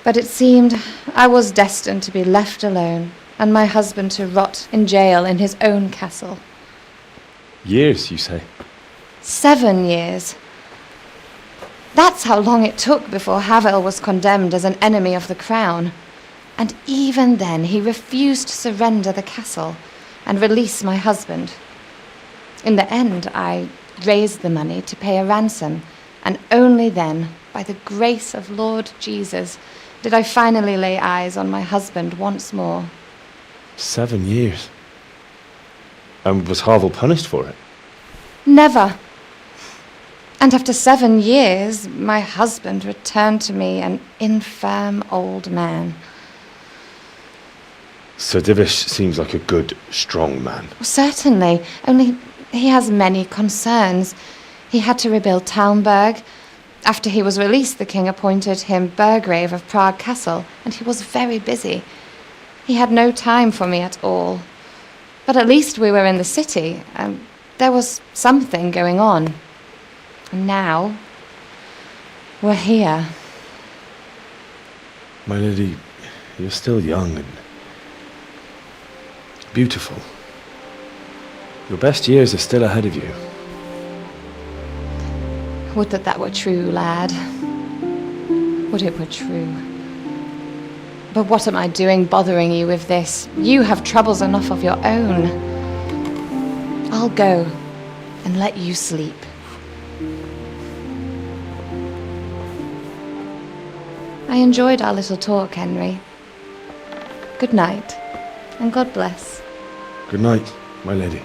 but it seemed I was destined to be left alone and my husband to rot in jail in his own castle. Years, you say? 7 years. That's how long it took before Havel was condemned as an enemy of the crown. And even then he refused to surrender the castle and release my husband. In the end, I raised the money to pay a ransom, and only then, by the grace of Lord Jesus, did I finally lay eyes on my husband once more. 7 years? And was Havel punished for it? Never. And after 7 years, my husband returned to me an infirm old man. Sir Divish seems like a good, strong man. Certainly, only he has many concerns. He had to rebuild Talmberg, After he was released, the king appointed him Burgrave of Prague Castle, and he was very busy. He had no time for me at all. But at least we were in the city, and there was something going on. And now, we're here. My lady, you're still young and beautiful. Your best years are still ahead of you. Would that that were true, lad. Would it were true. But what am I doing bothering you with this? You have troubles enough of your own. I'll go and let you sleep. I enjoyed our little talk, Henry. Good night, and God bless. Good night, my lady.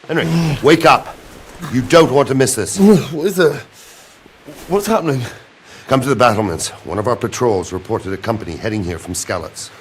Henry, wake up. You don't want to miss this. What is it? What's happening? Come to the battlements. One of our patrols reported a company heading here from Skalitz.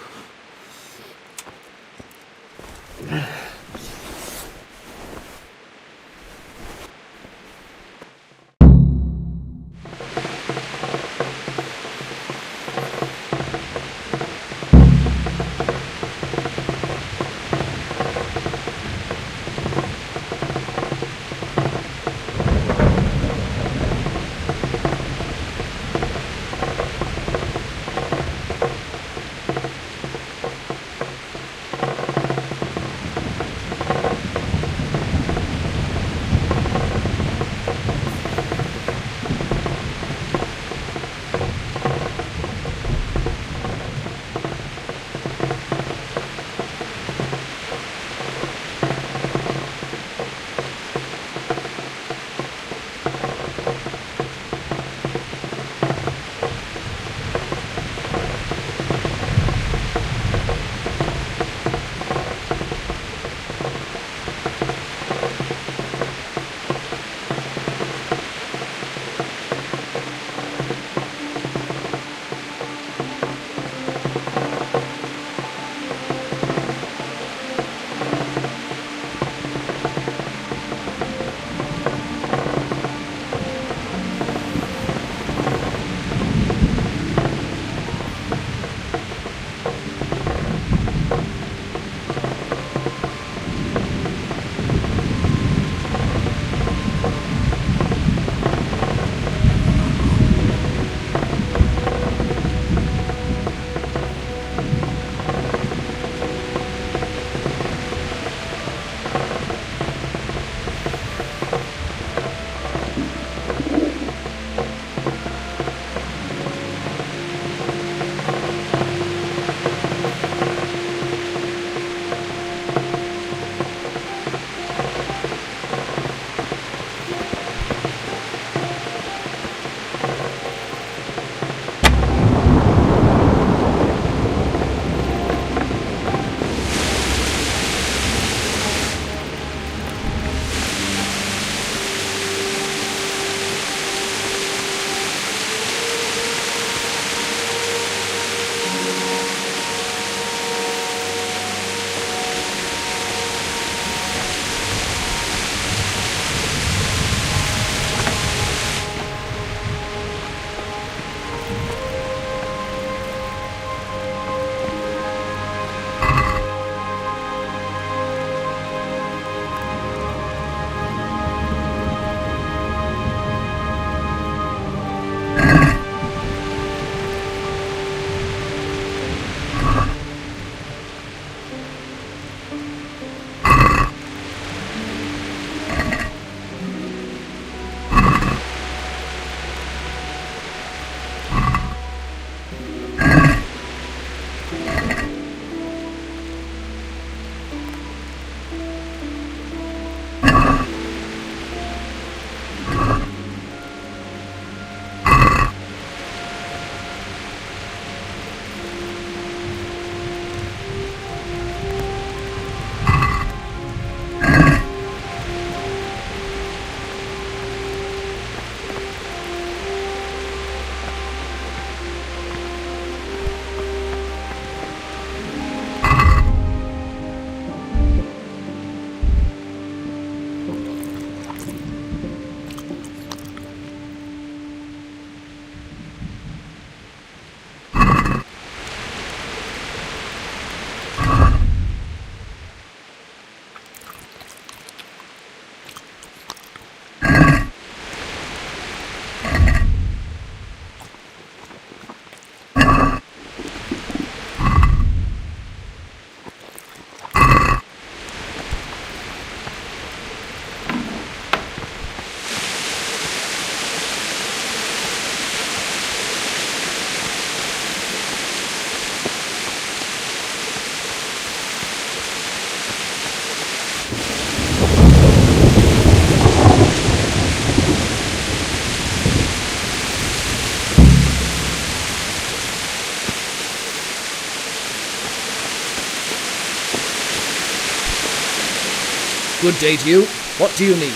Good day to you. What do you need?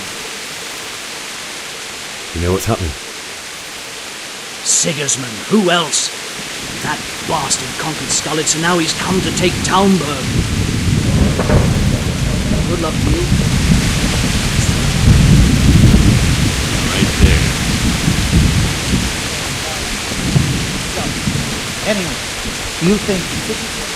You know what's happening? Sigismund, who else? That bastard conquered Skalitz, and now he's come to take Townburg. Good luck to you. Right there. Anyway, do you think...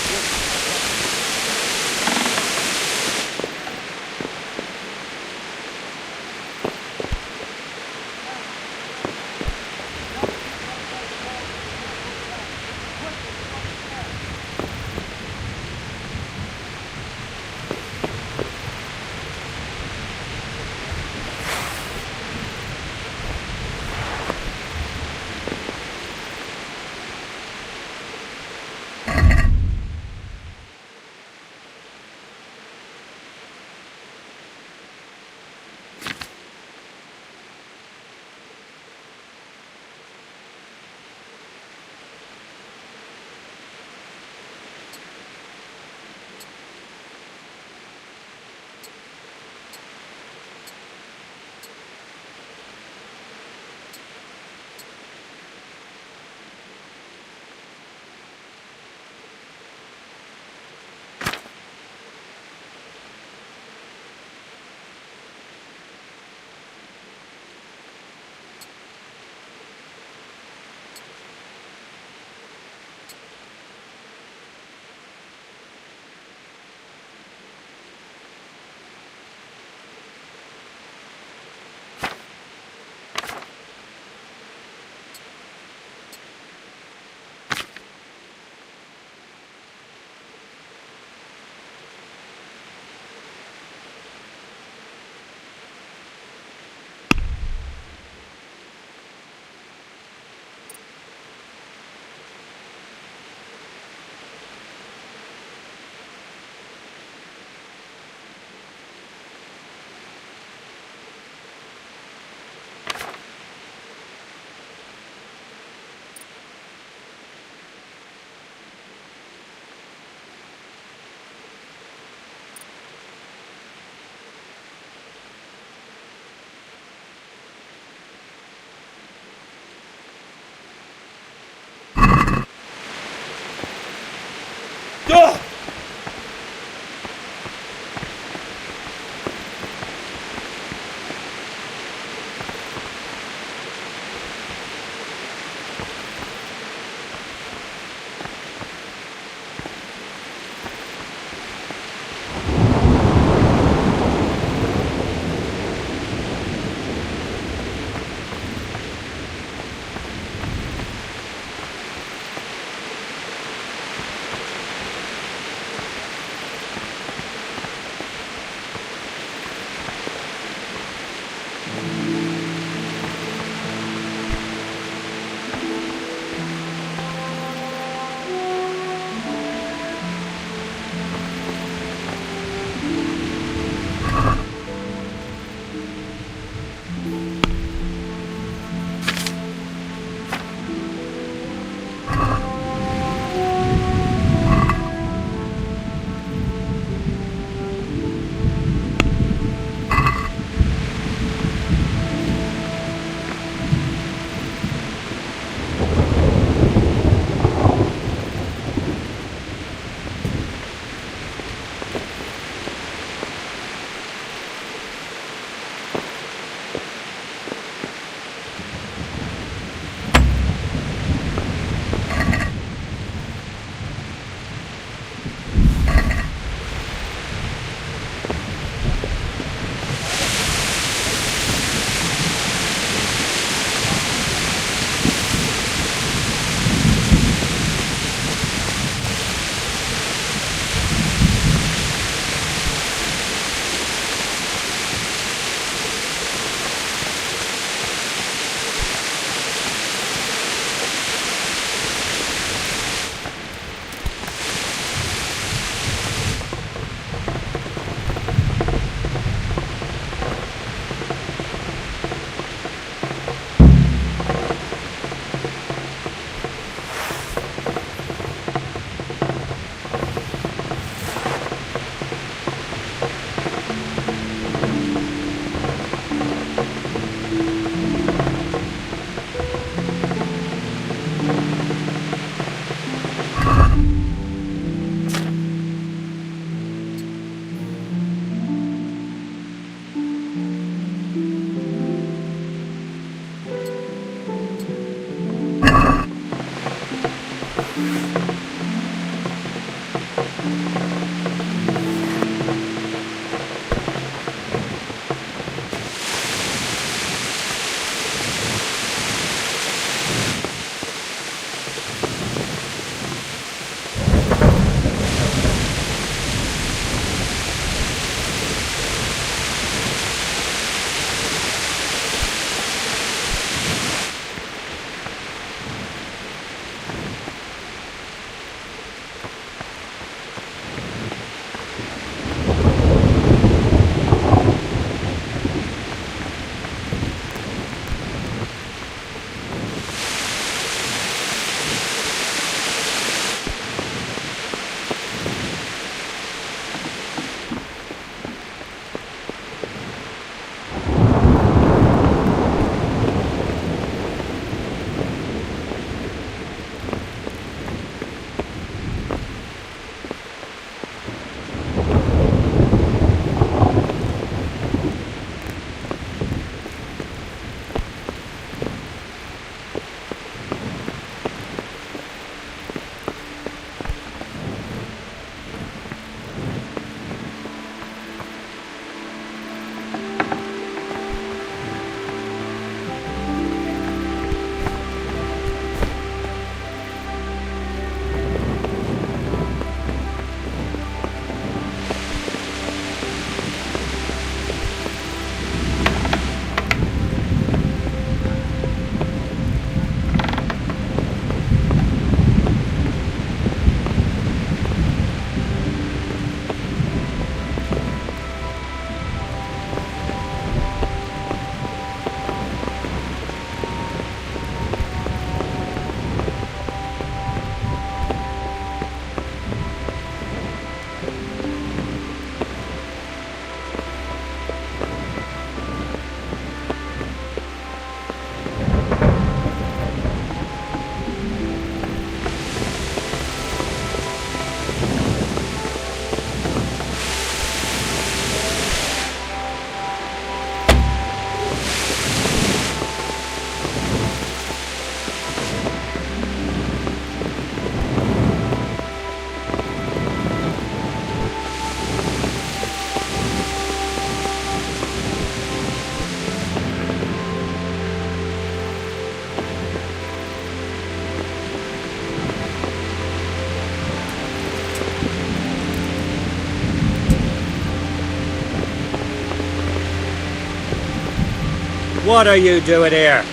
What are you doing here?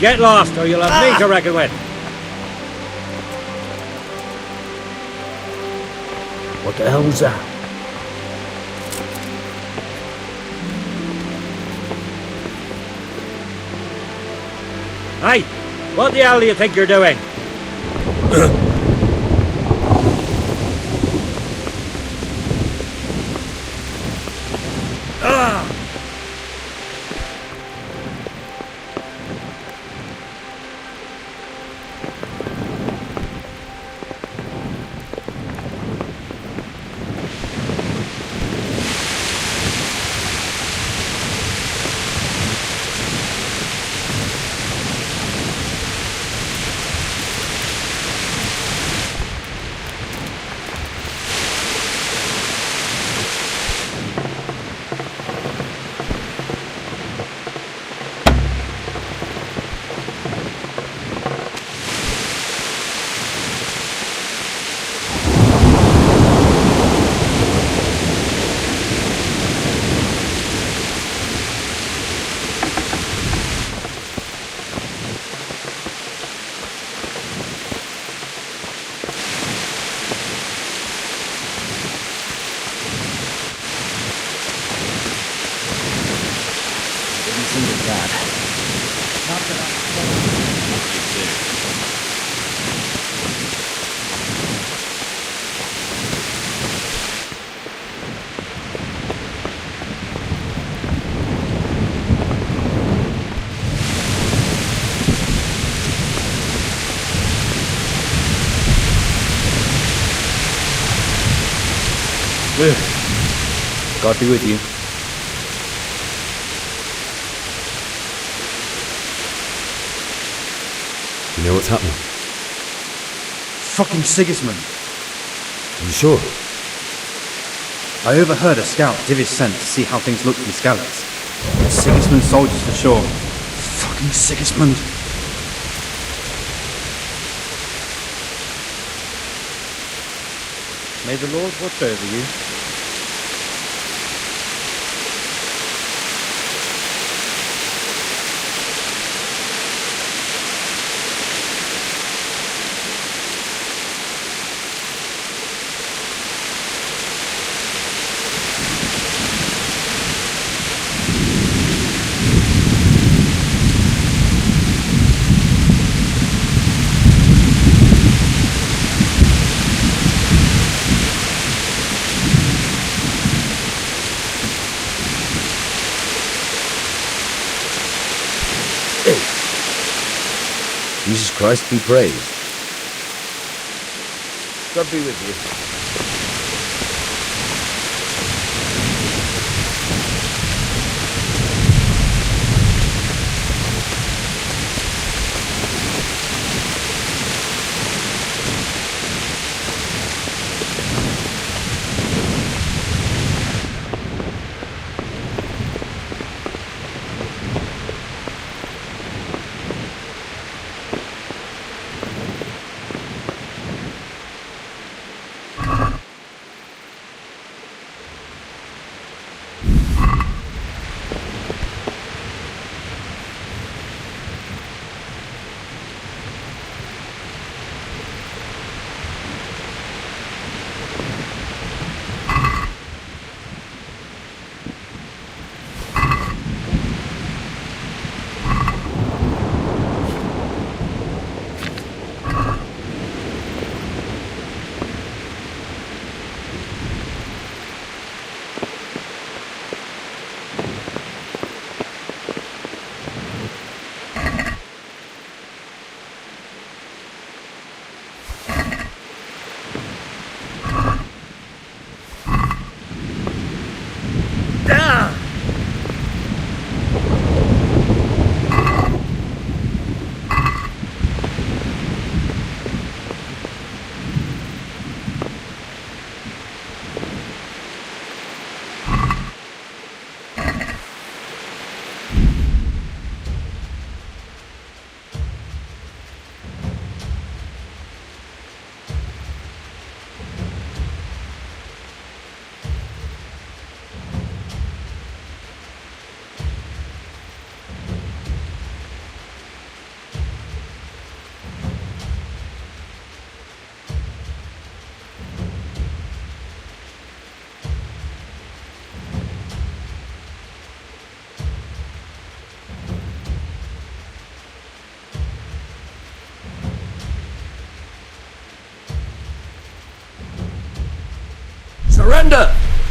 Get lost, or you'll have me to reckon with. What the hell was that? Hey, what the hell do you think you're doing? God be with you. You know what's happening? Fucking Sigismund. You sure? I overheard a scout Divis sent to see how things looked in Skalitz. Sigismund soldiers for sure. Fucking Sigismund. May the Lord watch over you. Jesus Christ be praised. God be with you.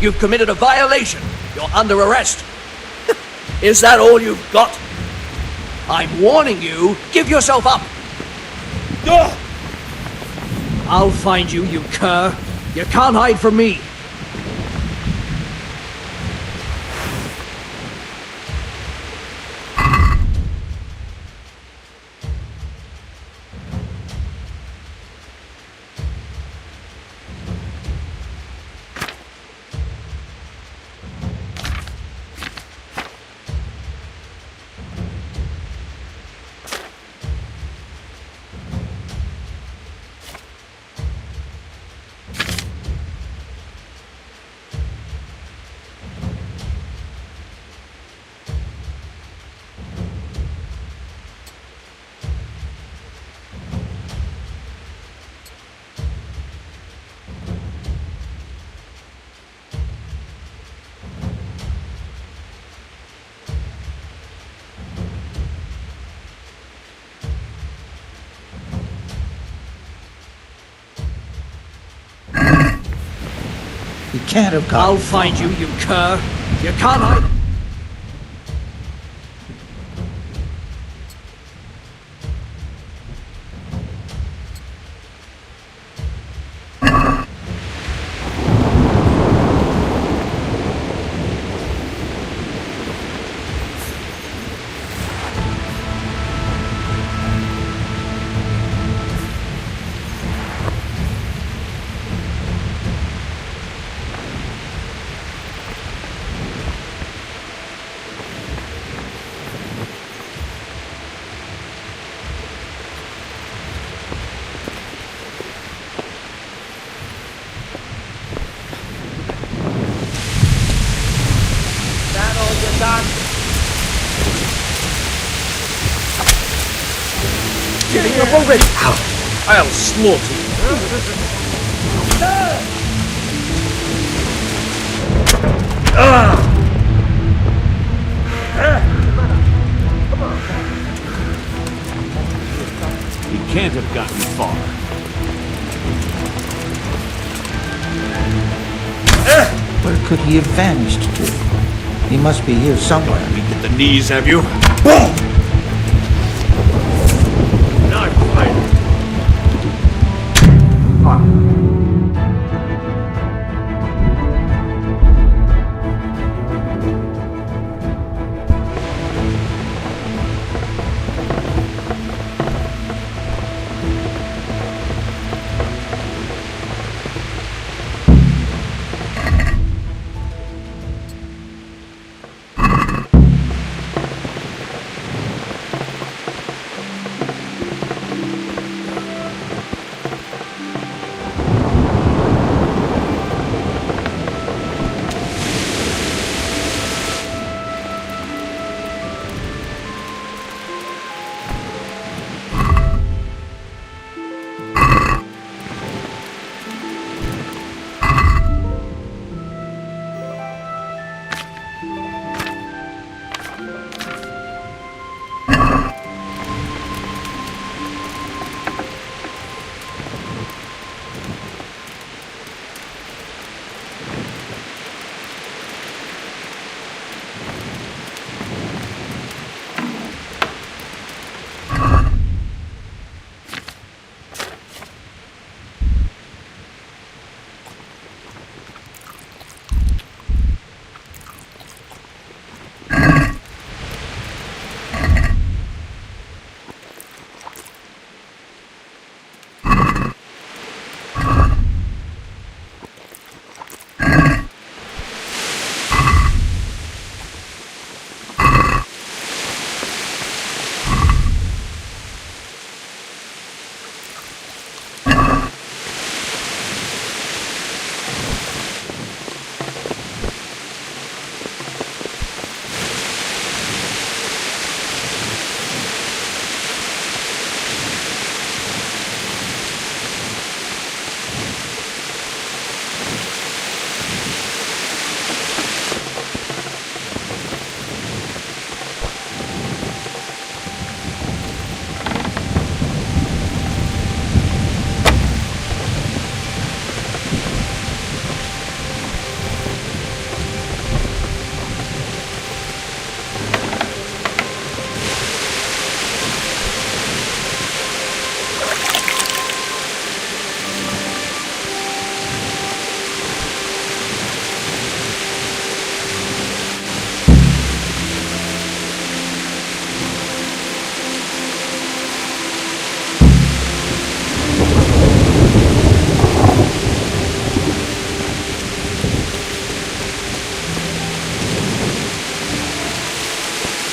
You've committed a violation. You're under arrest. Is that all you've got? I'm warning you, give yourself up. I'll find you, you cur. You can't hide from me. You can't have gotten I'll find you, you cur. You can't hide. Giving up already? I'll slaughter you. You can't have gotten far. Where could he have vanished to? He must be here somewhere. You get the knees, have you? Now I'm fine.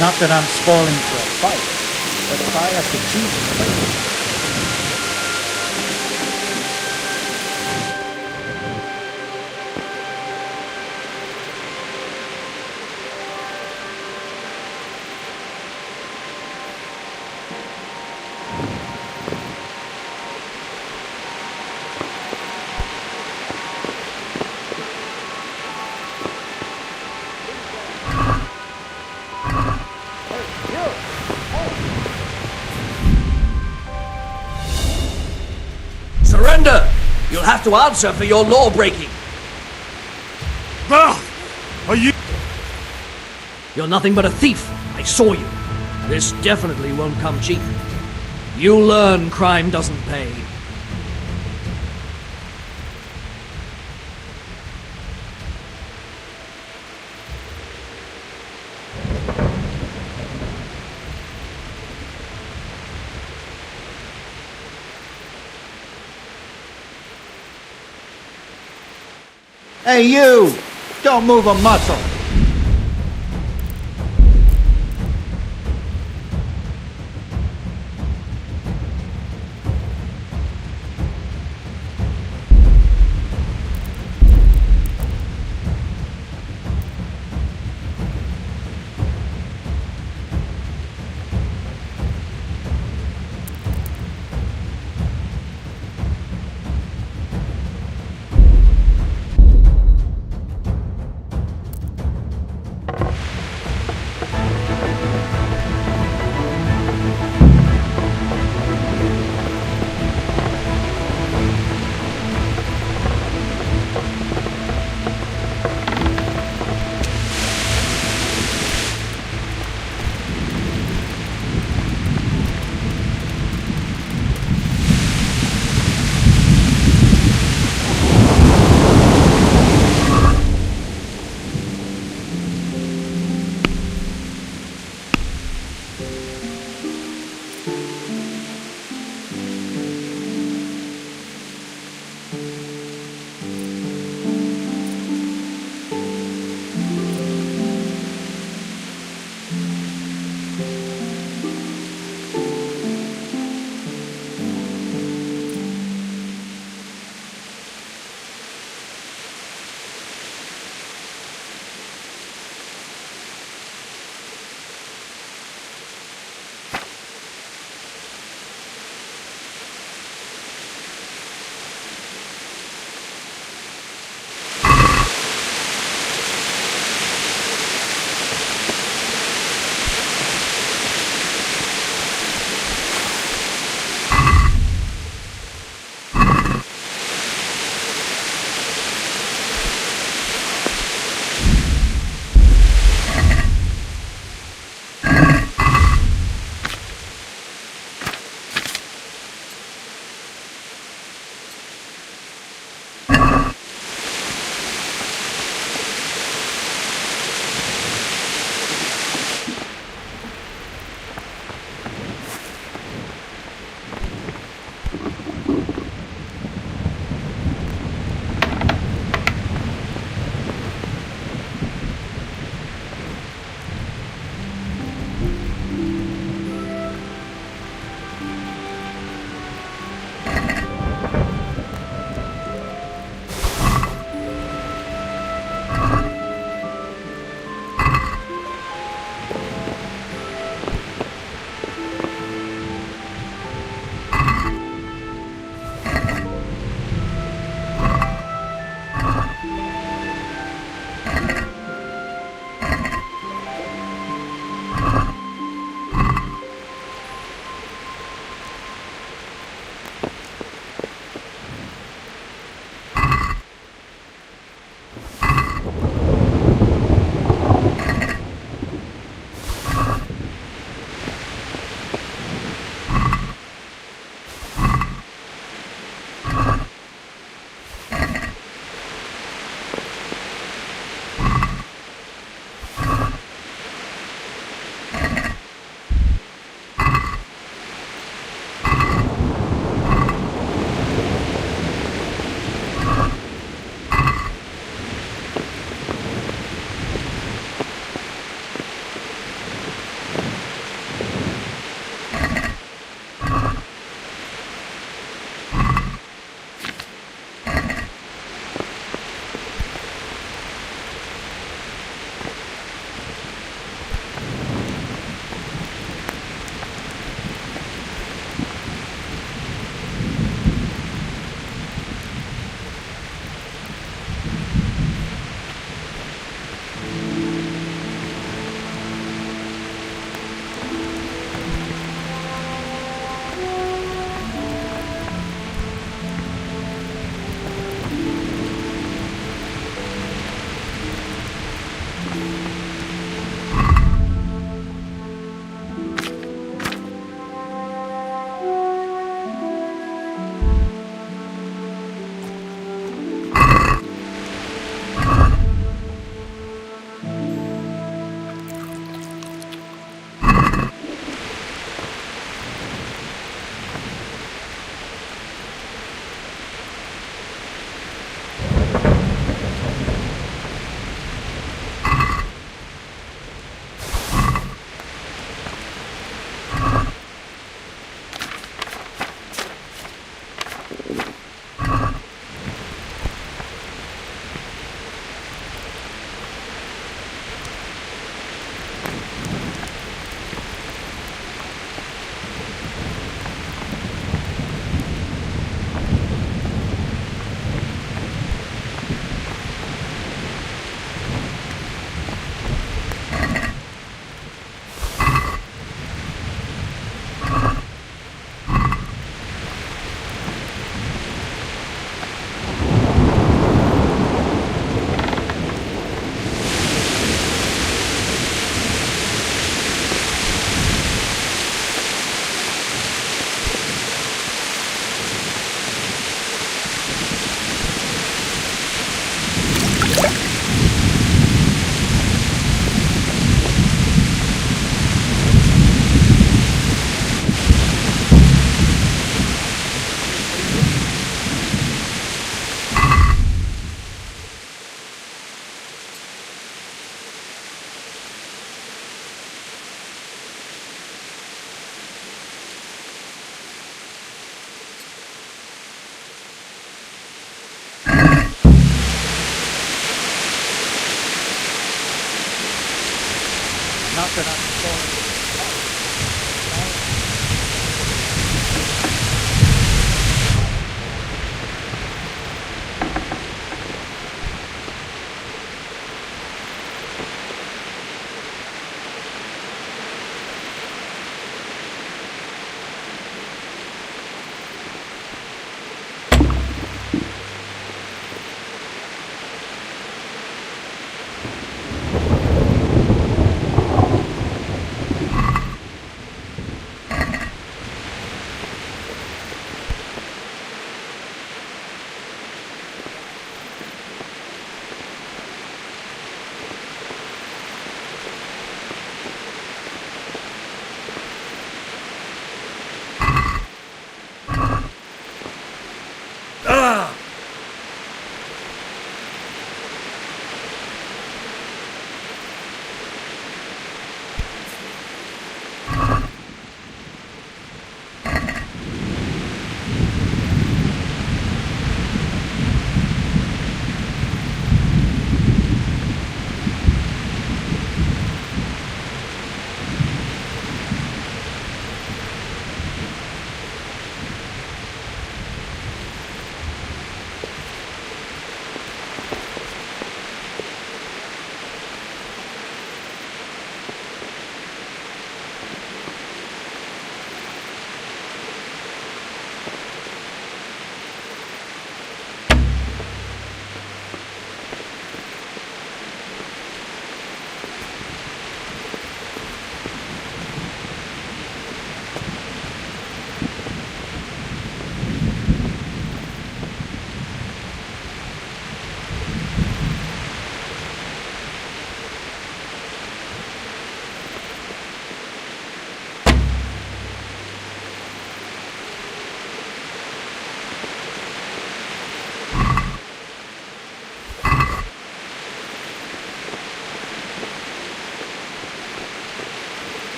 Not that I'm spoiling for a fight, but if I have to choose a fight, Surrender! You'll have to answer for your law breaking. Are you? You're nothing but a thief. I saw you. This definitely won't come cheap. You'll learn crime doesn't pay. Hey, you! Don't move a muscle!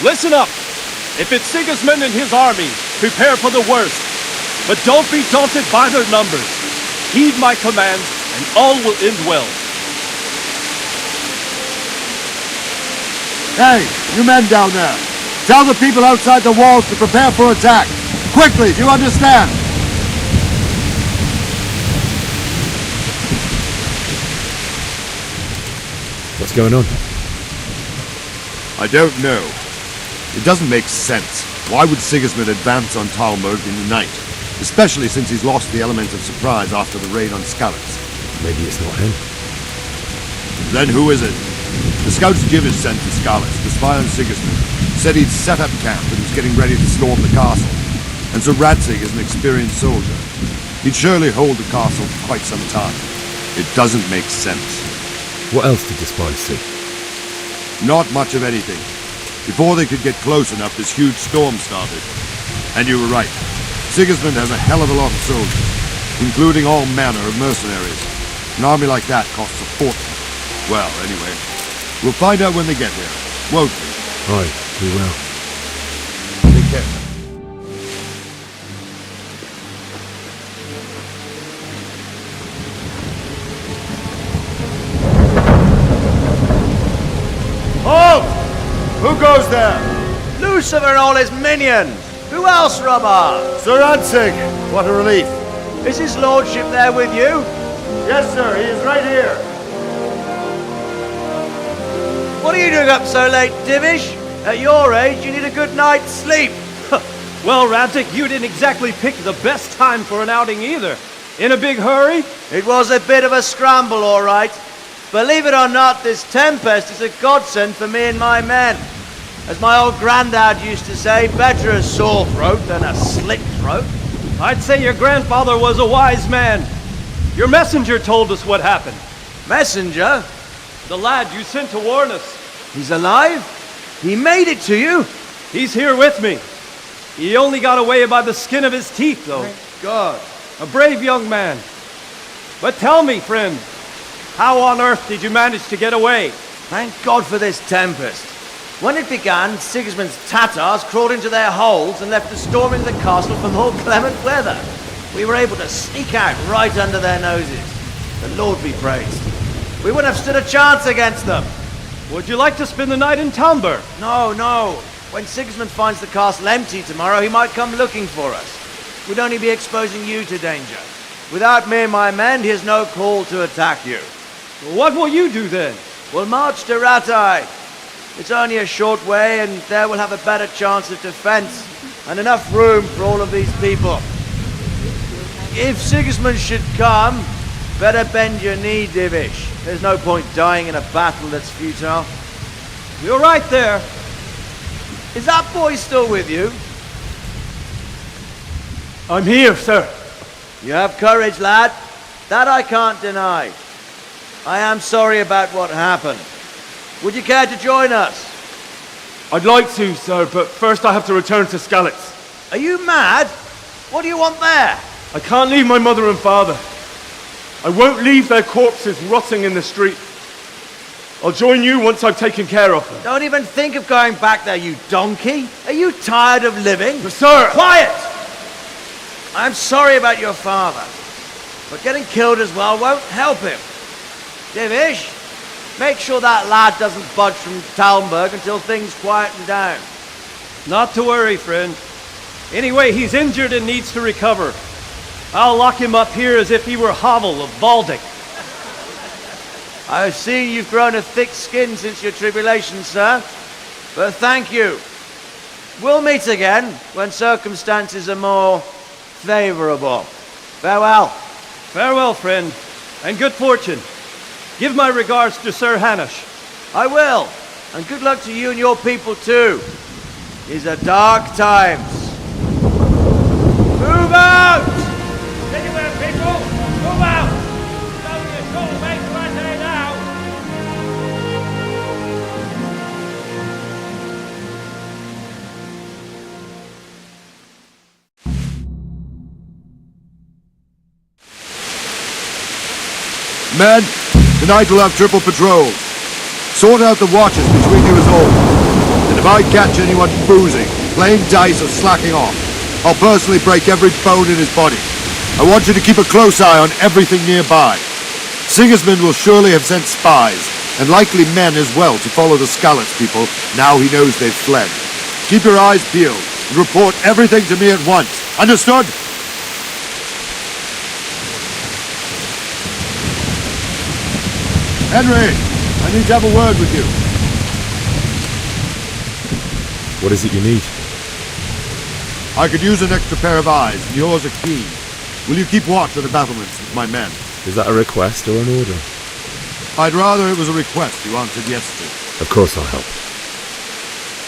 Listen up! If it's Sigismund and his army, prepare for the worst. But don't be daunted by their numbers. Heed my commands, and all will end well. Hey, you men down there. Tell the people outside the walls to prepare for attack. Quickly, do you understand? What's going on? I don't know. It doesn't make sense. Why would Sigismund advance on Talmberg in the night? Especially since he's lost the element of surprise after the raid on Skalitz. Maybe it's not him. Then who is it? The scouts Divis sent to Skalitz to spy on Sigismund said he'd set up camp and was getting ready to storm the castle. And so Radzig is an experienced soldier. He'd surely hold the castle for quite some time. It doesn't make sense. What else did the spies see? Not much of anything. Before they could get close enough, this huge storm started. And you were right. Sigismund has a hell of a lot of soldiers, including all manner of mercenaries. An army like that costs a fortune. Well, anyway, we'll find out when they get here, won't we? Aye, we will. Take care. Halt! Who goes there? Lucifer and all his minions! Who else, Robber? Sir Radzig! What a relief. Is his lordship there with you? Yes, sir, he is right here. What are you doing up so late, Divish? At your age, you need a good night's sleep. Well, Radzig, you didn't exactly pick the best time for an outing either. In a big hurry? It was a bit of a scramble, all right. Believe it or not, this tempest is a godsend for me and my men. As my old granddad used to say, better a sore throat than a slit throat. I'd say your grandfather was a wise man. Your messenger told us what happened. Messenger? The lad you sent to warn us. He's alive? He made it to you? He's here with me. He only got away by the skin of his teeth, though. Thank God. A brave young man. But tell me, friend, how on earth did you manage to get away? Thank God for this tempest. When it began, Sigismund's Tatars crawled into their holes and left us storming the castle for more clement weather. We were able to sneak out right under their noses. The Lord be praised. We wouldn't have stood a chance against them. Would you like to spend the night in Talmberg? No. When Sigismund finds the castle empty tomorrow, he might come looking for us. We'd only be exposing you to danger. Without me and my men, he has no call to attack you. What will you do then? We'll march to Ratai. It's only a short way, and there we'll have a better chance of defense and enough room for all of these people. If Sigismund should come, better bend your knee, Divish. There's no point dying in a battle that's futile. You're right there. Is that boy still with you? I'm here, sir. You have courage, lad. That I can't deny. I am sorry about what happened. Would you care to join us? I'd like to, sir, but first I have to return to Skalitz. Are you mad? What do you want there? I can't leave my mother and father. I won't leave their corpses rotting in the street. I'll join you once I've taken care of them. Don't even think of going back there, you donkey. Are you tired of living? But sir! Quiet! I'm sorry about your father, but getting killed as well won't help him. Divish, make sure that lad doesn't budge from Talmberg until things quieten down. Not to worry, friend. Anyway, he's injured and needs to recover. I'll lock him up here as if he were Havel of Baldic. I've seen you've grown a thick skin since your tribulation, sir. But thank you. We'll meet again when circumstances are more favorable. Farewell. Farewell, friend, and good fortune. Give my regards to Sir Hanush. I will, and good luck to you and your people too. These are dark times. Move out! Anywhere, people! Move out! Don't get told, make right there now! Men, tonight we'll have triple patrols. Sort out the watches between you as all. And if If I catch anyone boozing, playing dice or slacking off, I'll personally break every bone in his body. I want you to keep a close eye on everything nearby. Sigismund will surely have sent spies, and likely men as well, to follow the Skalitz people now he knows they've fled. Keep your eyes peeled, and report everything to me at once. Understood? Henry, I need to have a word with you. What is it you need? I could use an extra pair of eyes, and yours are keen. Will you keep watch on the battlements with my men? Is that a request or an order? I'd rather it was a request you answered yes to. Of course I'll help.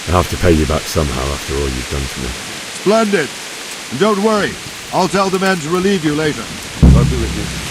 I have to pay you back somehow after all you've done for me. Splendid! And don't worry, I'll tell the men to relieve you later. I'll be with you.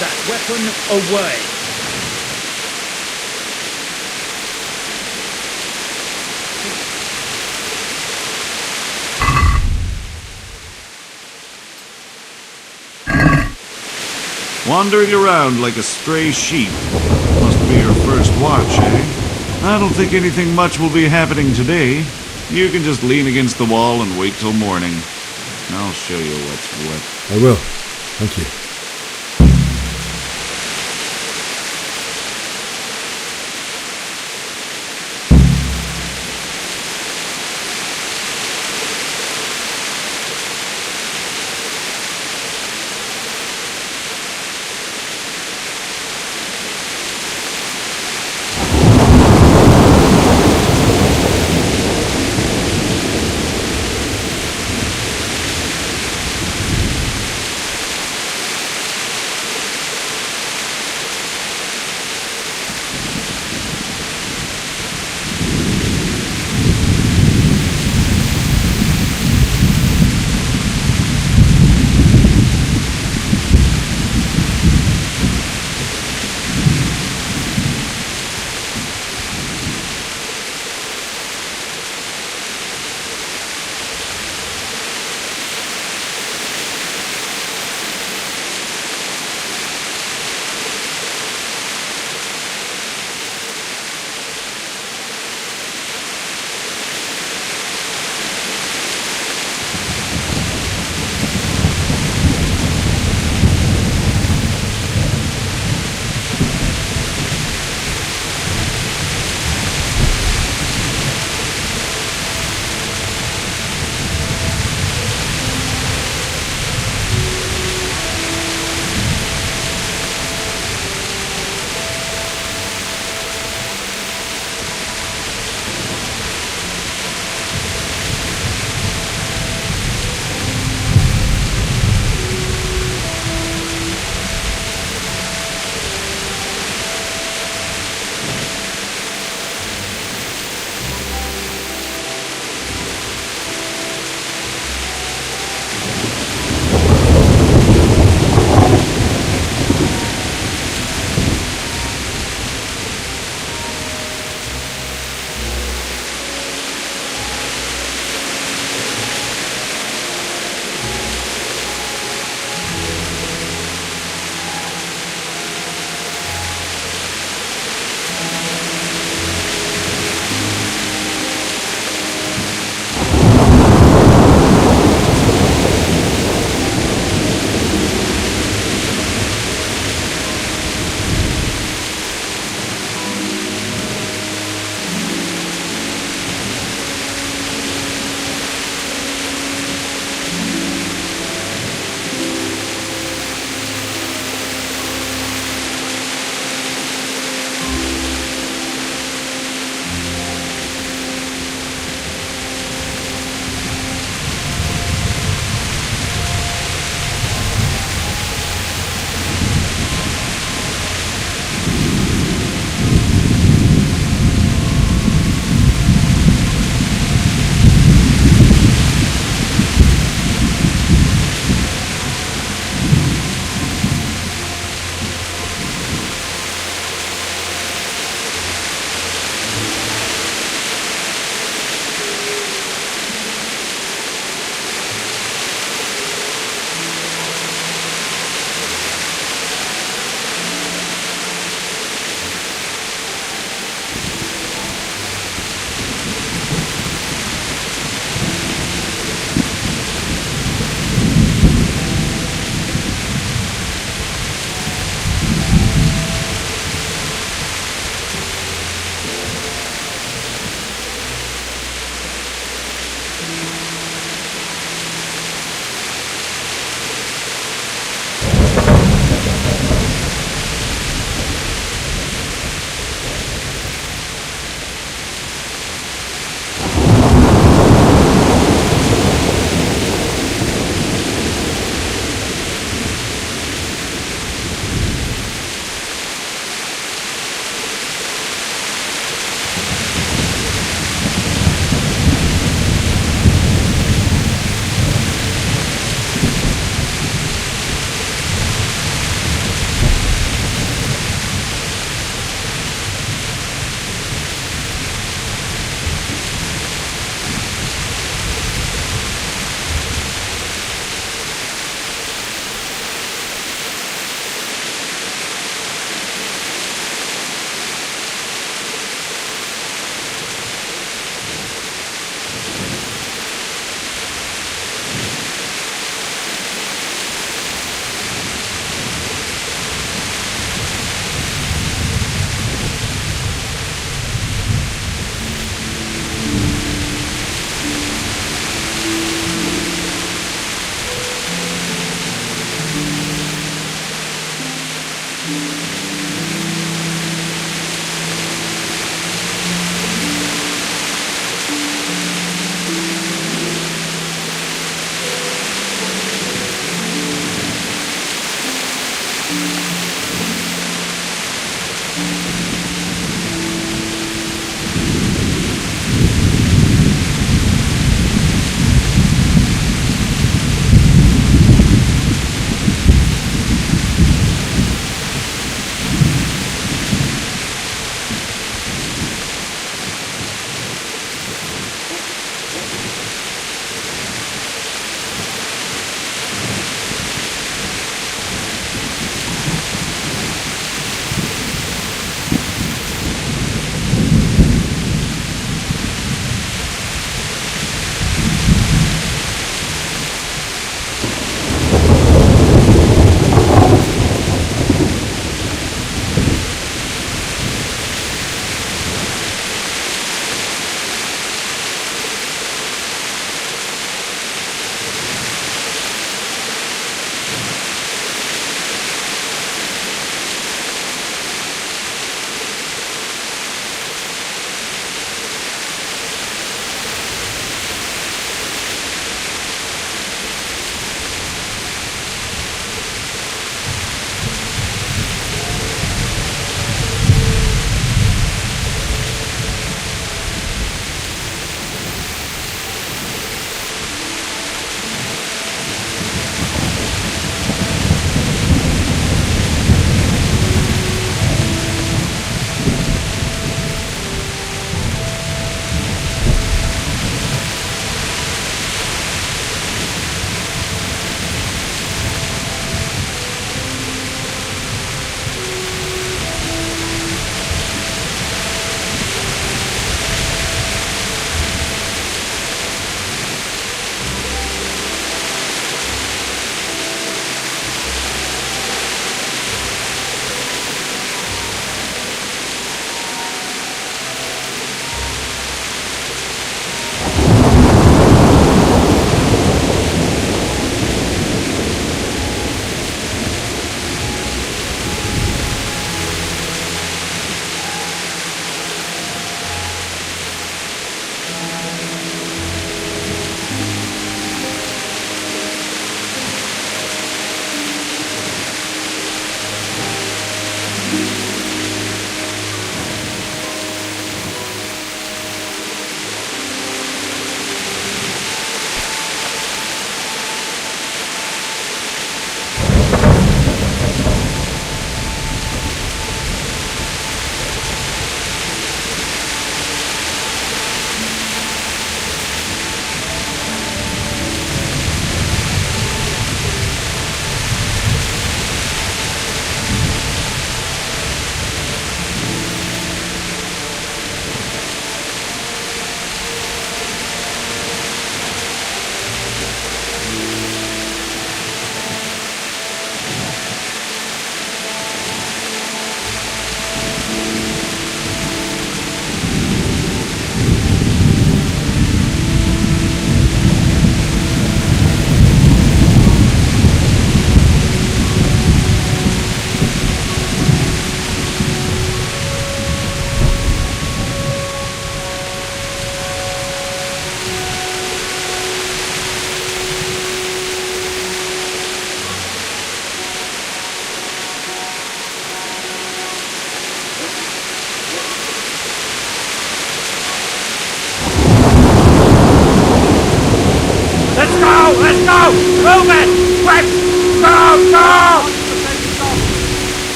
That weapon away. Wandering around like a stray sheep. Must be your first watch, eh? I don't think anything much will be happening today. You can just lean against the wall and wait till morning. I'll show you what's what. I will. Thank you.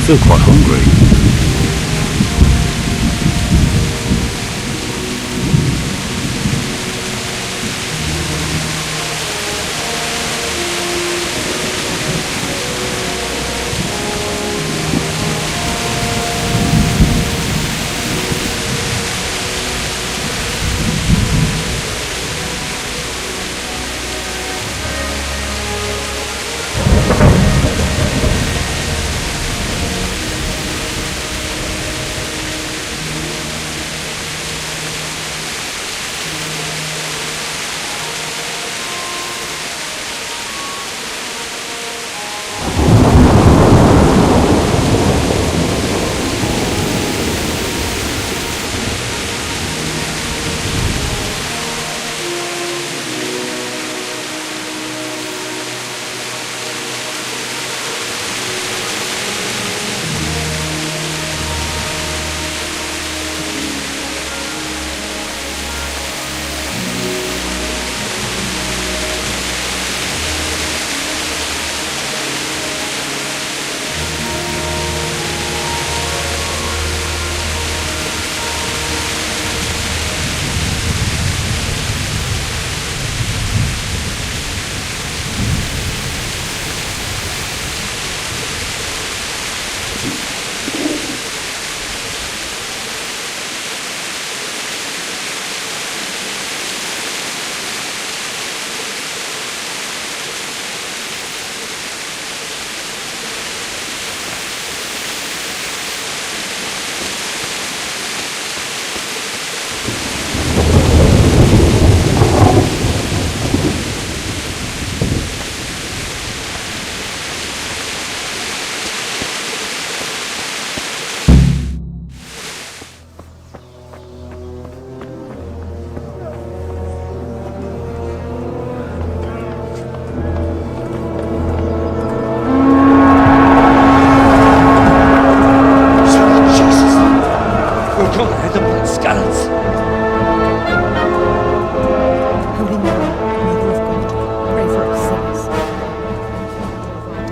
Still quite hungry.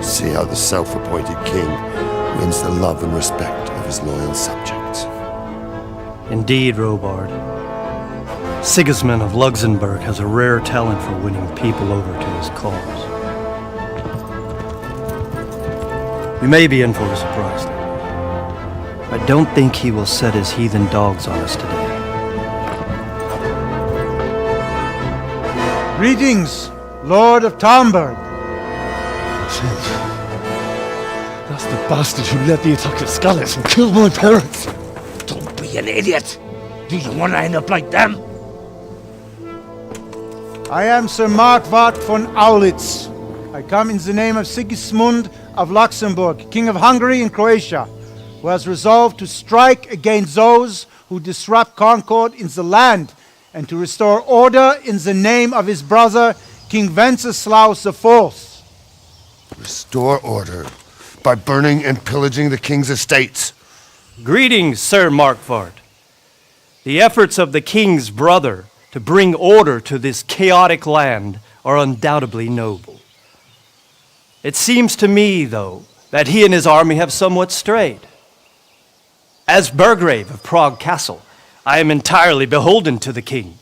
See how the self-appointed king wins the love and respect of his loyal subjects. Indeed, Robard. Sigismund of Luxembourg has a rare talent for winning people over to his cause. We may be in for a surprise, though. I don't think he will set his heathen dogs on us today. Greetings, Lord of Talmberg. That's the bastard who led the attack at Skalitz and killed my parents. Don't be an idiot. Do you want to end up like them? I am Sir Markwart von Aulitz. I come in the name of Sigismund of Luxembourg, King of Hungary and Croatia, who has resolved to strike against those who disrupt concord in the land and to restore order in the name of his brother, King Wenceslaus IV. Restore order by burning and pillaging the king's estates. Greetings, Sir Markwart. The efforts of the king's brother to bring order to this chaotic land are undoubtedly noble. It seems to me, though, that he and his army have somewhat strayed. As Burgrave of Prague Castle, I am entirely beholden to the king,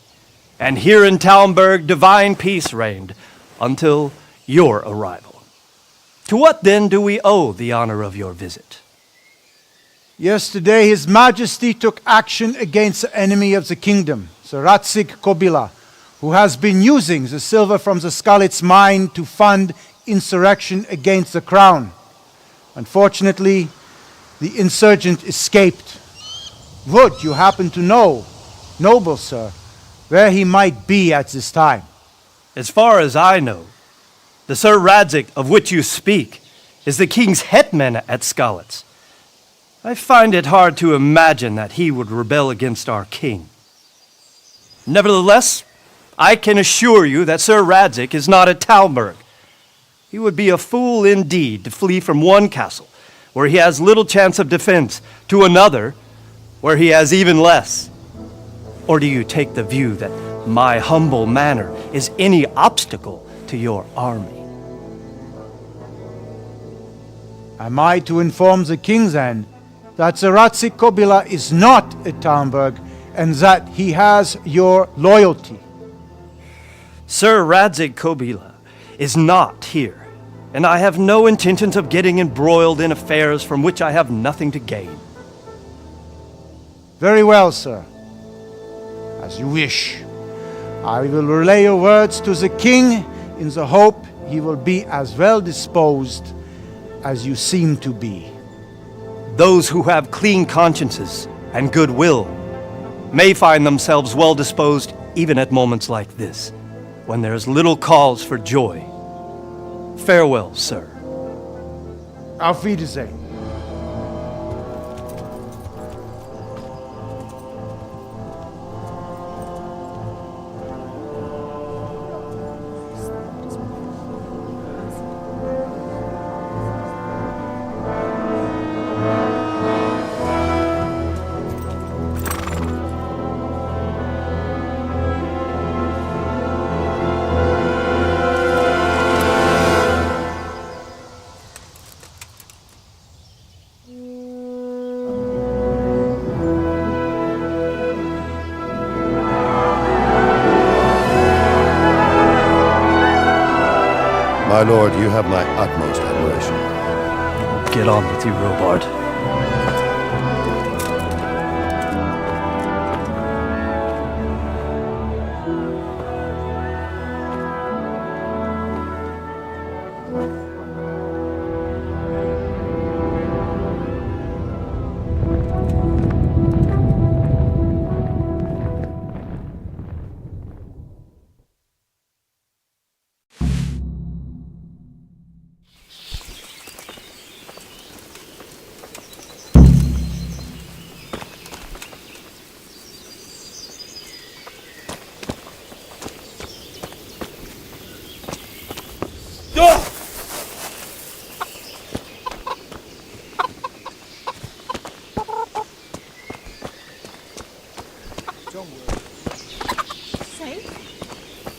and here in Talmberg divine peace reigned until your arrival. To what then do we owe the honor of your visit? Yesterday, His Majesty took action against the enemy of the kingdom, Sir Radzig Kobyla, who has been using the silver from the Skalitz mine to fund insurrection against the crown. Unfortunately, the insurgent escaped. Would you happen to know, noble sir, where he might be at this time? As far as I know, the Sir Radzig of which you speak is the king's hetman at Skalitz. I find it hard to imagine that he would rebel against our king. Nevertheless, I can assure you that Sir Radzig is not at Talmberg. He would be a fool indeed to flee from one castle, where he has little chance of defense, to another, where he has even less. Or do you take the view that my humble manner is any obstacle to your army? Am I to inform the king then that the Ratzik Kobila is not at Talmberg and that he has your loyalty? Sir Radzig Kobila is not here, and I have no intentions of getting embroiled in affairs from which I have nothing to gain. Very well, sir. As you wish. I will relay your words to the king in the hope he will be as well disposed as you seem to be. Those who have clean consciences and goodwill may find themselves well disposed even at moments like this, when there is little cause for joy. Farewell, sir. Auf Wiedersehen. My lord, you have my utmost admiration. Get on with you, Robard.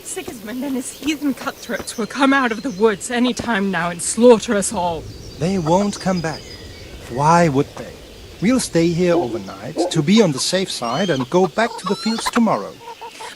Sigismund and his heathen cutthroats will come out of the woods any time now and slaughter us all. They won't come back. Why would they? We'll stay here overnight to be on the safe side and go back to the fields tomorrow.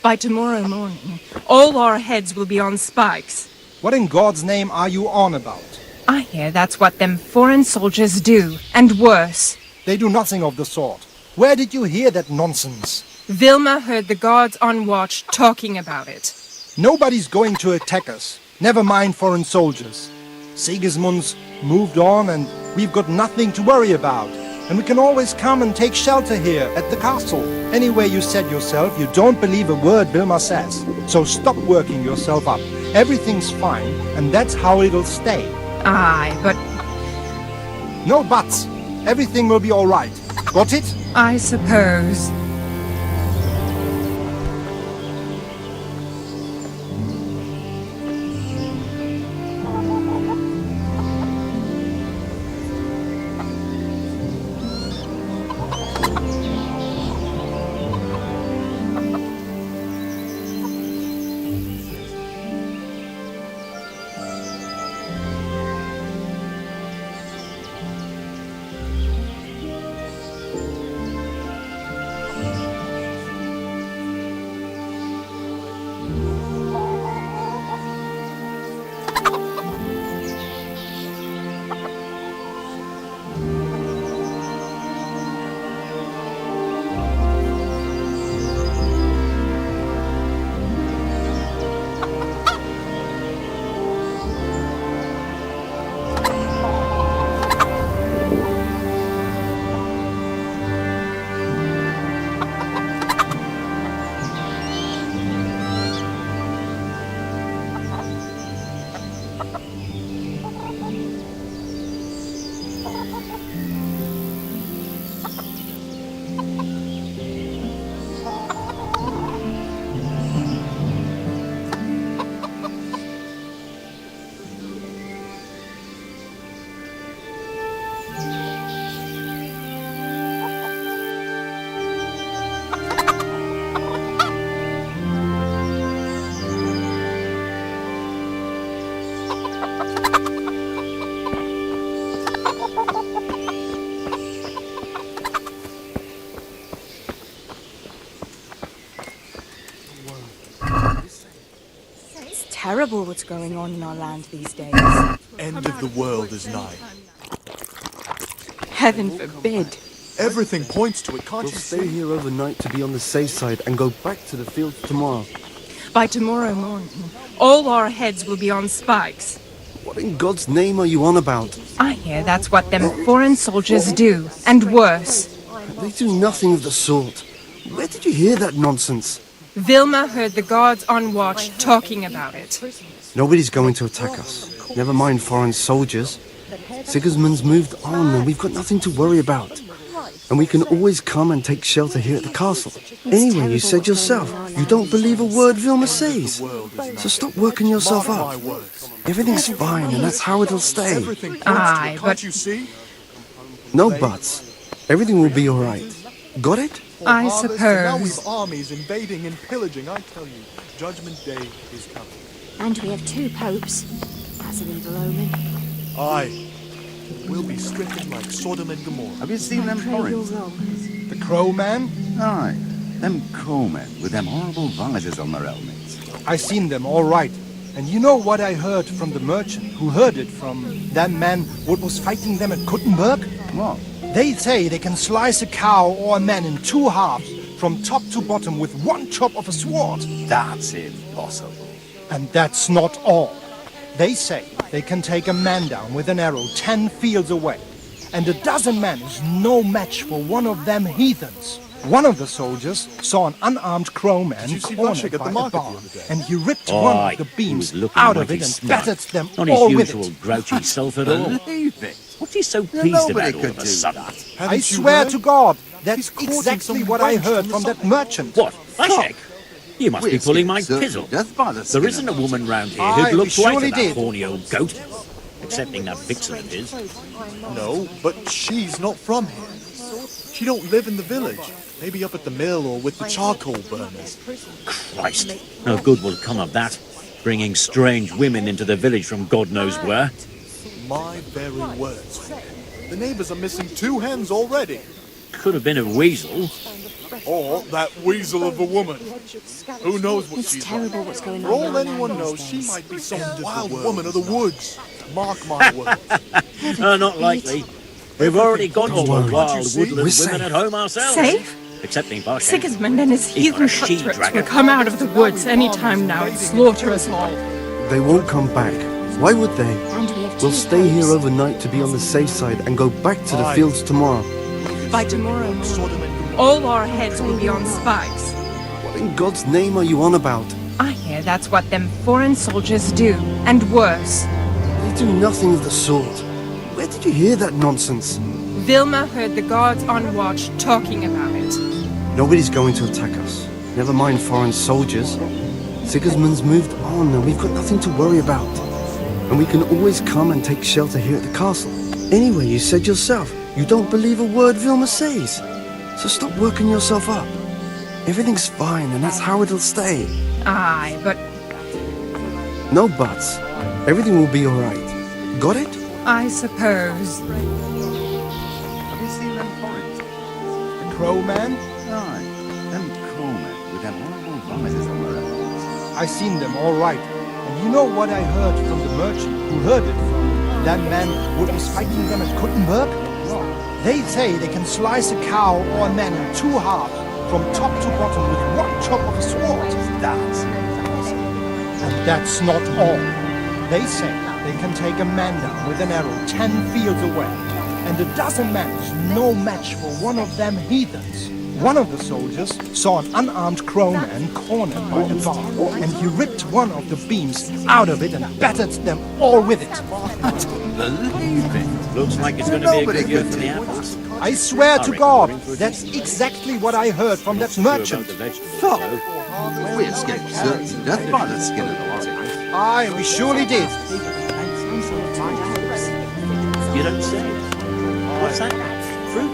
By tomorrow morning, all our heads will be on spikes. What in God's name are you on about? I hear that's what them foreign soldiers do, and worse. They do nothing of the sort. Where did you hear that nonsense? Vilma heard the guards on watch talking about it. Nobody's going to attack us. Never mind foreign soldiers. Sigismund's moved on and we've got nothing to worry about. And we can always come and take shelter here at the castle. Anyway, you said yourself you don't believe a word Vilma says. So stop working yourself up. Everything's fine, and that's how it'll stay. Aye, but... No buts. Everything will be all right. Got it? I suppose. terrible what's going on in our land these days. End of the world is nigh. Heaven forbid. Everything points to it, can't you see? We'll stay here overnight to be on the safe side and go back to the fields tomorrow. By tomorrow morning, all our heads will be on spikes. What in God's name are you on about? I hear that's what them foreign soldiers do, and worse. They do nothing of the sort. Where did you hear that nonsense? Vilma heard the guards on watch talking about it. Nobody's going to attack us. Never mind foreign soldiers. Sigismund's moved on and we've got nothing to worry about. And we can always come and take shelter here at the castle. Anyway, you said yourself, you don't believe a word Vilma says. So stop working yourself up. Everything's fine and that's how it'll stay. Aye, but... No buts. Everything will be alright. Got it? I suppose. We've armies invading and pillaging, I tell you. Judgment Day is coming. And we have 2 popes. That's an evil omen. Aye. We'll be stricken like Sodom and Gomorrah. Have you seen them porridge? The Crow Man? Aye, them crowmen with them horrible visors on their helmets. I seen them, all right. And you know what I heard from the merchant who heard it from that man what was fighting them at Kuttenberg? What? They say they can slice a cow or a man in 2 halves from top to bottom with 1 chop of a sword. That's impossible. And that's not all. They say they can take a man down with an arrow 10 fields away. And a dozen men is no match for one of them heathens. One of the soldiers saw an unarmed crowman cornered by a bar, and he ripped one of the beams out of it and battered them all with Not his usual it. grouchy self at all. Believe it. What's he so pleased about all of a sudden? I swear to God, that's exactly what I heard from that merchant. What? Ashek? You must be We're pulling my scared pizzle. death by the There skin isn't a of our woman round here Aye, who'd we look quite surely at that did. horny old goat. Excepting that vixen of his. No, but she's not from here. She don't live in the village. Maybe up at the mill or with the charcoal burners. Christ, no good will come of that. Bringing strange women into the village from God knows where. My very words. The neighbors are missing 2 hens already. Could have been a weasel. Or that weasel of a woman. Who knows what she's terrible like. what's going For on all in our anyone land knows, these she days. might be some wild woman of the woods. Mark my words. Not likely. We've already got all the wild woodland We're women at home ourselves. Safe? Excepting Barsha. Sigismund and his He's got heathen a she-dragon. cutthroats will come out of the woods any time now and slaughter us all. They won't come back. Why would they? And we have 2 We'll stay here popes. overnight to be on the safe side and go back to the fields tomorrow. By tomorrow morning, all our heads will be on spikes. What in God's name are you on about? I hear that's what them foreign soldiers do, and worse. They do nothing of the sort. Where did you hear that nonsense? Vilma heard the guards on watch talking about it. Nobody's going to attack us. Never mind foreign soldiers. Sigismund's moved on and we've got nothing to worry about. And we can always come and take shelter here at the castle. Anyway, you said yourself, you don't believe a word Vilma says. So stop working yourself up. Everything's fine and that's how it'll stay. Aye, but No buts. Everything will be alright. Got it? I suppose. Have you seen them porridge? The Crow Man? Aye, them crowmen with them horrible visors on their helmets. I seen them, all right. And you know what I heard from the merchant who heard it from that man what was fighting them at Kuttenberg? They say they can slice a cow or a man in 2 halves from top to bottom with 1 chop of a sword. That's And that's not all. They say they can take a man down with an arrow 10 fields away. And a dozen men is no match for one of them heathens. One of the soldiers saw an unarmed crowman cornered by a bar, and he ripped one of the beams out of it and battered them all with it. believe it. Looks like it's going to be a good year for the apples. I swear to God, that's exactly what I heard from that merchant. Fuck! We escaped certain death by the skin of the horse. Aye, we surely did. You don't say. What's that? Fruit?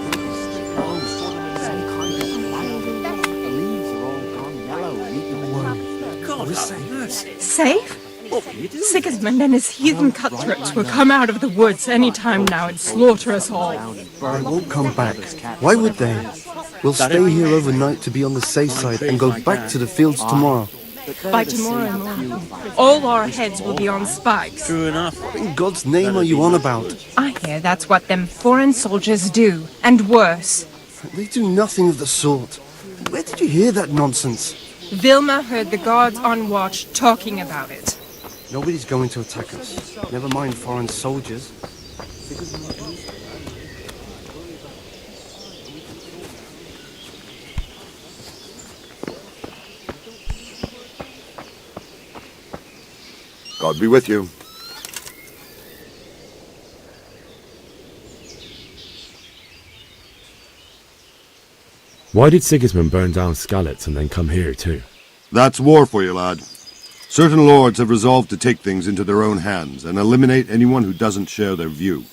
God, have mercy. Safe? Sigismund and his heathen cutthroats will come out of the woods any time now and slaughter us all. They won't come back. Why would they? We'll stay here overnight to be on the safe side and go back to the fields tomorrow. By tomorrow morning, all our heads will be on spikes. True enough. What in God's name are you on about? I hear that's what them foreign soldiers do, and worse. They do nothing of the sort. Where did you hear that nonsense? Vilma heard the guards on watch talking about it. Nobody's going to attack us. Never mind foreign soldiers. God be with you. Why did Sigismund burn down Skalitz and then come here too? That's war for you, lad. Certain lords have resolved to take things into their own hands and eliminate anyone who doesn't share their view.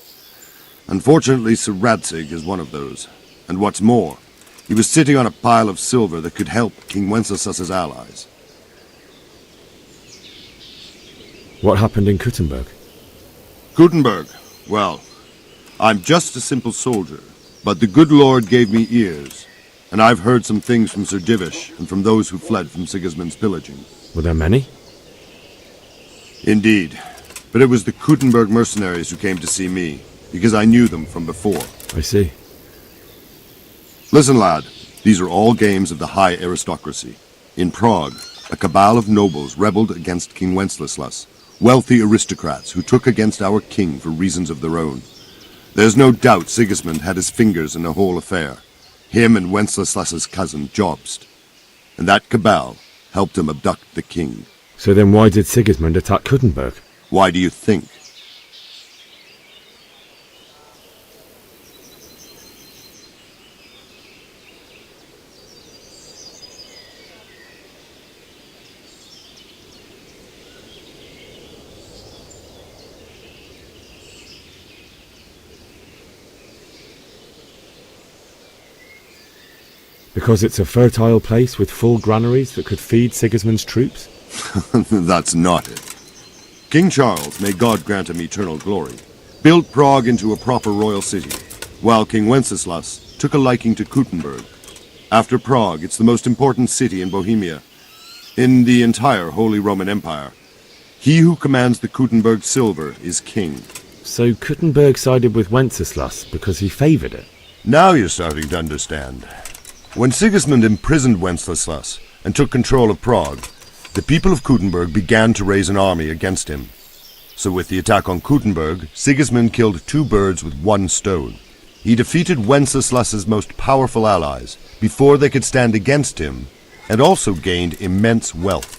Unfortunately, Sir Radzig is one of those. And what's more, he was sitting on a pile of silver that could help King Wenceslas's allies. What happened in Kuttenberg? Gutenberg, well, I'm just a simple soldier, but the good Lord gave me ears, and I've heard some things from Sir Divish and from those who fled from Sigismund's pillaging. Were there many? Indeed, but it was the Kuttenberg mercenaries who came to see me, because I knew them from before. I see. Listen, lad, these are all games of the high aristocracy. In Prague, a cabal of nobles rebelled against King Wenceslas, wealthy aristocrats who took against our king for reasons of their own. There's no doubt Sigismund had his fingers in the whole affair. Him and Wenceslas's cousin, Jobst. And that cabal helped him abduct the king. So then why did Sigismund attack Kuttenberg? Why do you think? Because it's a fertile place with full granaries that could feed Sigismund's troops? That's not it. King Charles, may God grant him eternal glory, built Prague into a proper royal city, while King Wenceslas took a liking to Kuttenberg. After Prague, it's the most important city in Bohemia, in the entire Holy Roman Empire. He who commands the Kuttenberg silver is king. So Kuttenberg sided with Wenceslas because he favoured it? Now you're starting to understand. When Sigismund imprisoned Wenceslas and took control of Prague, the people of Kuttenberg began to raise an army against him. So with the attack on Kuttenberg, Sigismund killed 2 birds with 1 stone. He defeated Wenceslas's most powerful allies before they could stand against him, and also gained immense wealth.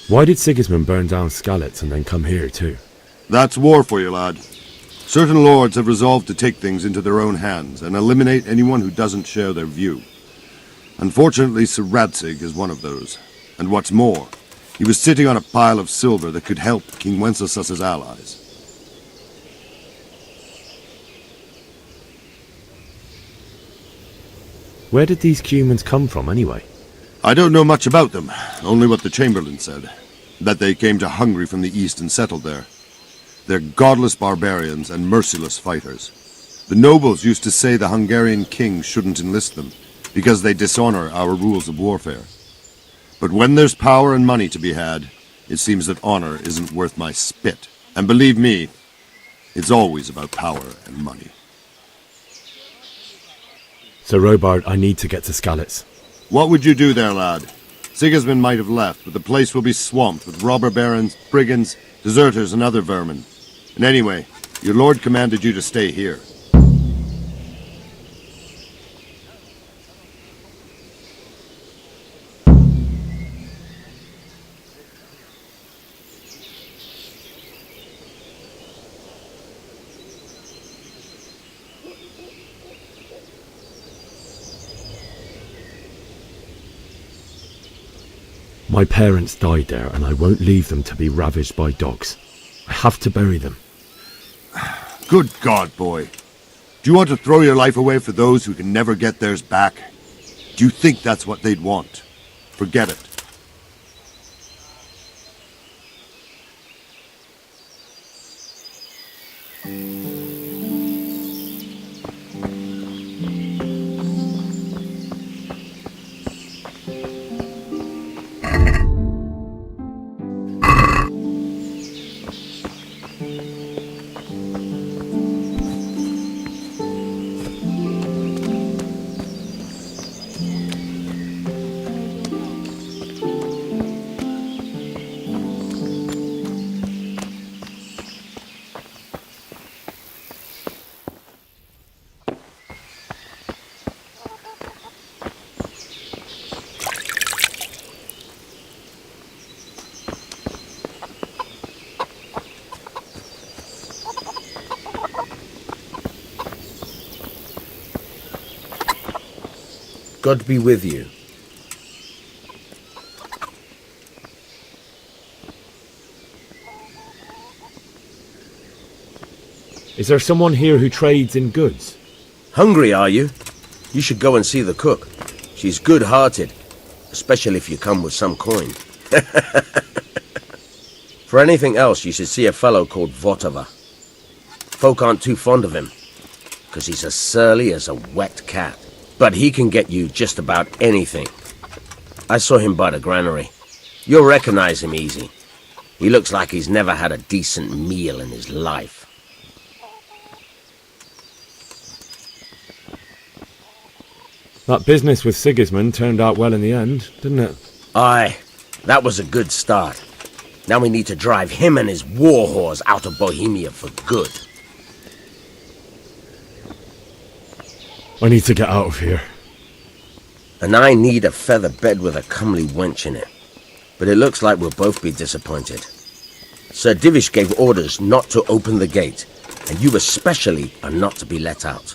Why did Sigismund burn down Skalitz and then come here too? That's war for you, lad. Certain lords have resolved to take things into their own hands and eliminate anyone who doesn't share their view. Unfortunately, Sir Radzig is one of those. And what's more, he was sitting on a pile of silver that could help King Wenceslas's allies. Where did these humans come from, anyway? I don't know much about them, only what the Chamberlain said. That they came to Hungary from the east and settled there. They're godless barbarians and merciless fighters. The nobles used to say the Hungarian king shouldn't enlist them, because they dishonor our rules of warfare. But when there's power and money to be had, it seems that honor isn't worth my spit. And believe me, it's always about power and money. Sir Robard, I need to get to Skalitz. What would you do there, lad? Sigismund might have left, but the place will be swamped with robber barons, brigands, deserters, and other vermin. And anyway, your lord commanded you to stay here. My parents died there, and I won't leave them to be ravaged by dogs. I have to bury them. Good God, boy. Do you want to throw your life away for those who can never get theirs back? Do you think that's what they'd want? Forget it. God be with you. Is there someone here who trades in goods? Hungry, are you? You should go and see the cook. She's good-hearted, especially if you come with some coin. For anything else, you should see a fellow called Votava. Folk aren't too fond of him, because he's as surly as a wet cat. But he can get you just about anything. I saw him by the granary. You'll recognize him easy. He looks like he's never had a decent meal in his life. That business with Sigismund turned out well in the end, didn't it? Aye, that was a good start. Now we need to drive him and his war whores out of Bohemia for good. I need to get out of here. And I need a feather bed with a comely wench in it. But it looks like we'll both be disappointed. Sir Divish gave orders not to open the gate, and you especially are not to be let out.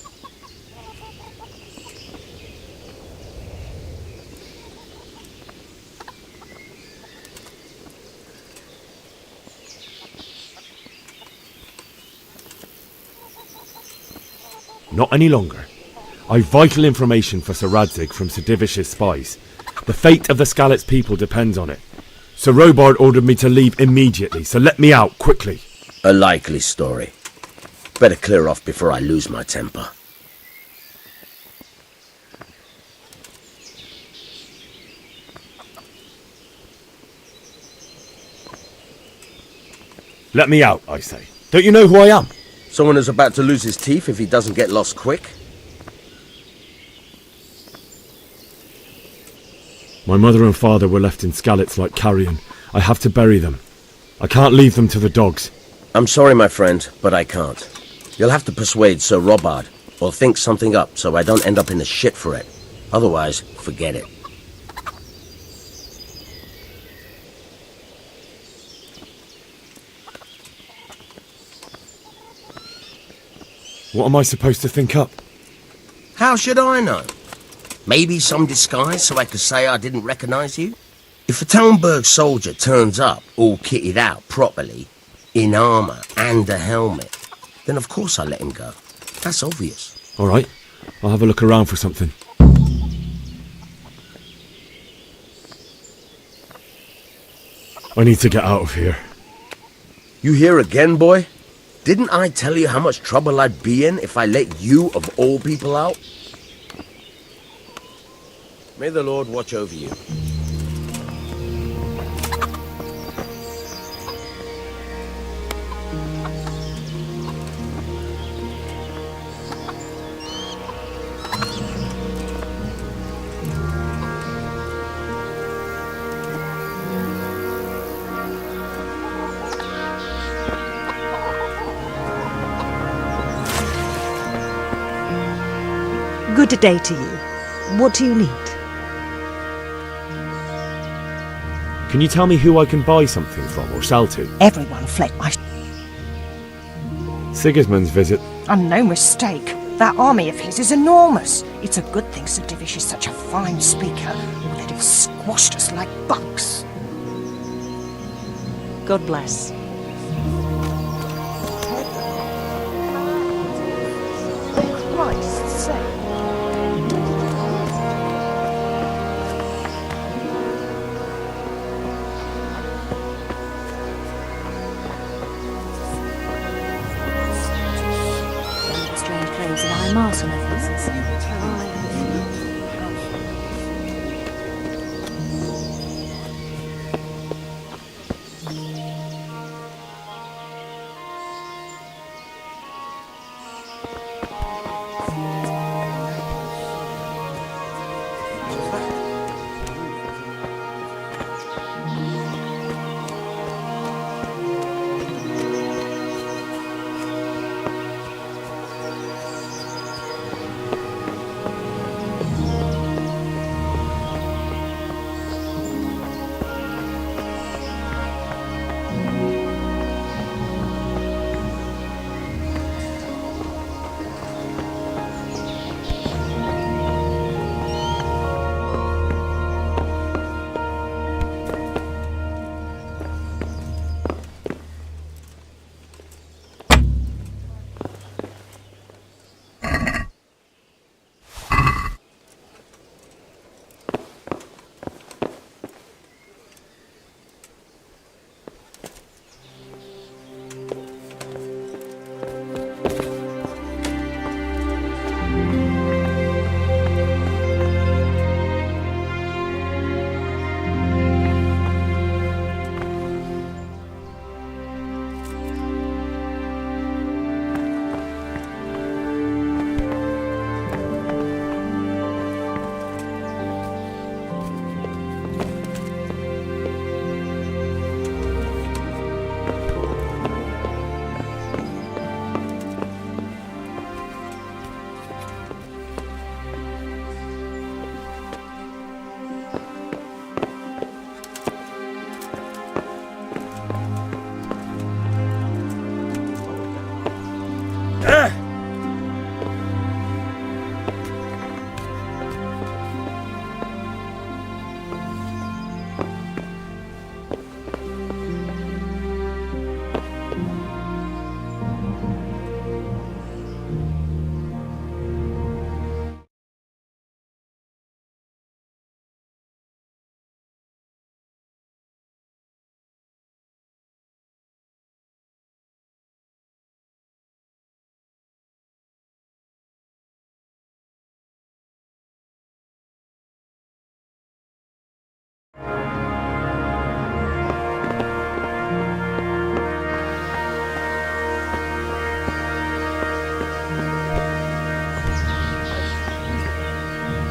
Not any longer. I've vital information for Sir Radzig from Sir Divish's spies. The fate of the Skalitz people depends on it. Sir Robard ordered me to leave immediately, so let me out, quickly. A likely story. Better clear off before I lose my temper. Let me out, I say. Don't you know who I am? Someone who's about to lose his teeth if he doesn't get lost quick? My mother and father were left in Skalitz like carrion. I have to bury them. I can't leave them to the dogs. I'm sorry, my friend, but I can't. You'll have to persuade Sir Robard, or think something up so I don't end up in the shit for it. Otherwise, forget it. What am I supposed to think up? How should I know? Maybe some disguise so I could say I didn't recognize you? If a Talmberg soldier turns up all kitted out properly, in armour and a helmet, then of course I let him go. That's obvious. All right, I'll have a look around for something. I need to get out of here. You here again, boy? Didn't I tell you how much trouble I'd be in if I let you, of all people, out? May the Lord watch over you. Good day to you. What do you need? Can you tell me who I can buy something from or sell to? Everyone fled my... Sigismund's visit. And no mistake. That army of his is enormous. It's a good thing Sir Divish is such a fine speaker, or they'd have squashed us like bugs. God bless. Christ's sake. Strange clothes and iron mask on her faces.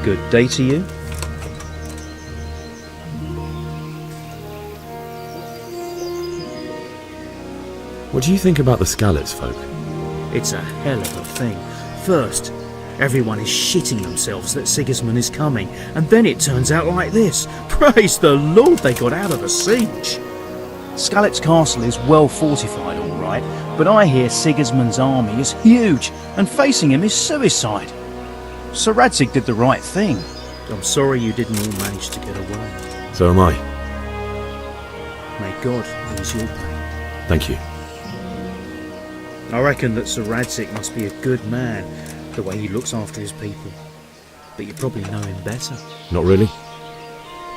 Good day to you. What do you think about the Skalitz folk? It's a hell of a thing. First, everyone is shitting themselves that Sigismund is coming, and then it turns out like this. Praise the Lord they got out of the siege. Skalitz Castle is well fortified, all right, But I hear Sigismund's army is huge, and facing him is suicide. Sir Radzig did the right thing. I'm sorry you didn't all manage to get away. So am I. May God ease your pain. Thank you. I reckon that Sir Radzig must be a good man, the way he looks after his people. But you probably know him better. Not really.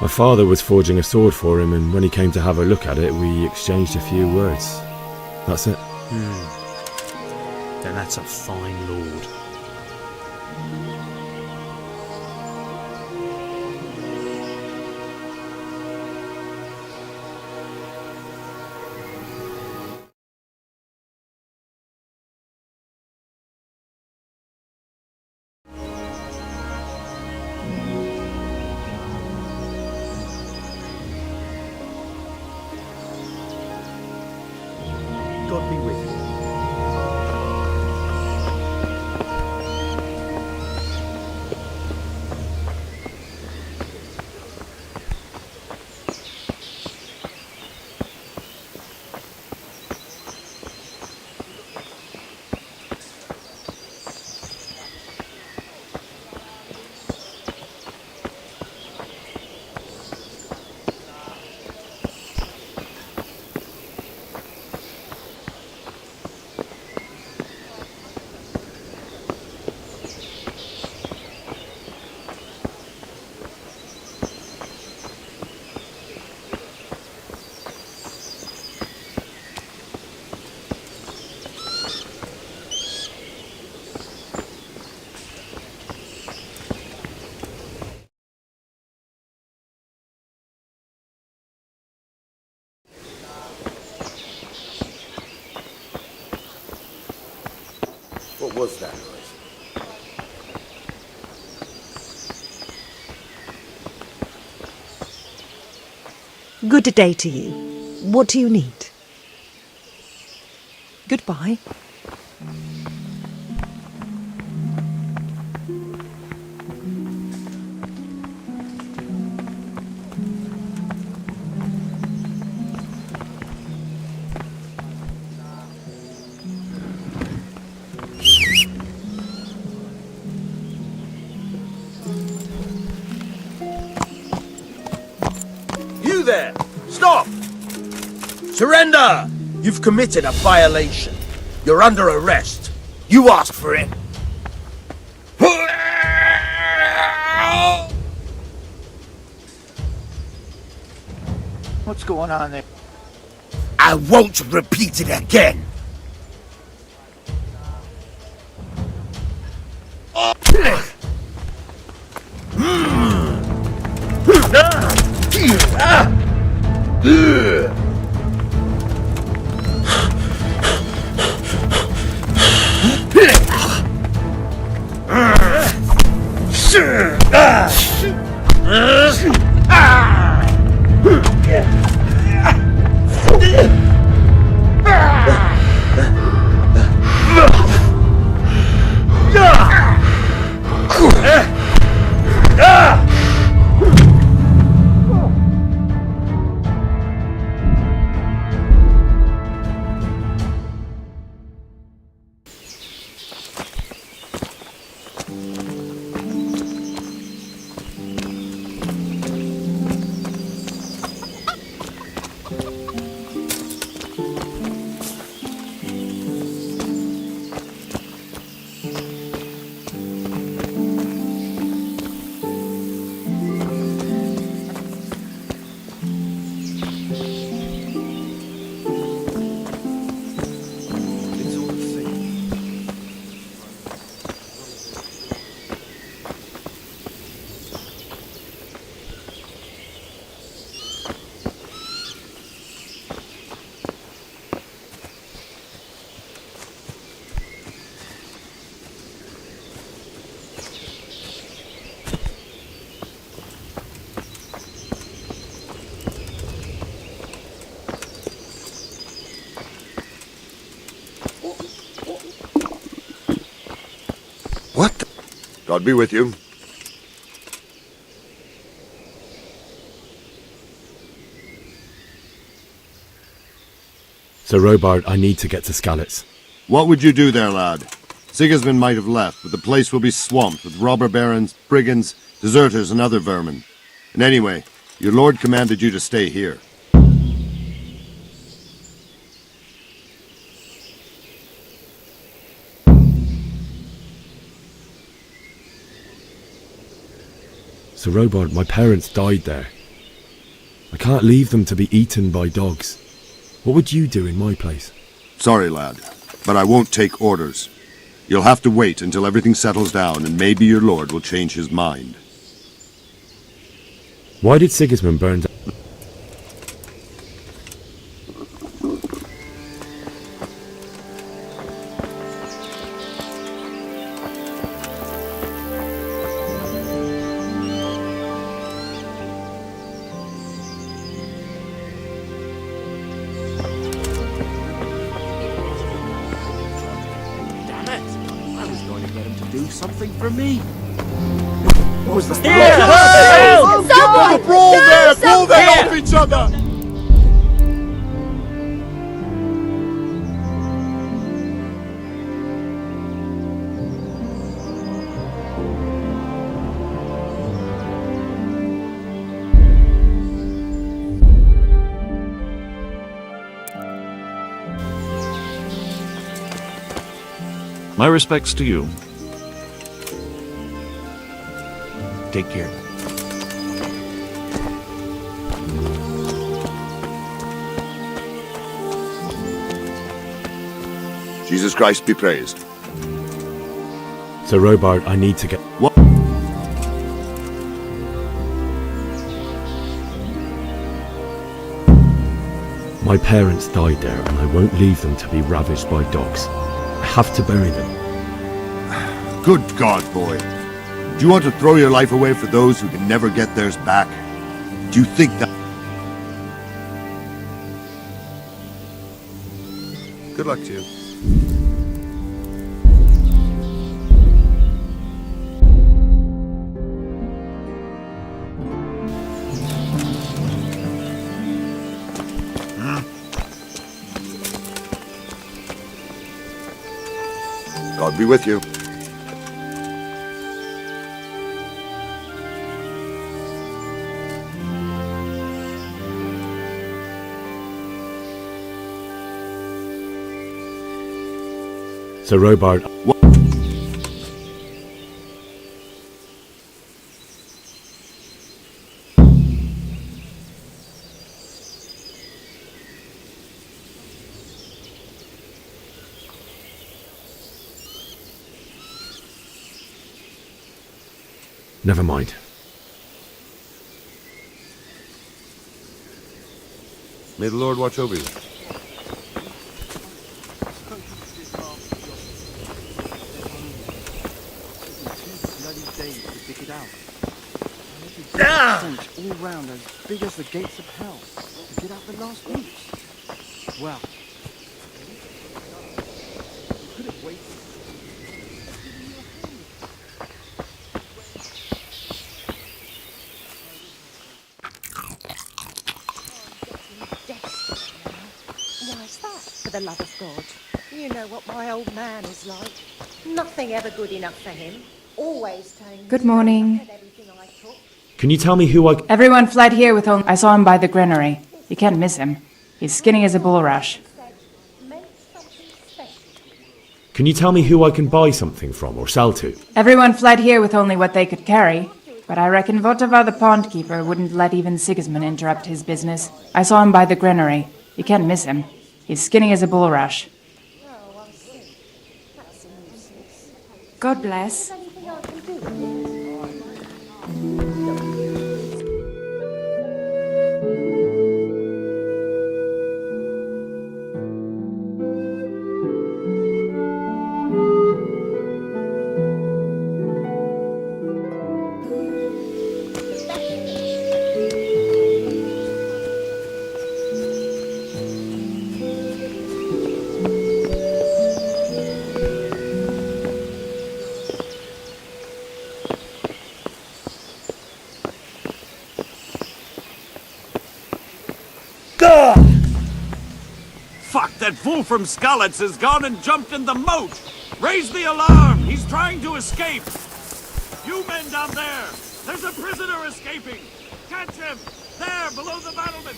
My father was forging a sword for him, and when he came to have a look at it, we exchanged a few words. That's it. Then that's a fine lord. God be with you. What was that noise? Good day to you. What do you need? Goodbye. You there! Stop! Surrender! You've committed a violation. You're under arrest. You asked for it. What's going on there? I won't repeat it again. What? God be with you. Sir Robard, I need to get to Skalitz. What would you do there, lad? Sigismund might have left, but the place will be swamped with robber barons, brigands, deserters, and other vermin. And anyway, your lord commanded you to stay here. Sir Robard, my parents died there. I can't leave them to be eaten by dogs. What would you do in my place? Sorry, lad, but I won't take orders. You'll have to wait until everything settles down, and maybe your lord will change his mind. Why did Sigismund burn down? Something for me. What was the Someone! Brawl there! Pull them off each other! My respects to you. Take care. Jesus Christ be praised. Sir Robard, I need to get... What? My parents died there, and I won't leave them to be ravaged by dogs. I have to bury them. Good God, boy. Do you want to throw your life away for those who can never get theirs back? Do you think that... Good luck to you. God be with you. Sir Robard... What? Never mind. May the Lord watch over you. All round as big as the gates of hell to get out the last roots. Well, you could have waited. Why's that, for the love of God? You know what my old man is like. Nothing ever good enough for him. Always saying... Good morning. Can you tell me who I... Everyone fled here with only... I saw him by the granary. You can't miss him. He's skinny as a bulrush. Can you tell me who I can buy something from or sell to? Everyone fled here with only what they could carry. But I reckon Votava the pond keeper wouldn't let even Sigismund interrupt his business. I saw him by the granary. You can't miss him. He's skinny as a bulrush. God bless. fool from Skalitz has gone and jumped in the moat! Raise the alarm! He's trying to escape! You men down there! There's a prisoner escaping! Catch him! There, below the battlement!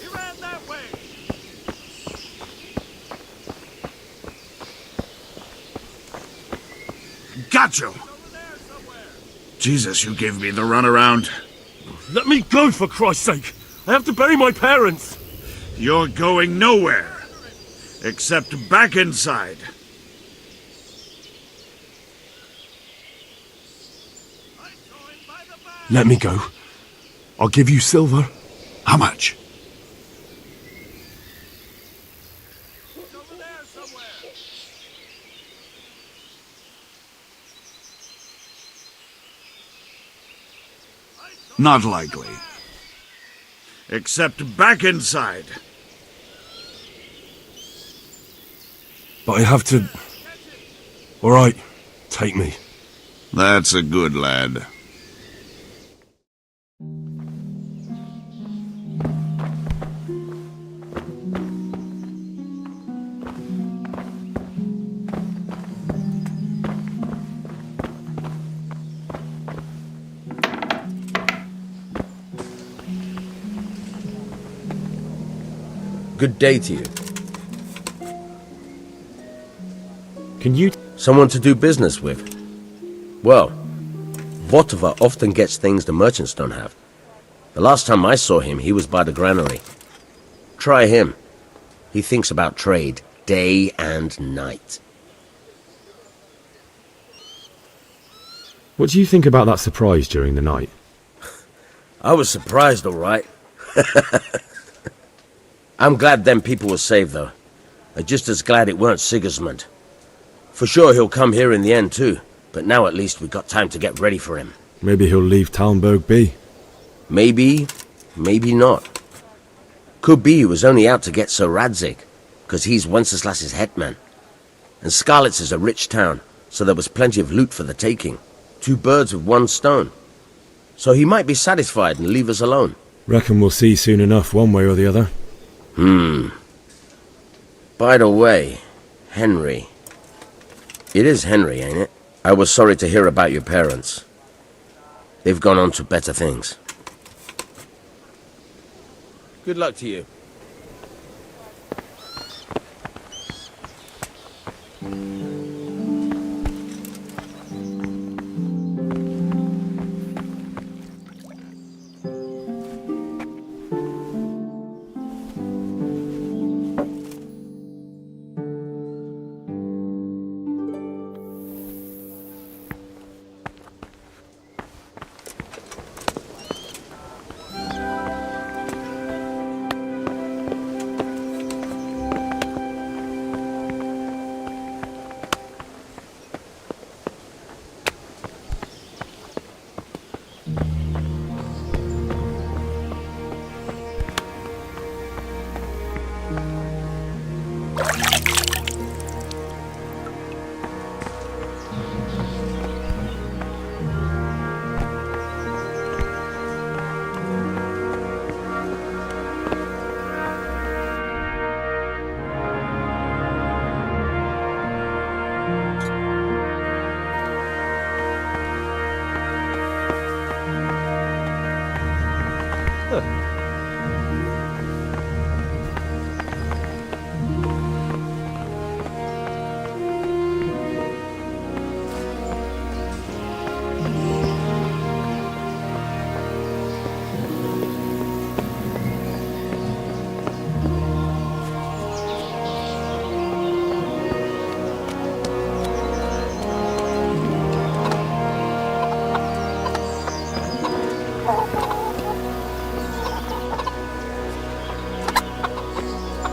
He ran that way! Got you! Jesus, you gave me the runaround. Let me go, for Christ's sake! I have to bury my parents! You're going nowhere! Except back inside. Let me go. I'll give you silver. How much? Not likely. Except back inside. But I have to... All right, take me. That's a good lad. Good day to you. Can you... Someone to do business with? Well, Votova often gets things the merchants don't have. The last time I saw him, he was by the granary. Try him. He thinks about trade day and night. What do you think about that surprise during the night? I was surprised, all right. I'm glad them people were saved, though. I'm just as glad it weren't Sigismund. For sure he'll come here in the end, too. But now at least we've got time to get ready for him. Maybe he'll leave Talmberg be. Maybe, maybe not. Could be he was only out to get Sir Radzik, because he's Wenceslas's hetman. And Skalitz is a rich town, so there was plenty of loot for the taking. 2 birds with 1 stone. So he might be satisfied and leave us alone. Reckon we'll see soon enough, one way or the other. By the way, Henry. It is Henry, ain't it? I was sorry to hear about your parents. They've gone on to better things. Good luck to you.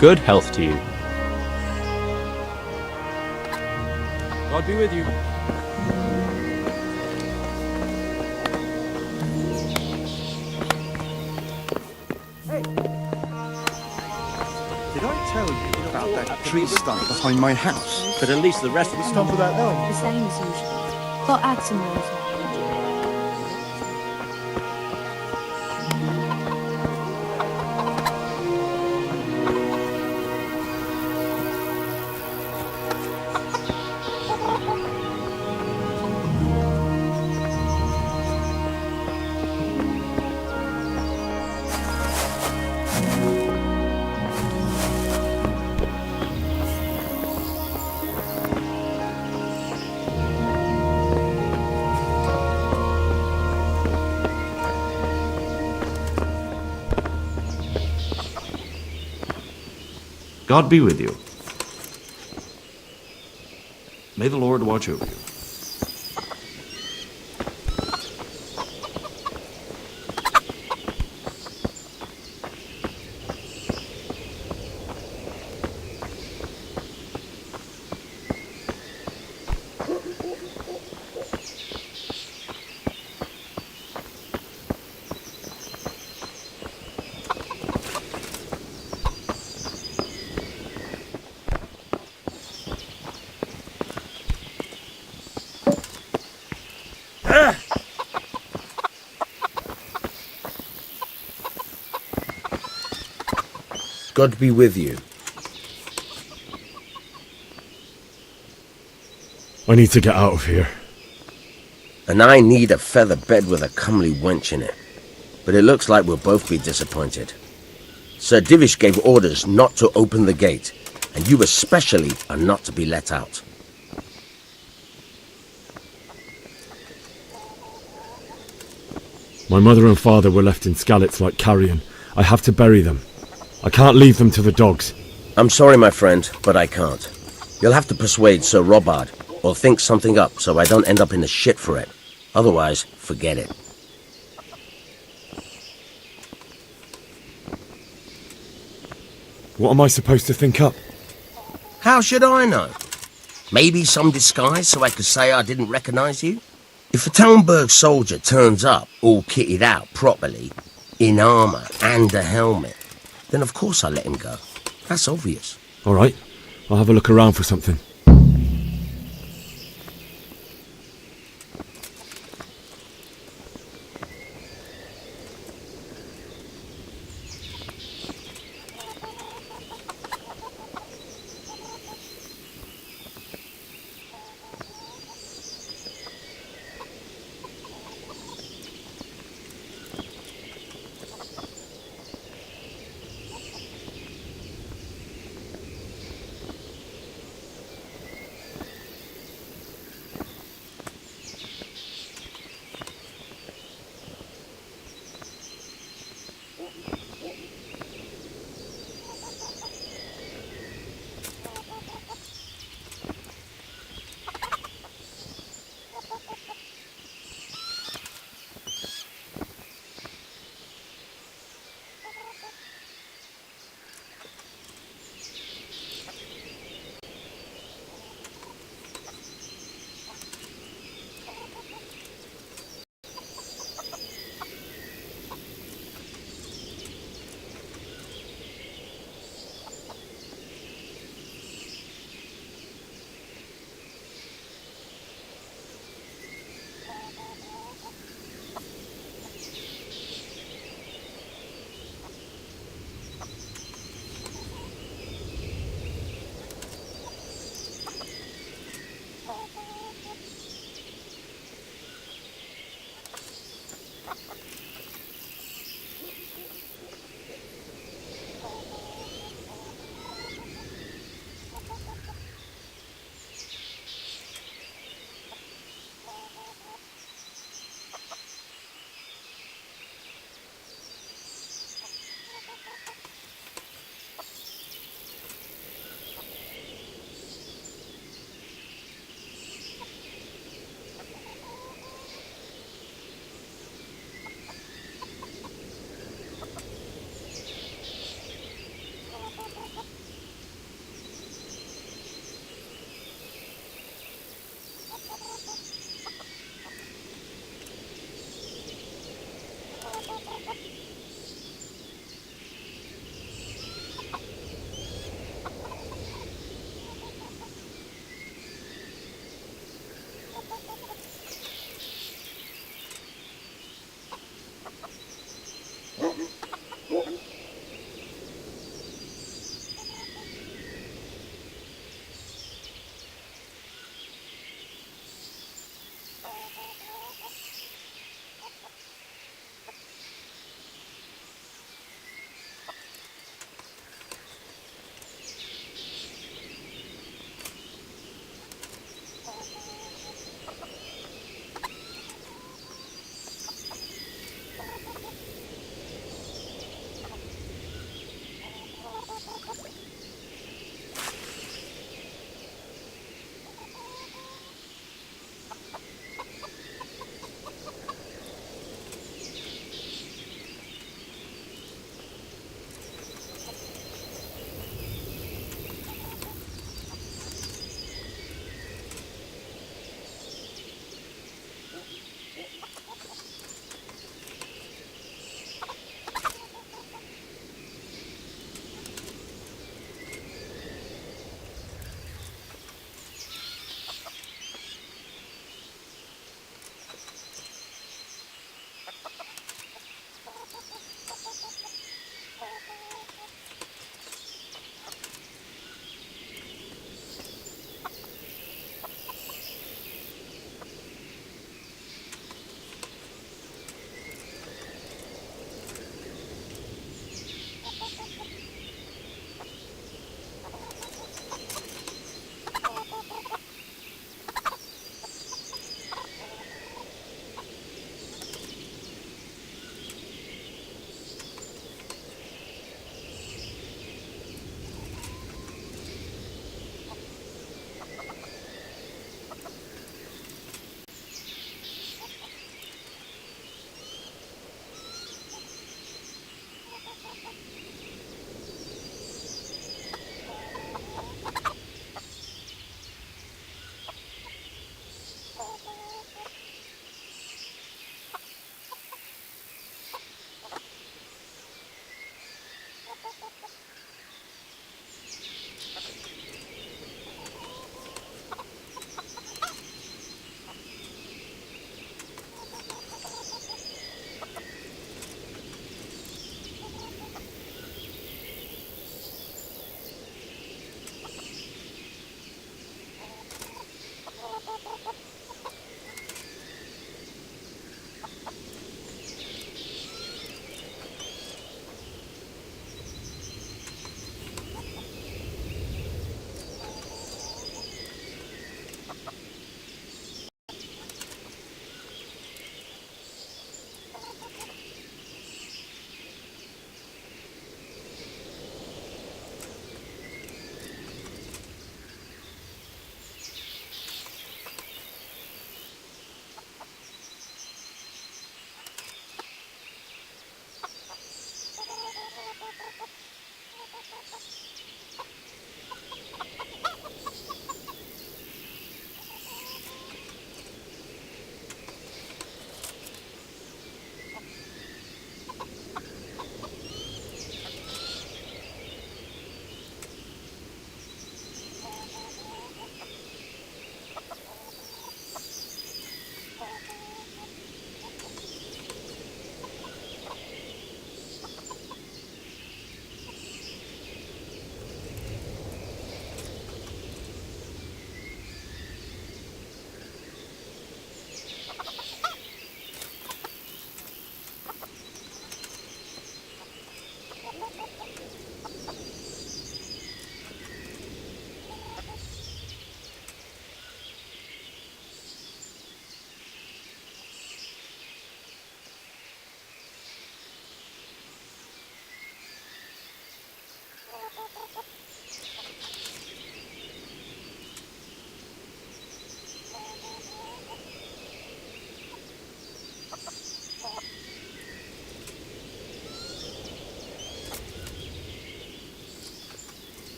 Good health to you. God be with you. Did I tell you about that tree stump behind my house? But at least the rest of the stump about that. The same as usual. Got add some rose. God be with you. May the Lord watch over you. God be with you. I need to get out of here. And I need a feather bed with a comely wench in it. But it looks like we'll both be disappointed. Sir Divish gave orders not to open the gate, and you especially are not to be let out. My mother and father were left in Skalitz like carrion. I have to bury them. I can't leave them to the dogs. I'm sorry, my friend, but I can't. You'll have to persuade Sir Robard, or think something up so I don't end up in the shit for it. Otherwise, forget it. What am I supposed to think up? How should I know? Maybe some disguise so I could say I didn't recognize you? If a Talmberg soldier turns up all kitted out properly, in armor and a helmet, then of course I let him go. That's obvious. All right, I'll have a look around for something.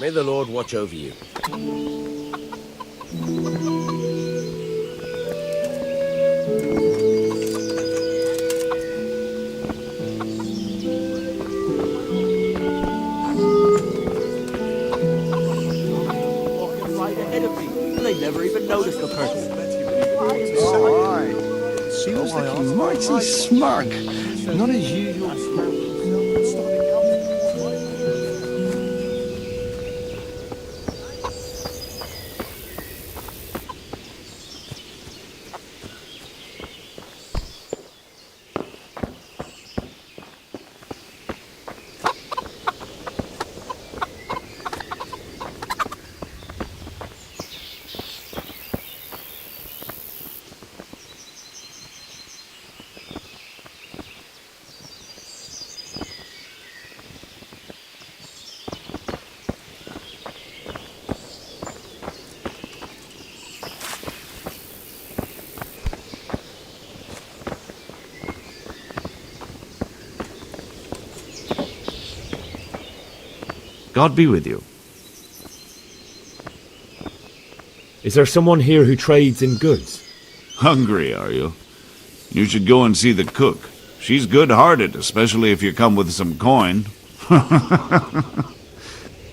May the Lord watch over you. Walking right ahead of me. They never even noticed the person. She was looking mighty smug. Not as usual. God be with you. Is there someone here who trades in goods? Hungry, are you? You should go and see the cook. She's good-hearted, especially if you come with some coin.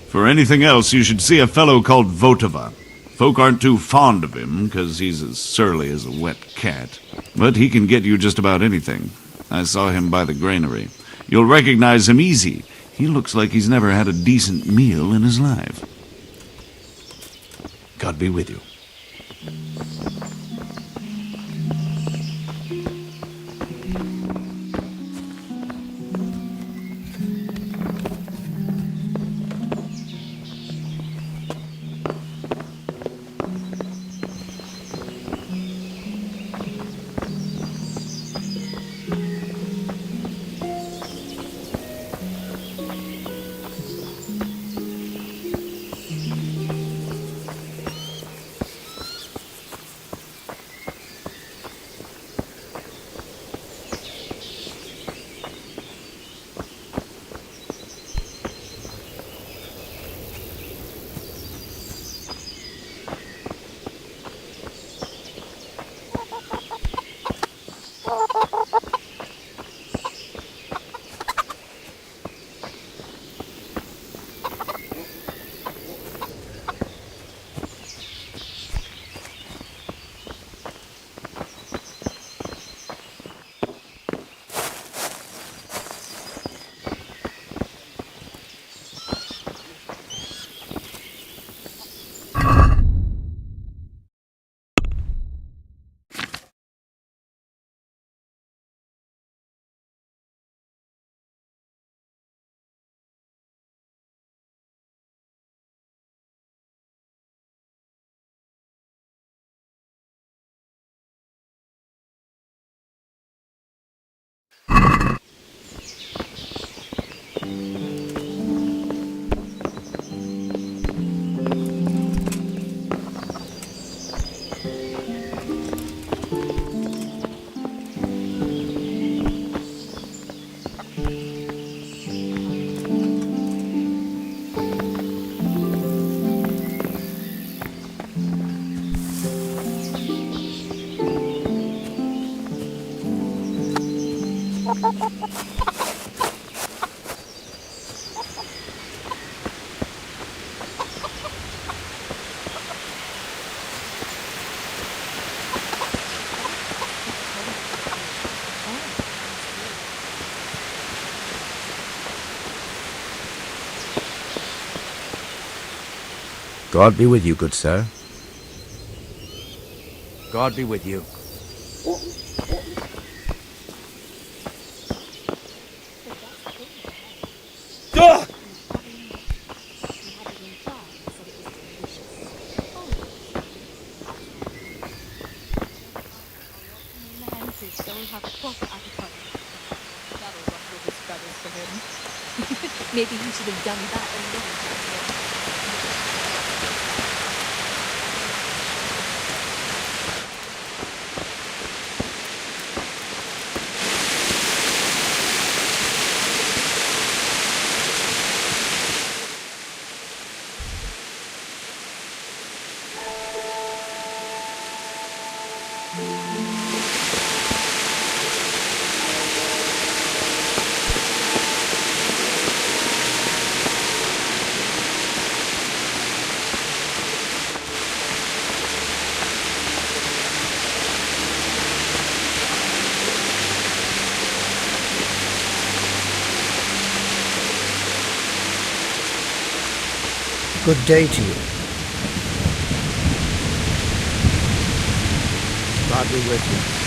For anything else, you should see a fellow called Votava. Folk aren't too fond of him, 'cause he's as surly as a wet cat. But he can get you just about anything. I saw him by the granary. You'll recognize him easy. He looks like he's never had a decent meal in his life. God be with you. God be with you, good sir. God be with you. Ugh! Maybe he should have done that a long time ago. Good day to you. God be with you.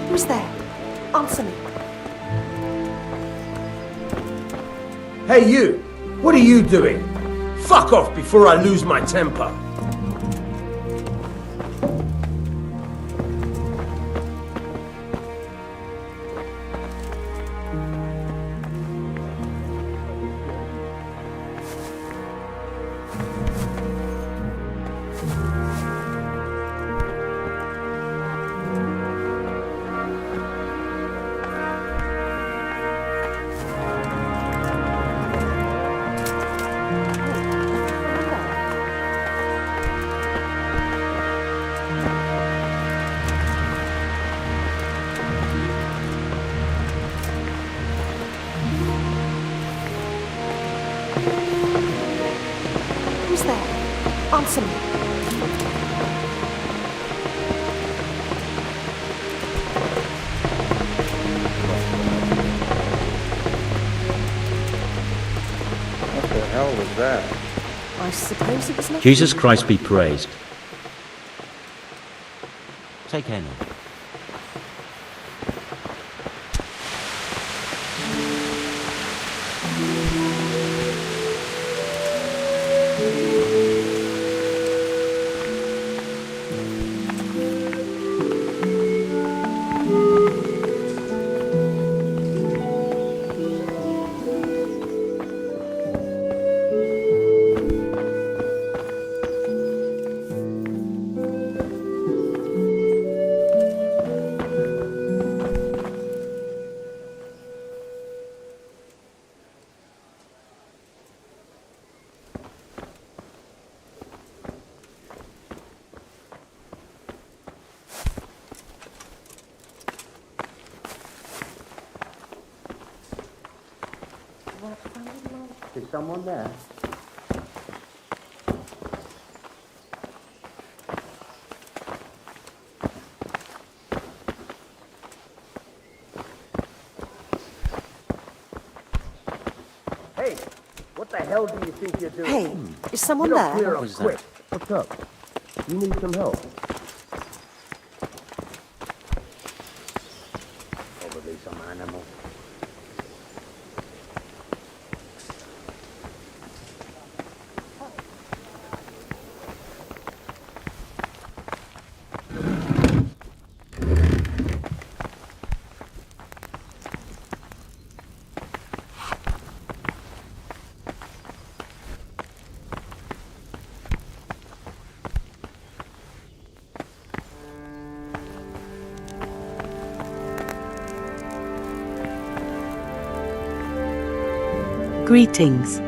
Who's there? Answer me. Hey, you! What are you doing? Fuck off before I lose my temper. Who's there? Answer me. What the hell was that? I suppose it was nothing. Jesus Christ be praised. Take care now. Is someone there? Hey, what the hell do you think you're doing? Hey, is someone You don't there? clear up quick. What's up? You need some help? Probably some animal. Greetings.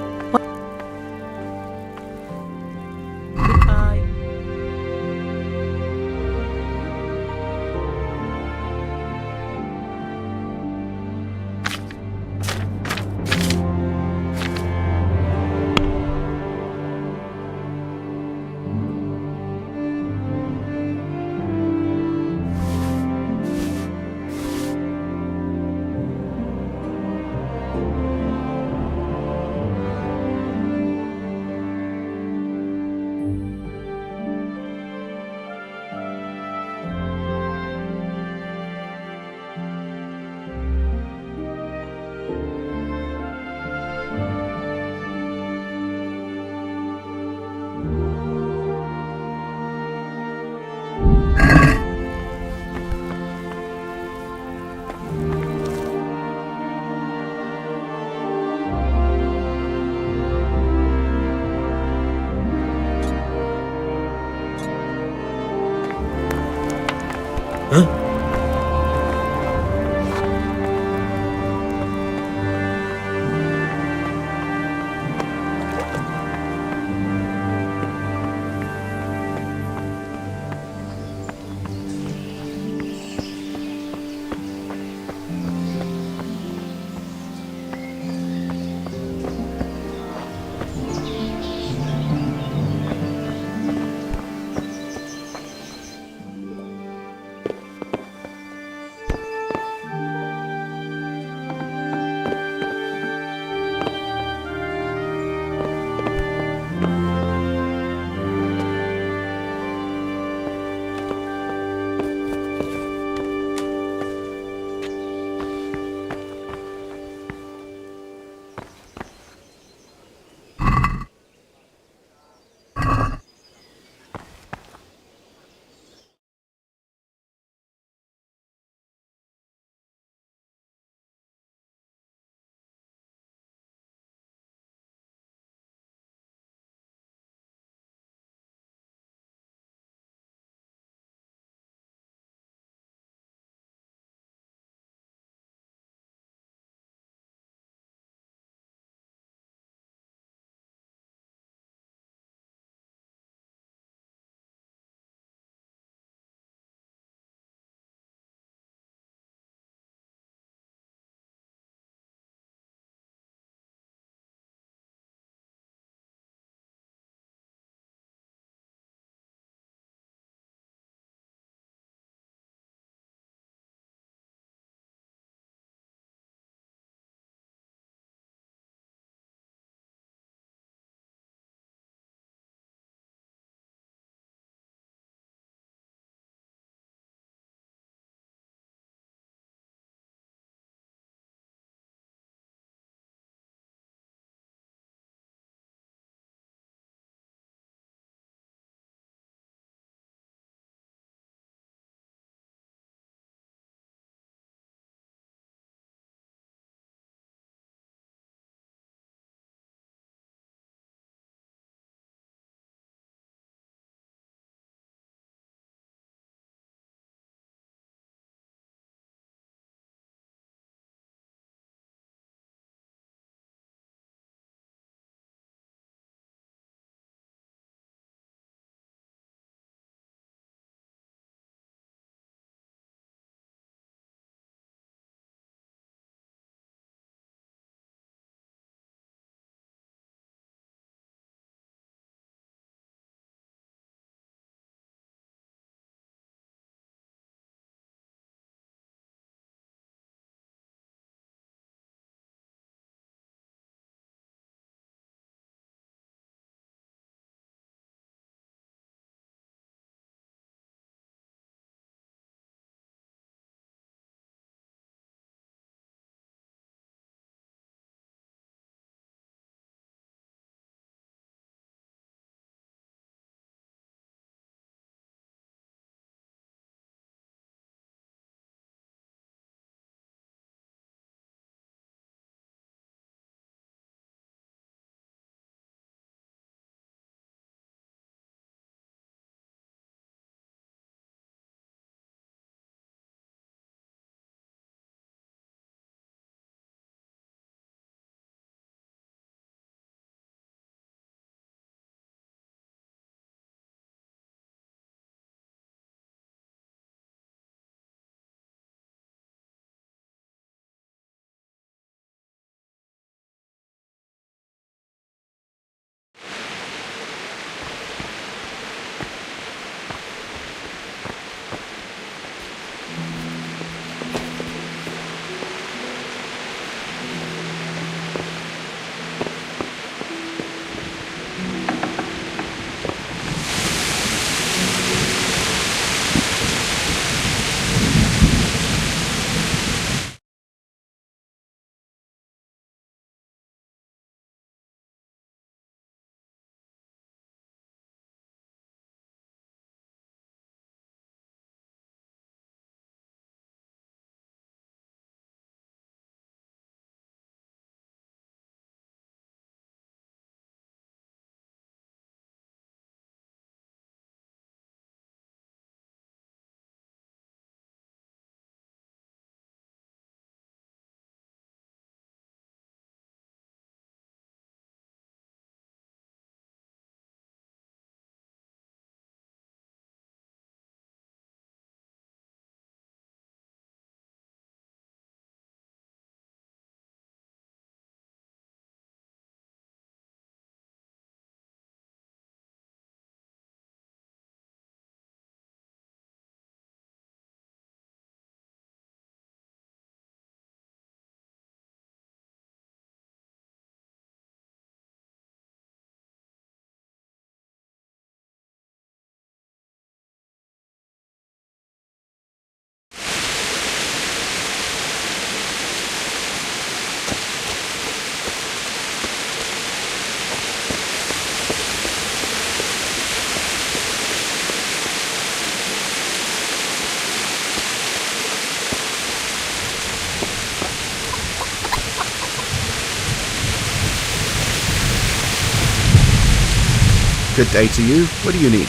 Good day to you. What do you need?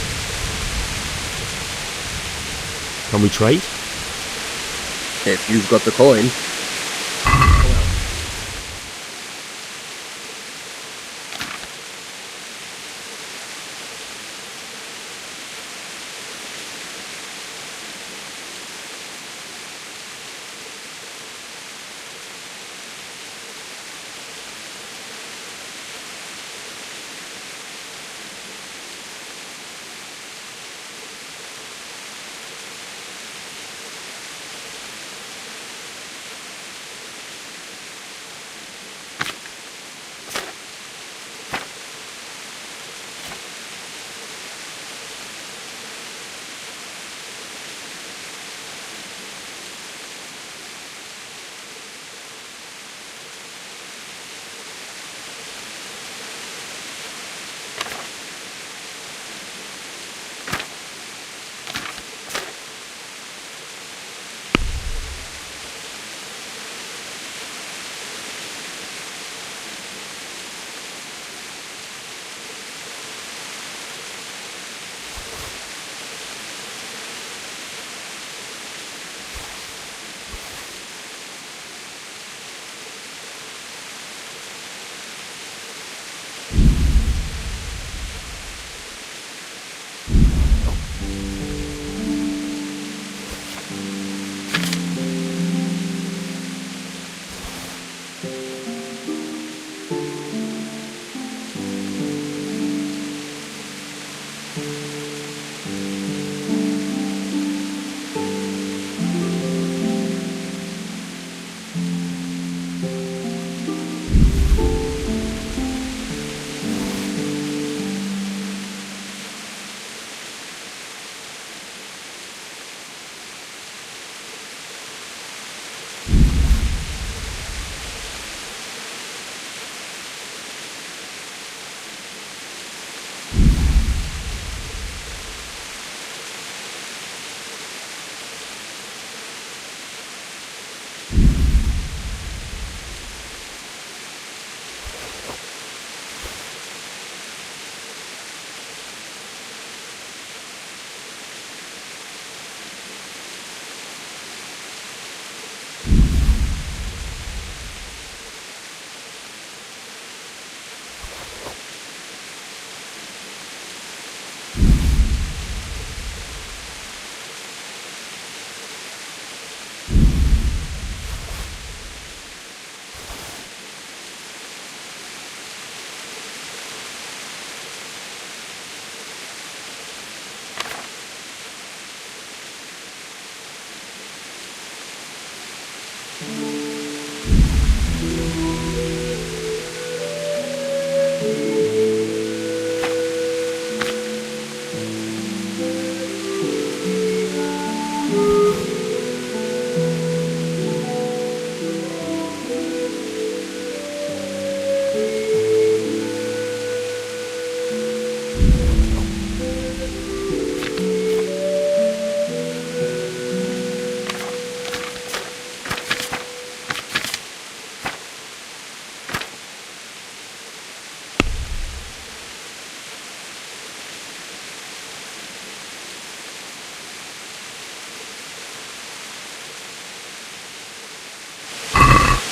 Can we trade? If you've got the coin.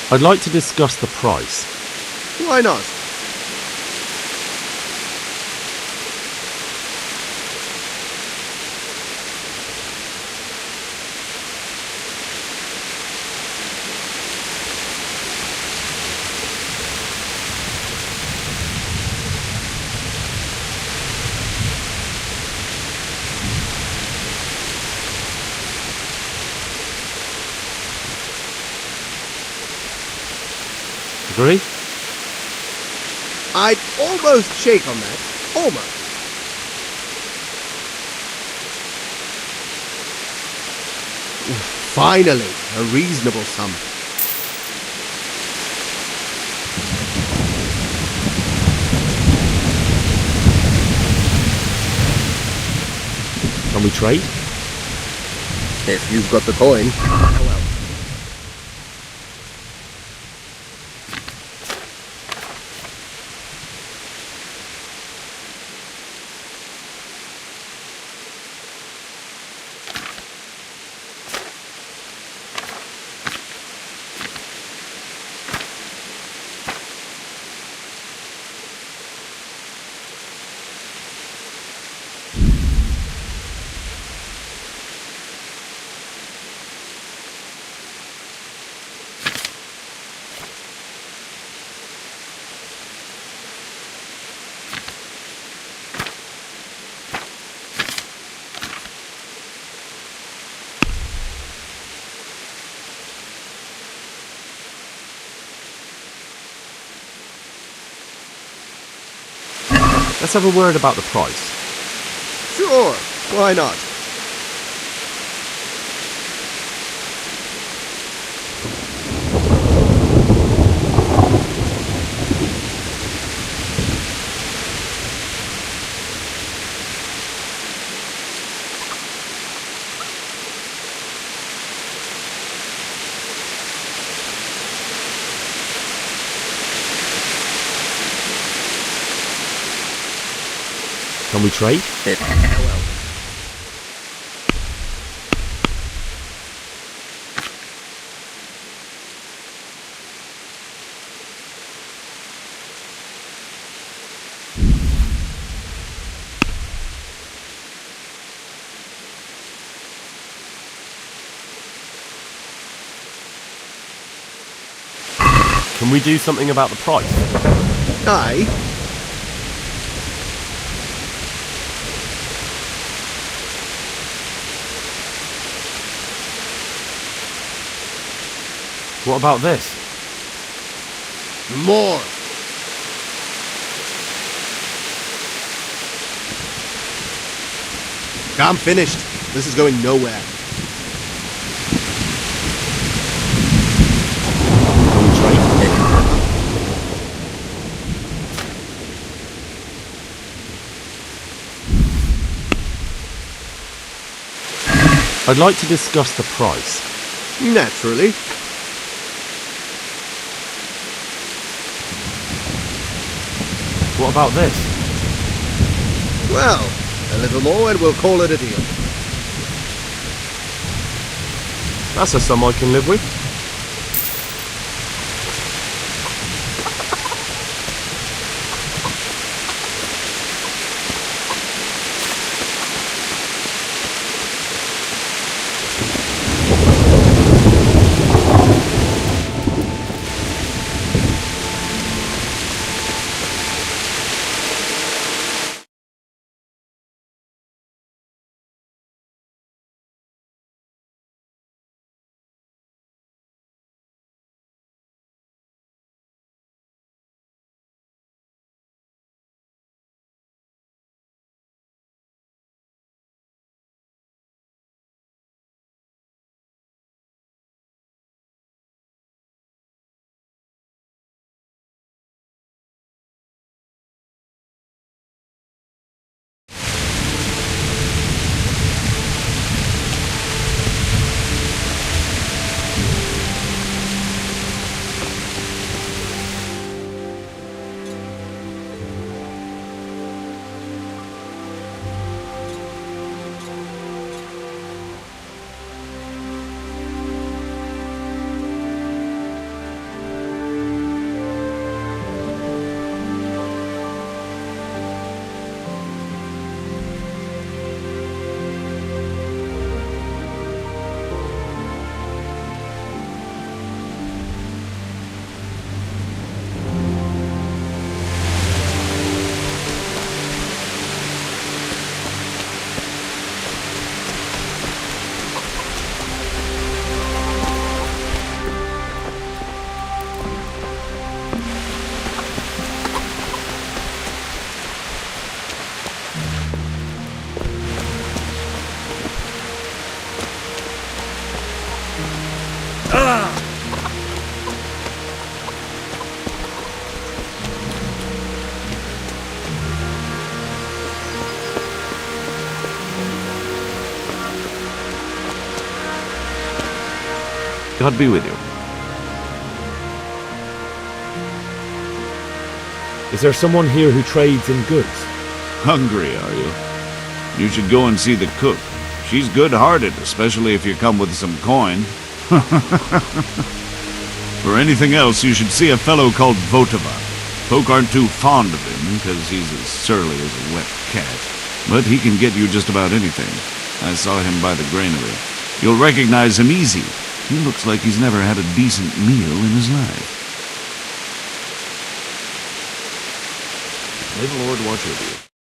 I'd like to discuss the price. Why not? Agree? I'd almost shake on that. Almost. Finally, a reasonable sum. Can we trade? If you've got the coin. Well. Let's have a word about the price. Sure, why not? Can we trade? Well. Can we do something about the price? Aye. What about this? More. I'm finished. This is going nowhere. Can we trade? I'd like to discuss the price. Naturally. What about this? Well, a little more and we'll call it a deal. That's a sum I can live with. God be with you. Is there someone here who trades in goods? Hungry, are you? You should go and see the cook. She's good-hearted, especially if you come with some coin. For anything else, you should see a fellow called Votava. Folk aren't too fond of him, because he's as surly as a wet cat. But he can get you just about anything. I saw him by the granary. You'll recognize him easy. He looks like he's never had a decent meal in his life. May the Lord watch over you.